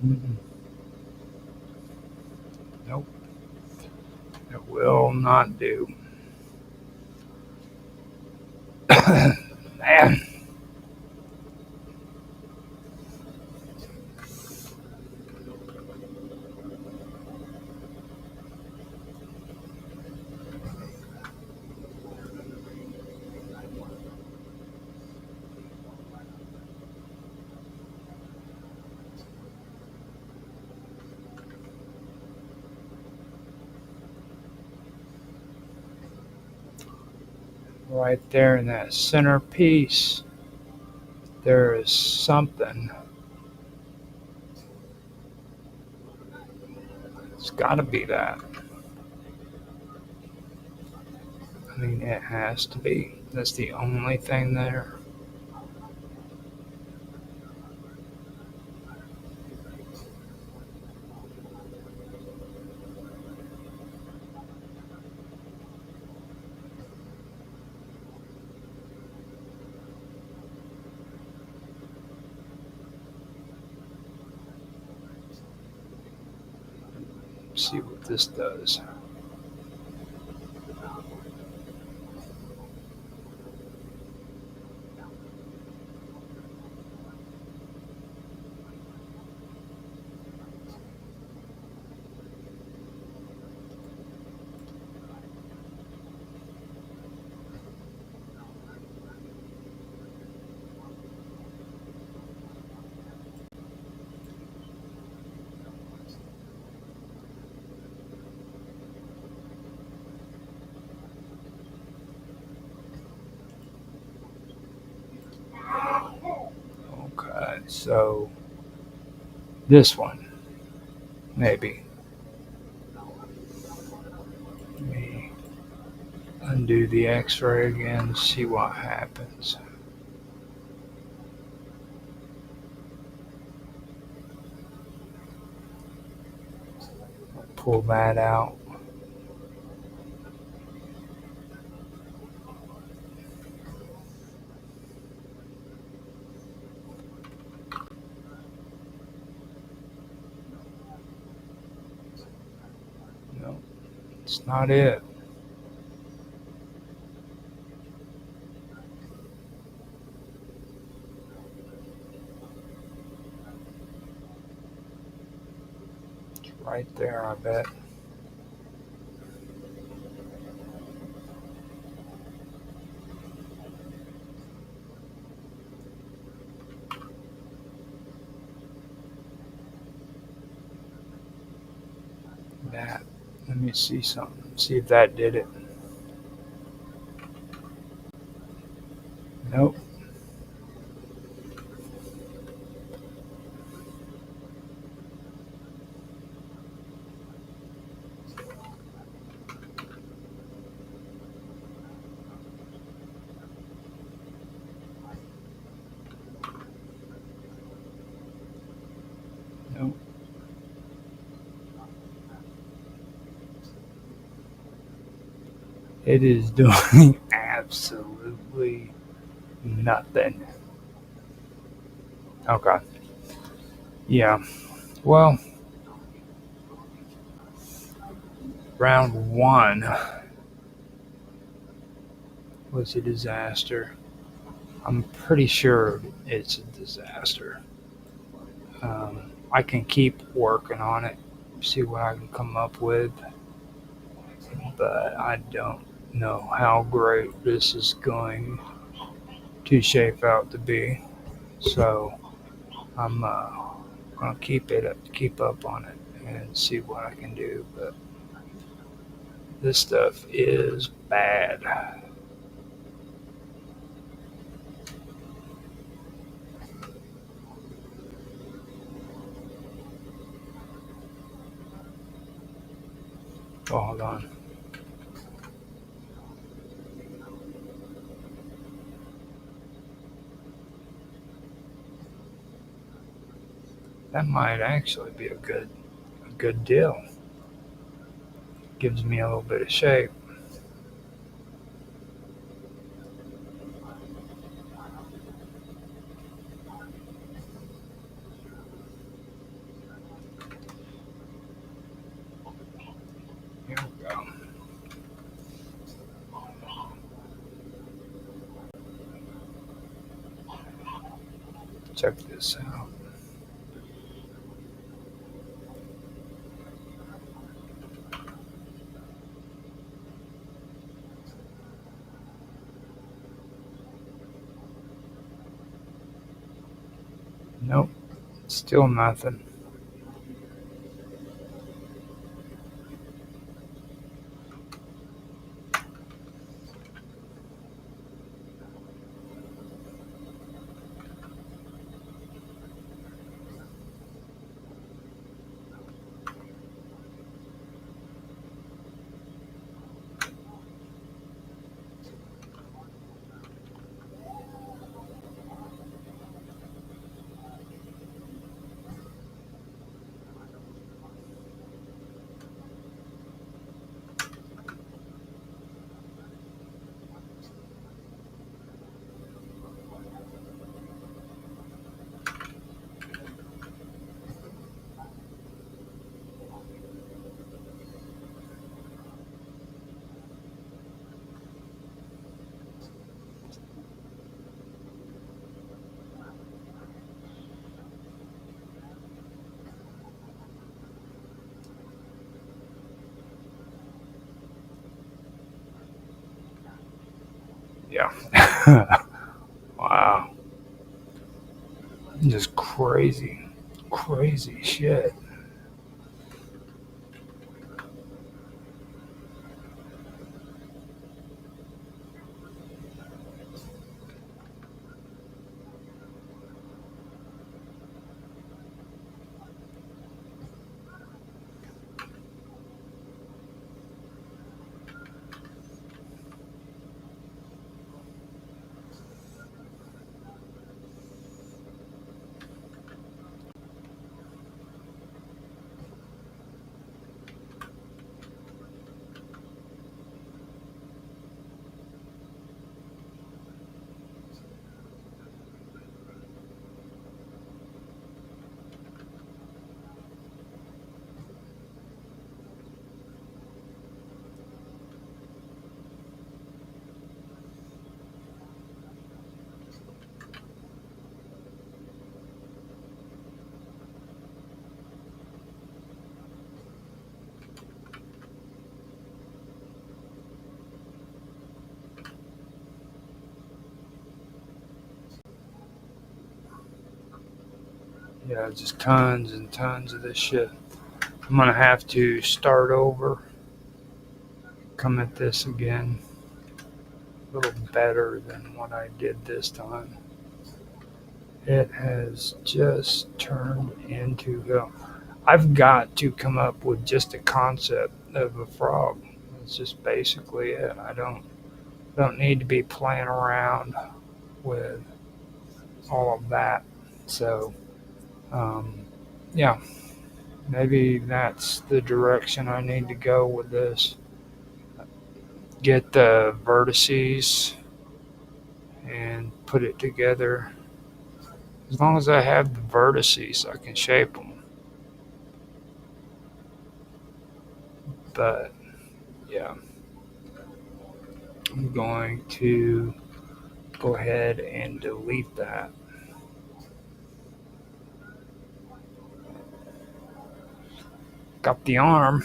Mm-mm. Nope. It will not do. Man. Right there in that center piece, there is something. It's got to be that. I mean, it has to be. That's the only thing there. See what this does. So this one, maybe. Let me undo the X-ray again, see what happens. Pull that out. No, it's not it. It's right there, I bet. That. Let me see something. See if that did it. Nope. Nope. It is doing absolutely nothing. Okay. Yeah. Well, round one was a disaster. I'm pretty sure it's a disaster. I can keep working on it, see what I can come up with, but I don't know how great this is going to shape out to be. So I'm gonna keep up on it and see what I can do. But this stuff is bad. Oh, hold on. That might actually be a good deal. Gives me a little bit of shape. Here we go. Check this out. Nope, still nothing. Yeah. Wow. Just crazy shit. Yeah, just tons and tons of this shit. I'm gonna have to start over, come at this again a little better than what I did this time. It has just turned into hell. I've got to come up with just a concept of a frog. That's just basically it. I don't need to be playing around with all of that. So, yeah, maybe that's the direction I need to go with this. Get the vertices and put it together. As long as I have the vertices, I can shape them. But yeah, I'm going to go ahead and delete that. Got the arm.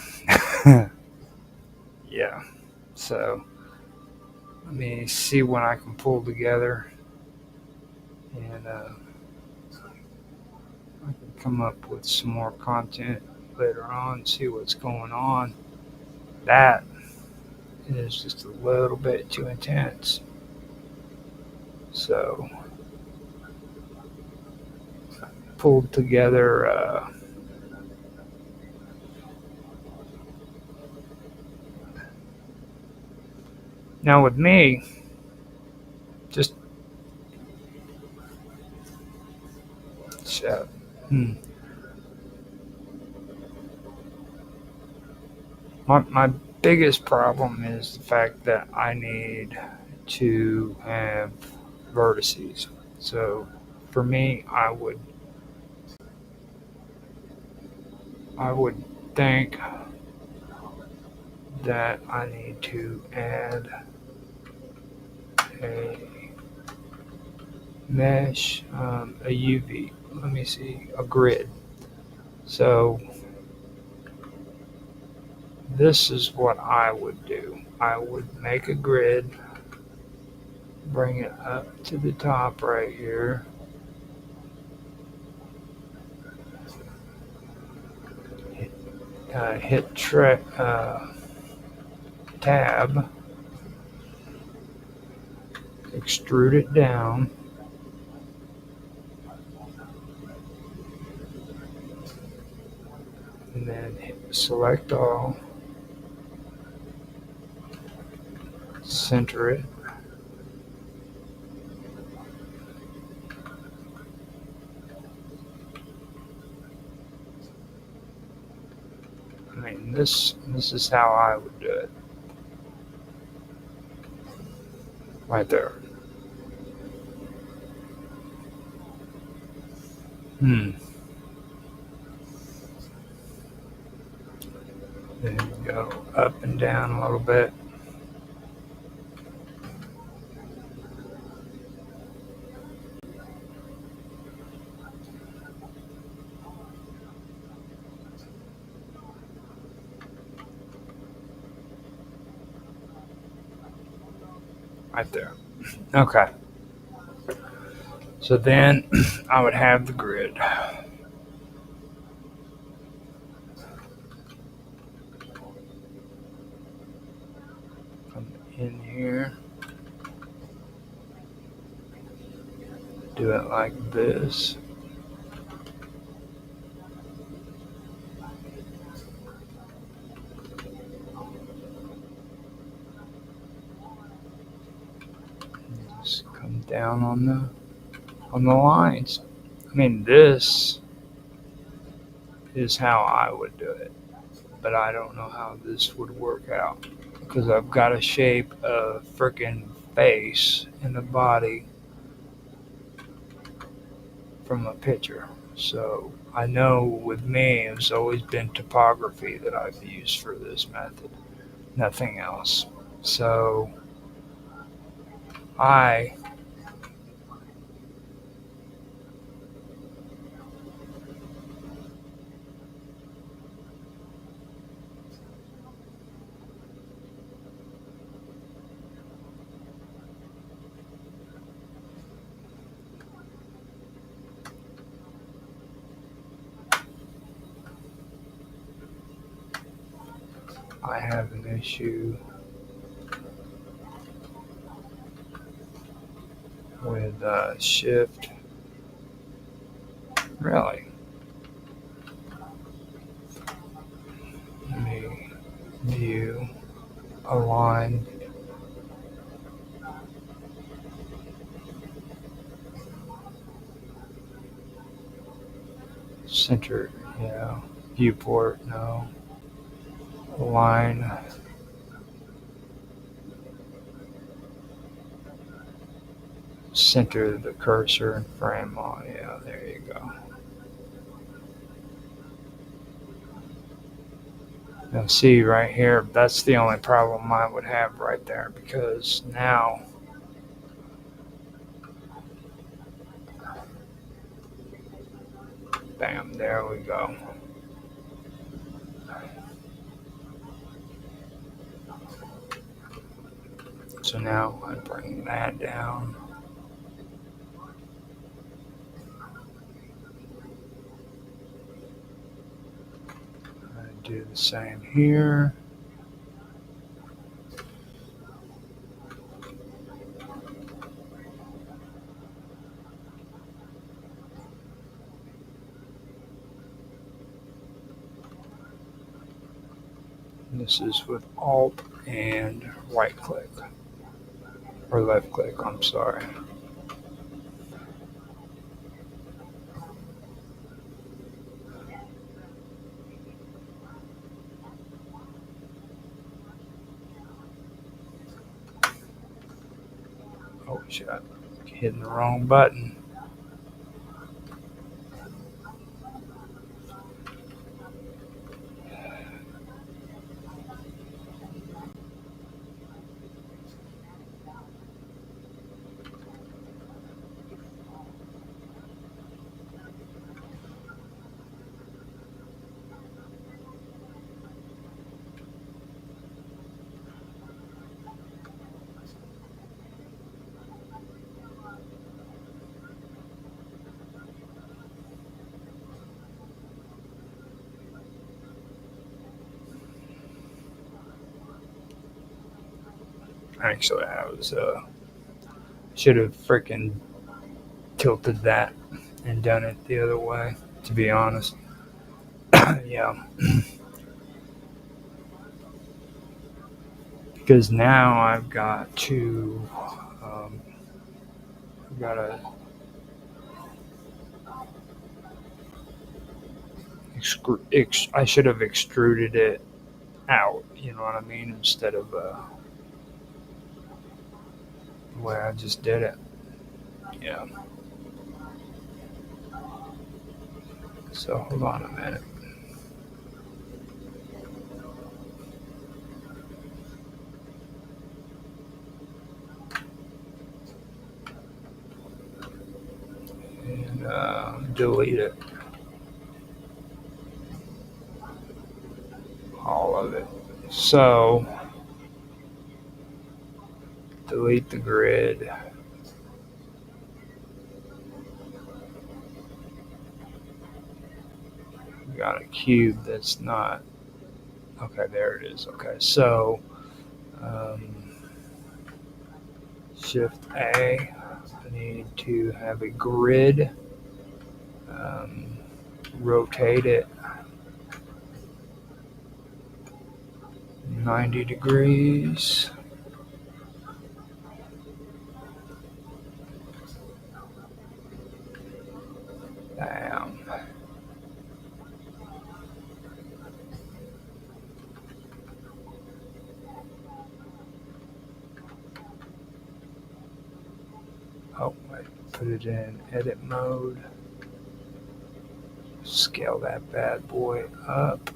Yeah, so let me see what I can pull together, and I can come up with some more content later on, see what's going on. That is just a little bit too intense. So, pulled together now with me, just shut. My biggest problem is the fact that I need to have vertices. So for me, I would think that I need to add a mesh, a UV. Let me see, a grid. So this is what I would do. I would make a grid, bring it up to the top right here. Hit tab, extrude it down, and then select all, center it, I mean, this is how I would do it. Right there. There you go. Up and down a little bit. Right there. Okay. So then I would have the grid. Come in here. Do it like this. Just come down on the lines. I mean, this is how I would do it, but I don't know how this would work out because I've got to shape a freaking face and a body from a picture. So I know with me, it's always been topography that I've used for this method, nothing else. So I I have an issue with shift. Really? Let me view, align, center, yeah. Viewport, no. Align. Center the cursor and frame on. Yeah, there you go. Now see right here, that's the only problem I would have right there, because now bam, there we go. So now I bring that down. I do the same here. This is with Alt and right click, or left click, I'm sorry. Oh shit, hitting the wrong button. Actually, I was should have freaking tilted that and done it the other way, to be honest. Yeah. Because now I've got to I should have extruded it out, you know what I mean, instead of the way I just did it. Yeah. So hold on a minute. And delete it. All of it. So delete the grid. We got a cube that's not. Okay, there it is. Okay, so Shift A. I need to have a grid. Rotate it 90 degrees. Bam. Oh, I put it in edit mode. Scale that bad boy up.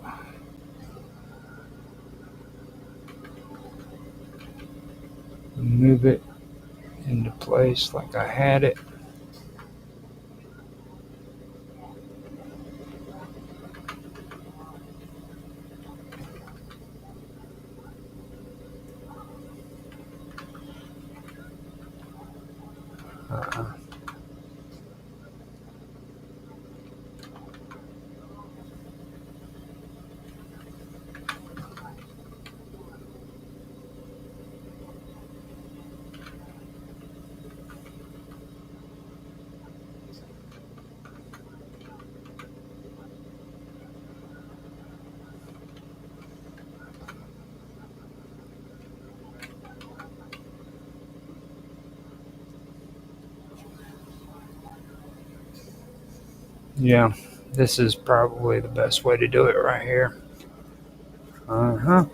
Move it into place like I had it. Yeah, this is probably the best way to do it right here. Uh huh.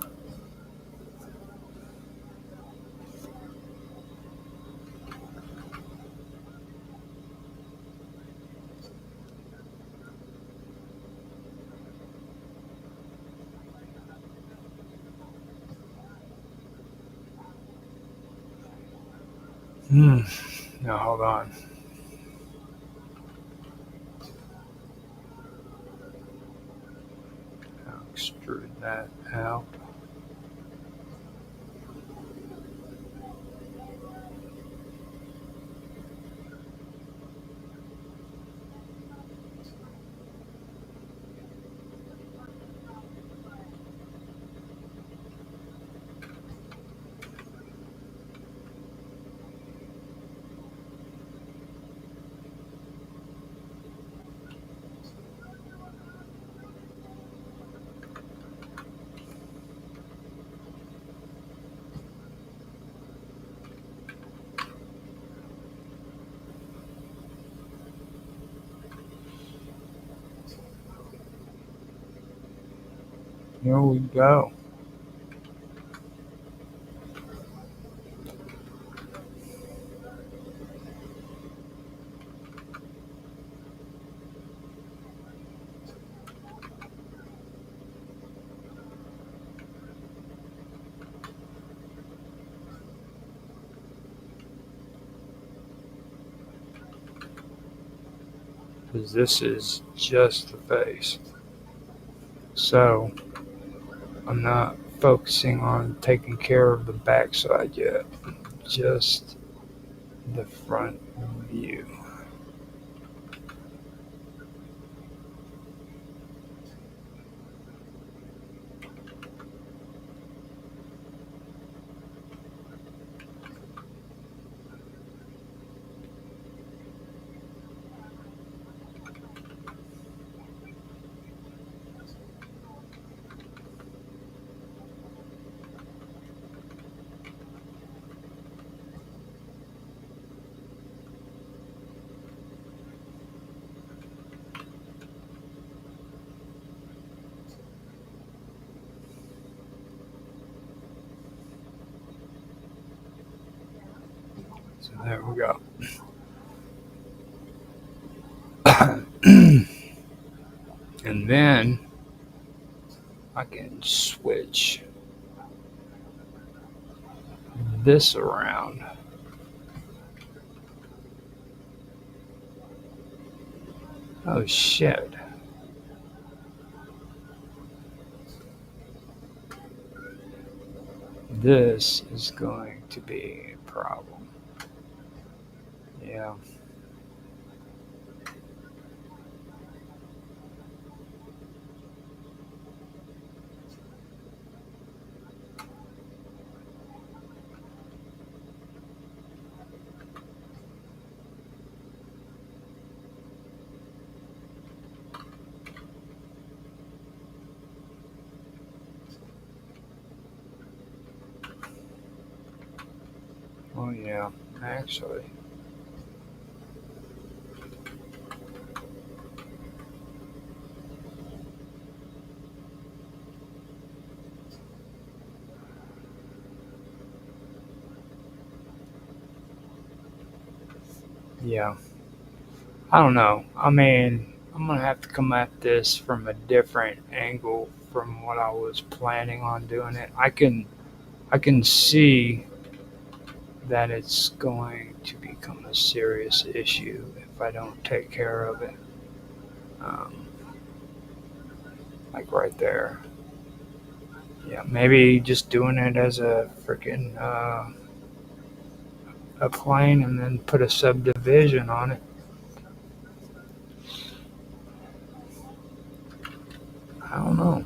Hmm. Now hold on. I'll extrude that out. Here we go. Because this is just the face. So I'm not focusing on taking care of the backside yet, just the front view. So there we go. And then I can switch this around. Oh shit. This is going to be a problem. Yeah. Oh yeah. Actually. Yeah. I don't know. I mean, I'm gonna have to come at this from a different angle from what I was planning on doing it. I can see that it's going to become a serious issue if I don't take care of it. Um, like right there. Yeah, maybe just doing it as a freaking a plane and then put a subdivision on it. I don't know.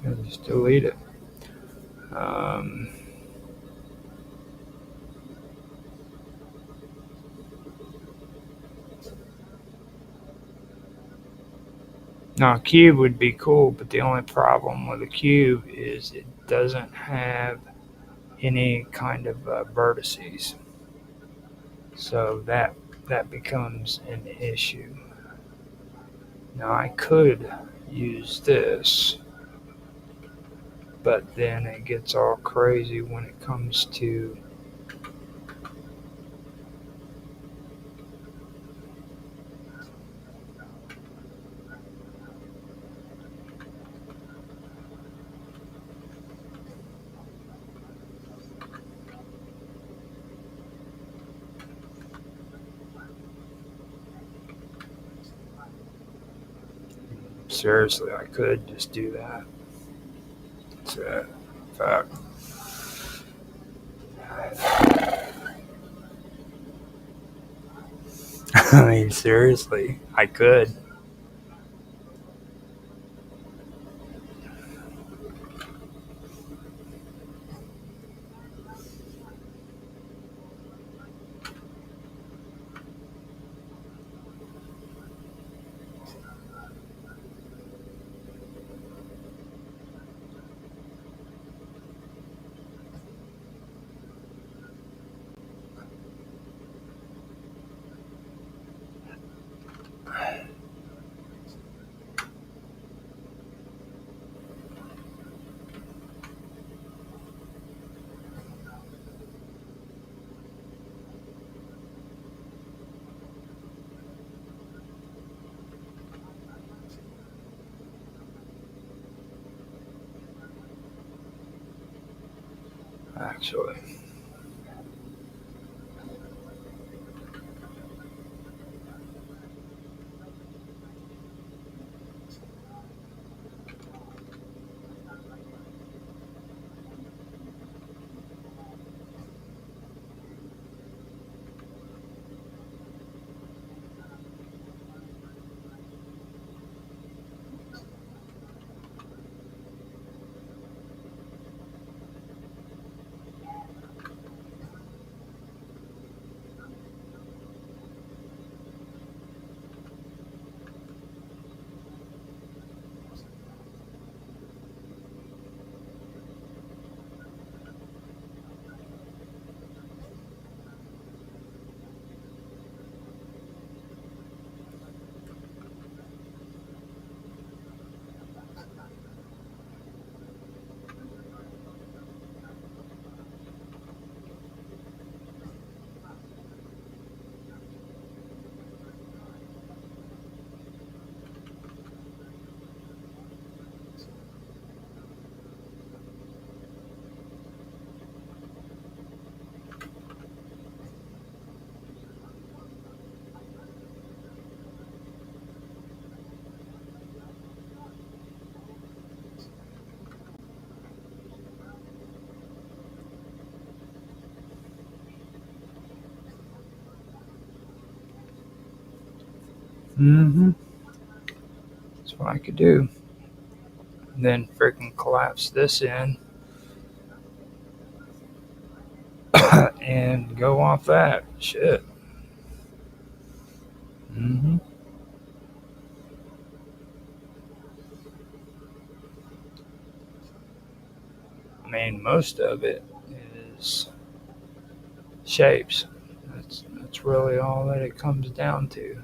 I'll just delete it. Um, Now, a cube would be cool, but the only problem with a cube is it doesn't have any kind of vertices. So that becomes an issue. Now, I could use this, but then it gets all crazy when it comes to seriously, I could just do that. So, in fact, I mean, seriously, I could. Actually, that's what I could do. Then freaking collapse this in and go off that. Shit. hmm I mean, most of it is shapes. That's really all that it comes down to.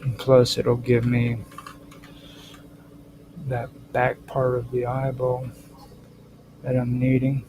And plus, it'll give me that back part of the eyeball that I'm needing.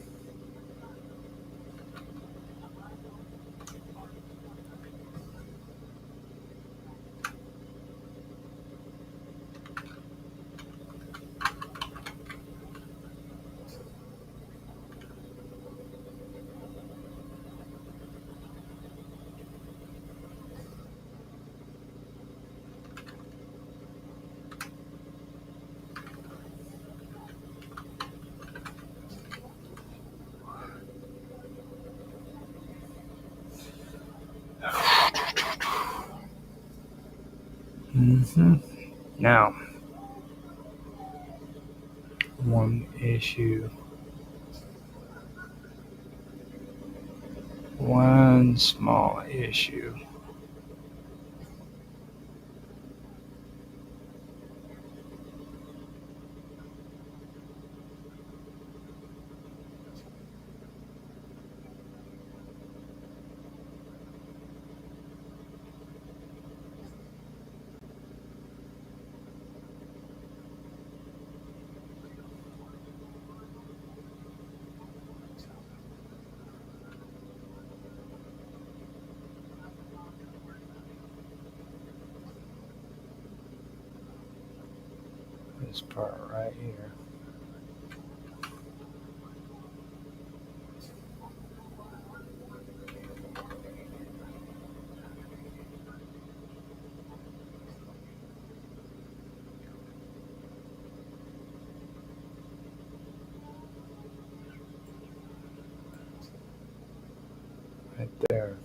Now, one issue, one small issue. This part right here. Right there.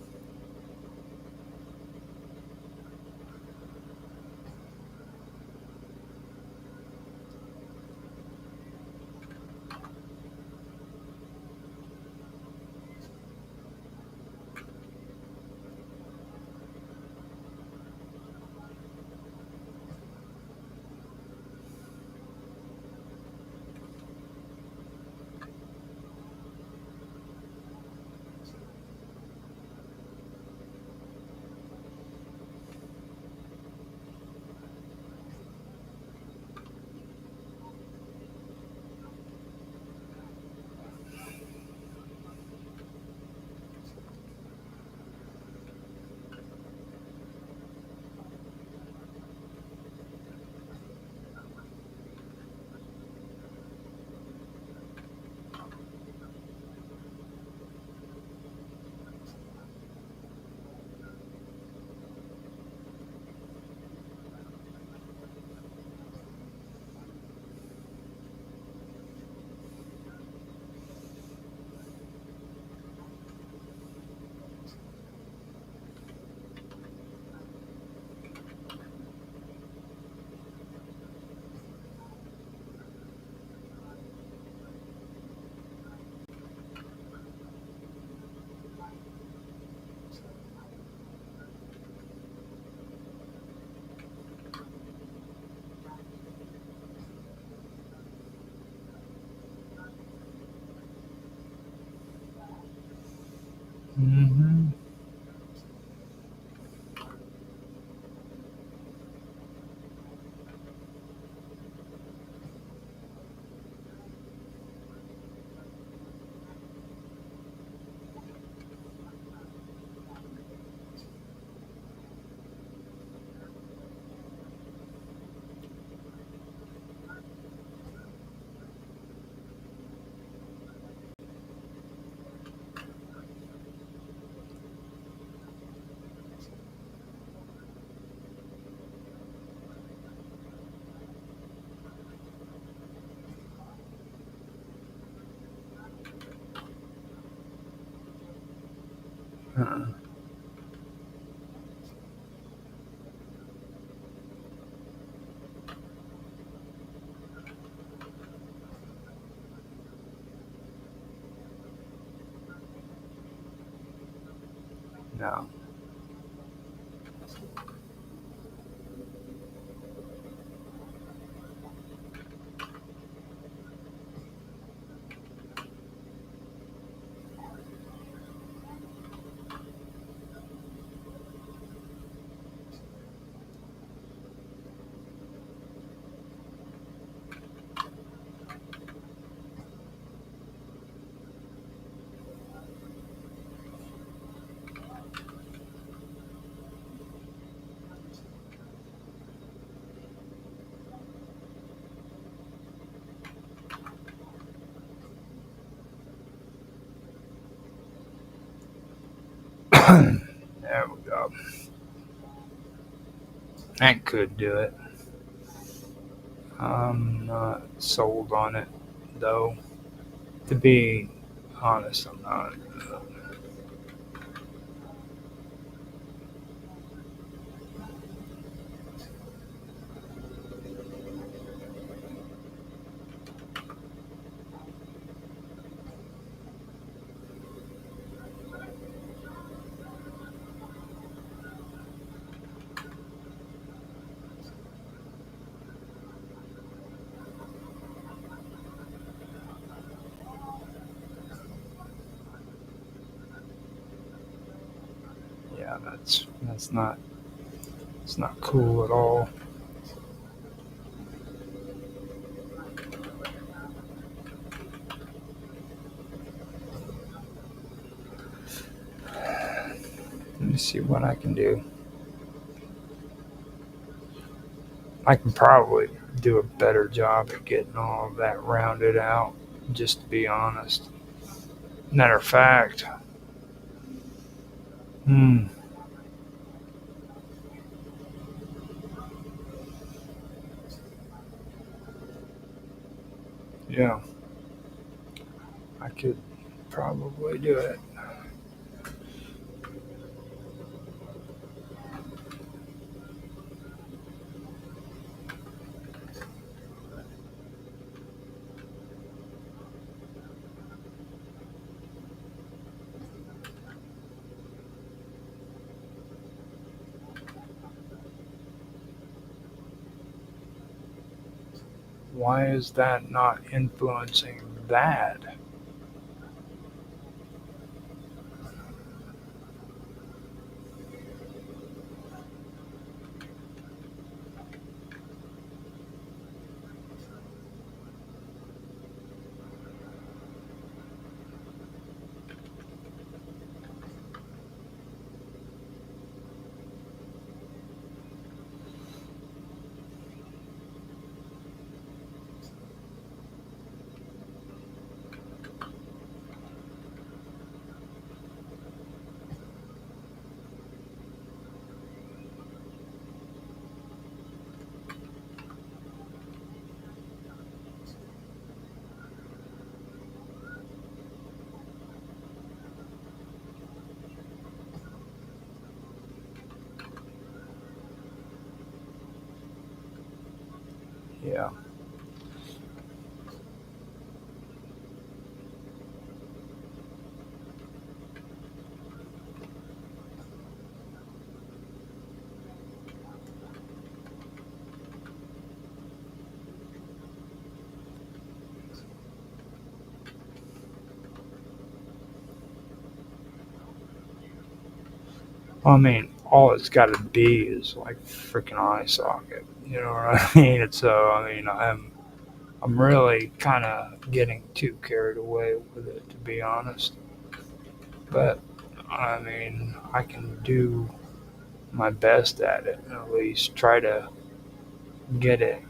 No. There we go. That could do it. I'm not sold on it, though. To be honest, I'm not. That's not it's not cool at all. Let me see what I can do. I can probably do a better job at getting all of that rounded out, just to be honest. Matter of fact, hmm, yeah, I could probably do it. Why is that not influencing that? Yeah, I mean, all it's got to be is like freaking eye socket. You know what I mean? It's so. I mean, I'm really kind of getting too carried away with it, to be honest. But I mean, I can do my best at it, and at least try to get it.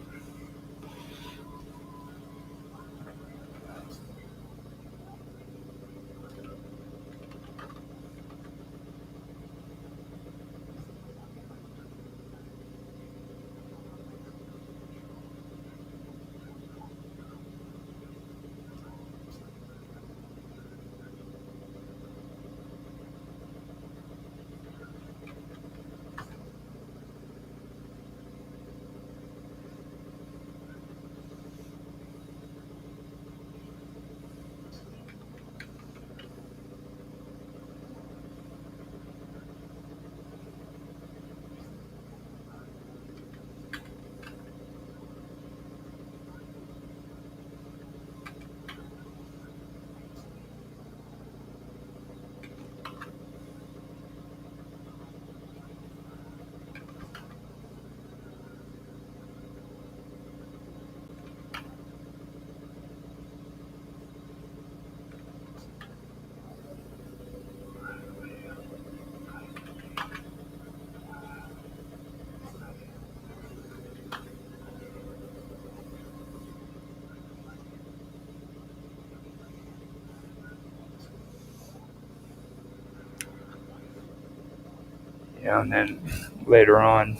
Yeah, and then later on,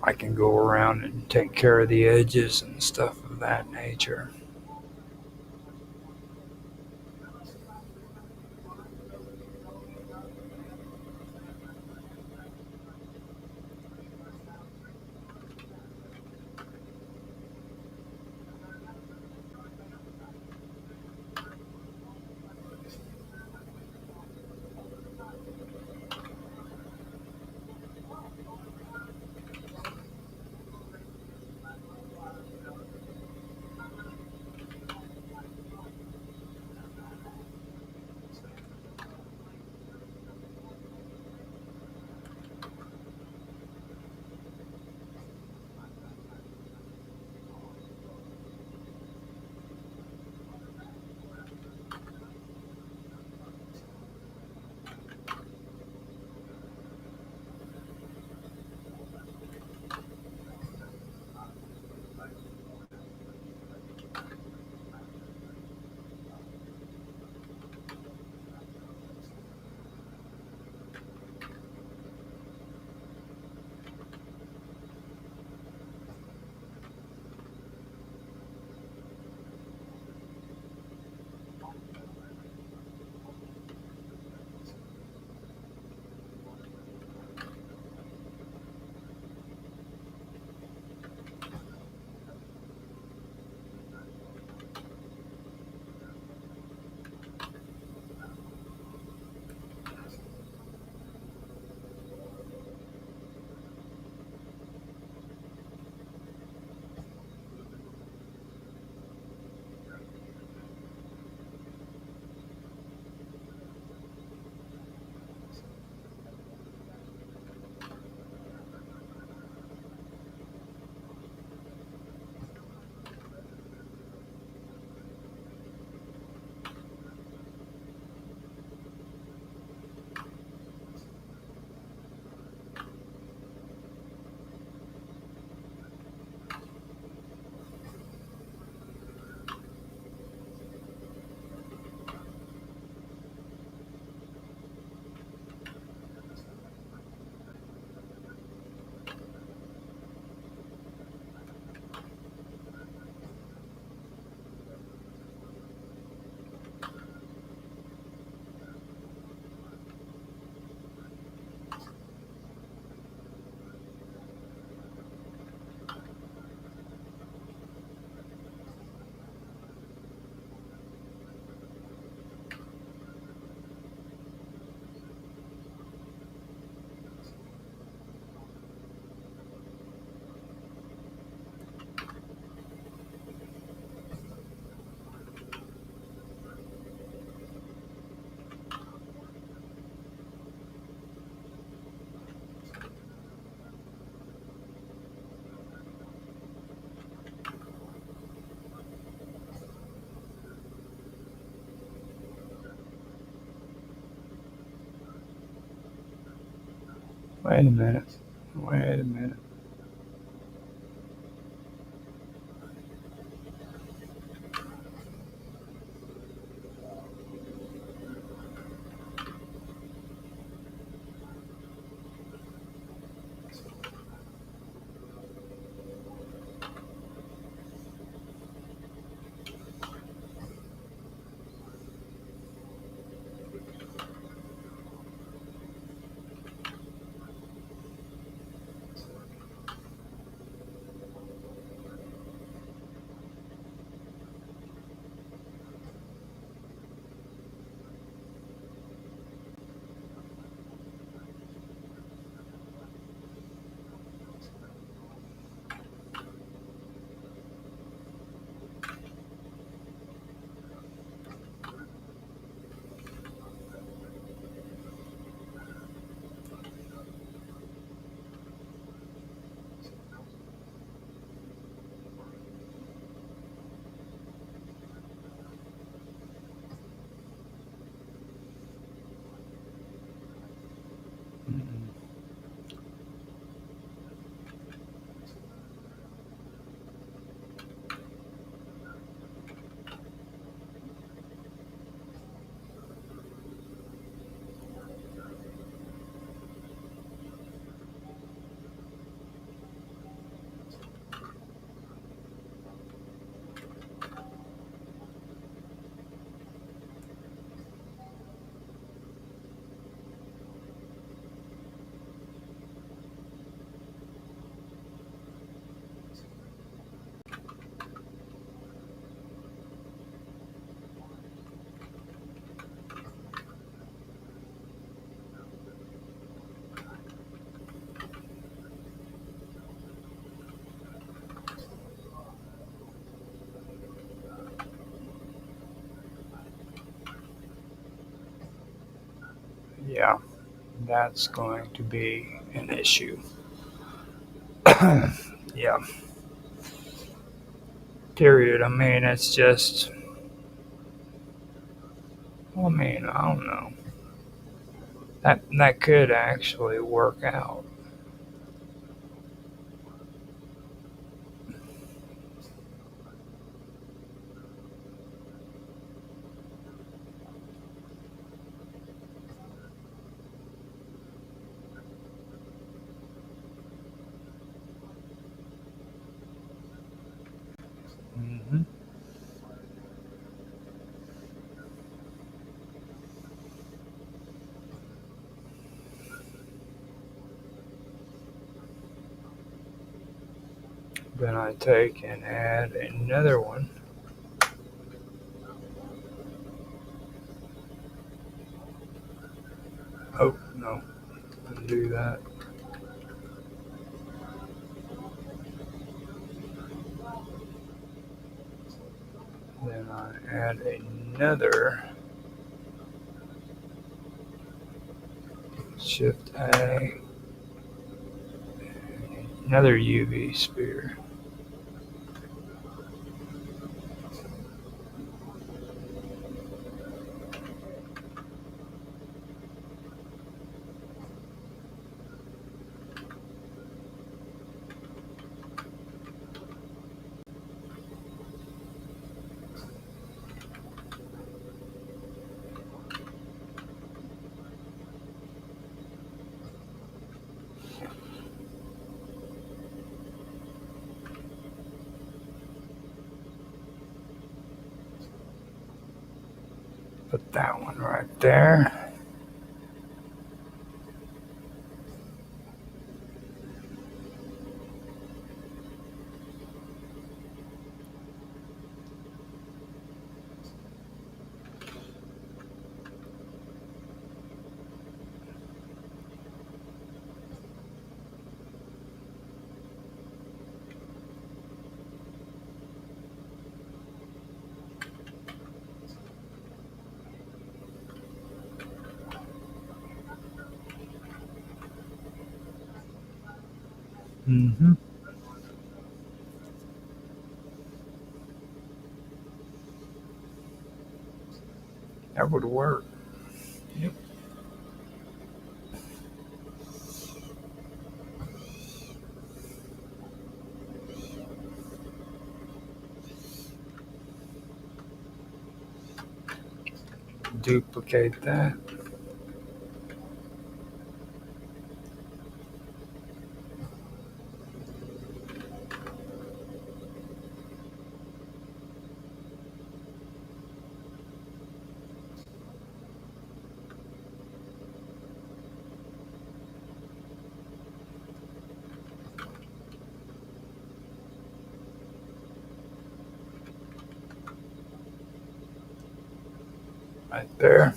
I can go around and take care of the edges and stuff of that nature. Wait a minute. Wait a minute. Yeah, that's going to be an issue. Yeah, period. I mean, it's just, well, I mean, I don't know. That could actually work out. Hmm. Then I take and add another one. Oh, no, undo that. Then I add another Shift A, another UV sphere. Put that one right there. Mm-hmm. That would work. Yep. duplicate that. Right there.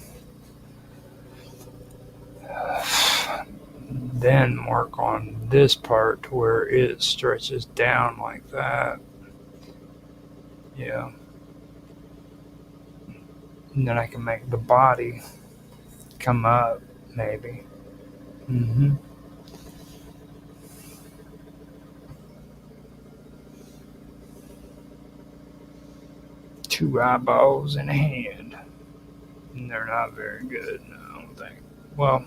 Then work on this part to where it stretches down like that. Yeah. And then I can make the body come up, maybe. Mm-hmm. Two eyeballs and a hand. And they're not very good, I don't think. Well,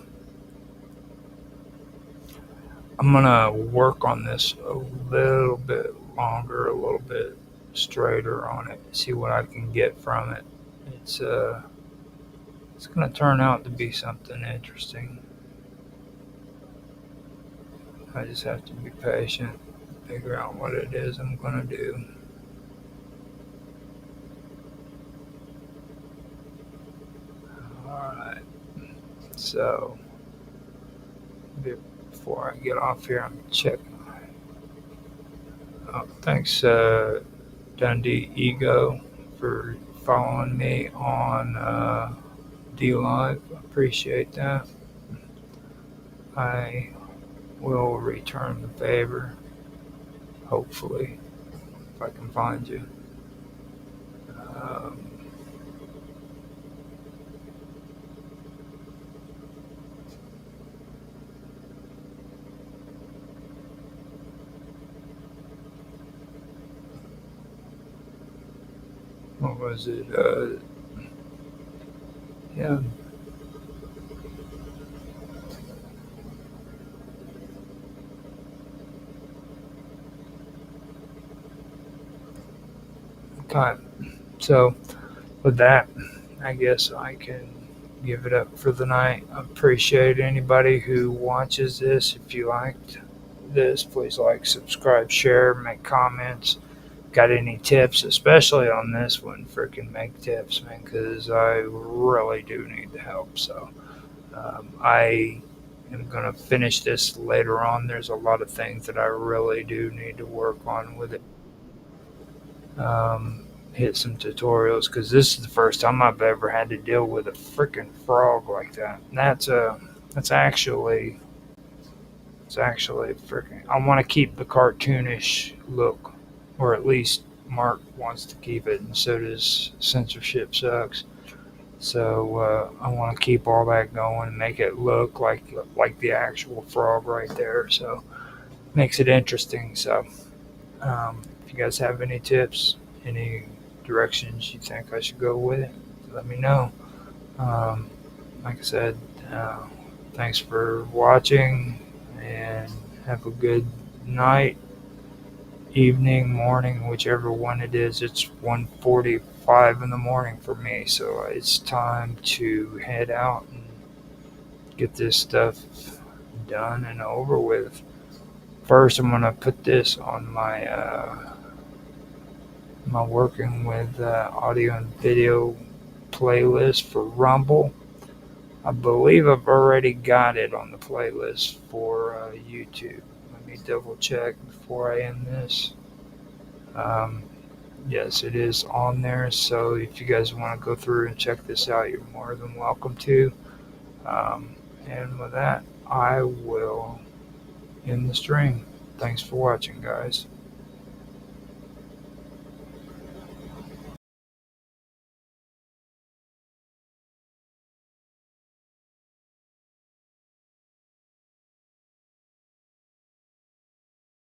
I'm gonna work on this a little bit longer, a little bit straighter on it, see what I can get from it. It's gonna turn out to be something interesting. I just have to be patient, figure out what it is I'm gonna do. Alright, so before I get off here, I'm checking. Oh, thanks, Dundee Ego, for following me on DLive. Appreciate that. I will return the favor, hopefully, if I can find you. What was it? Yeah. Okay. So, with that, I guess I can give it up for the night. I appreciate anybody who watches this. If you liked this, please like, subscribe, share, make comments. Got any tips, especially on this one, freaking make tips, man, because I really do need the help. So I am going to finish this later on. There's a lot of things that I really do need to work on with it. Hit some tutorials, because this is the first time I've ever had to deal with a freaking frog like that. And that's actually freaking, I want to keep the cartoonish look, or at least Mark wants to keep it, and so does Censorship Sucks. So I want to keep all that going and make it look like the actual frog right there. So makes it interesting. So if you guys have any tips, any directions you think I should go with it, let me know. Like I said, thanks for watching, and have a good night, evening, morning, whichever one it is. It's 1:45 in the morning for me, so it's time to head out and get this stuff done and over with. First, I'm gonna put this on my my working with audio and video playlist for Rumble. I believe I've already got it on the playlist for YouTube. Let me double check before I end this. Yes, it is on there. So if you guys want to go through and check this out, you're more than welcome to. And with that, I will end the stream. Thanks for watching, guys.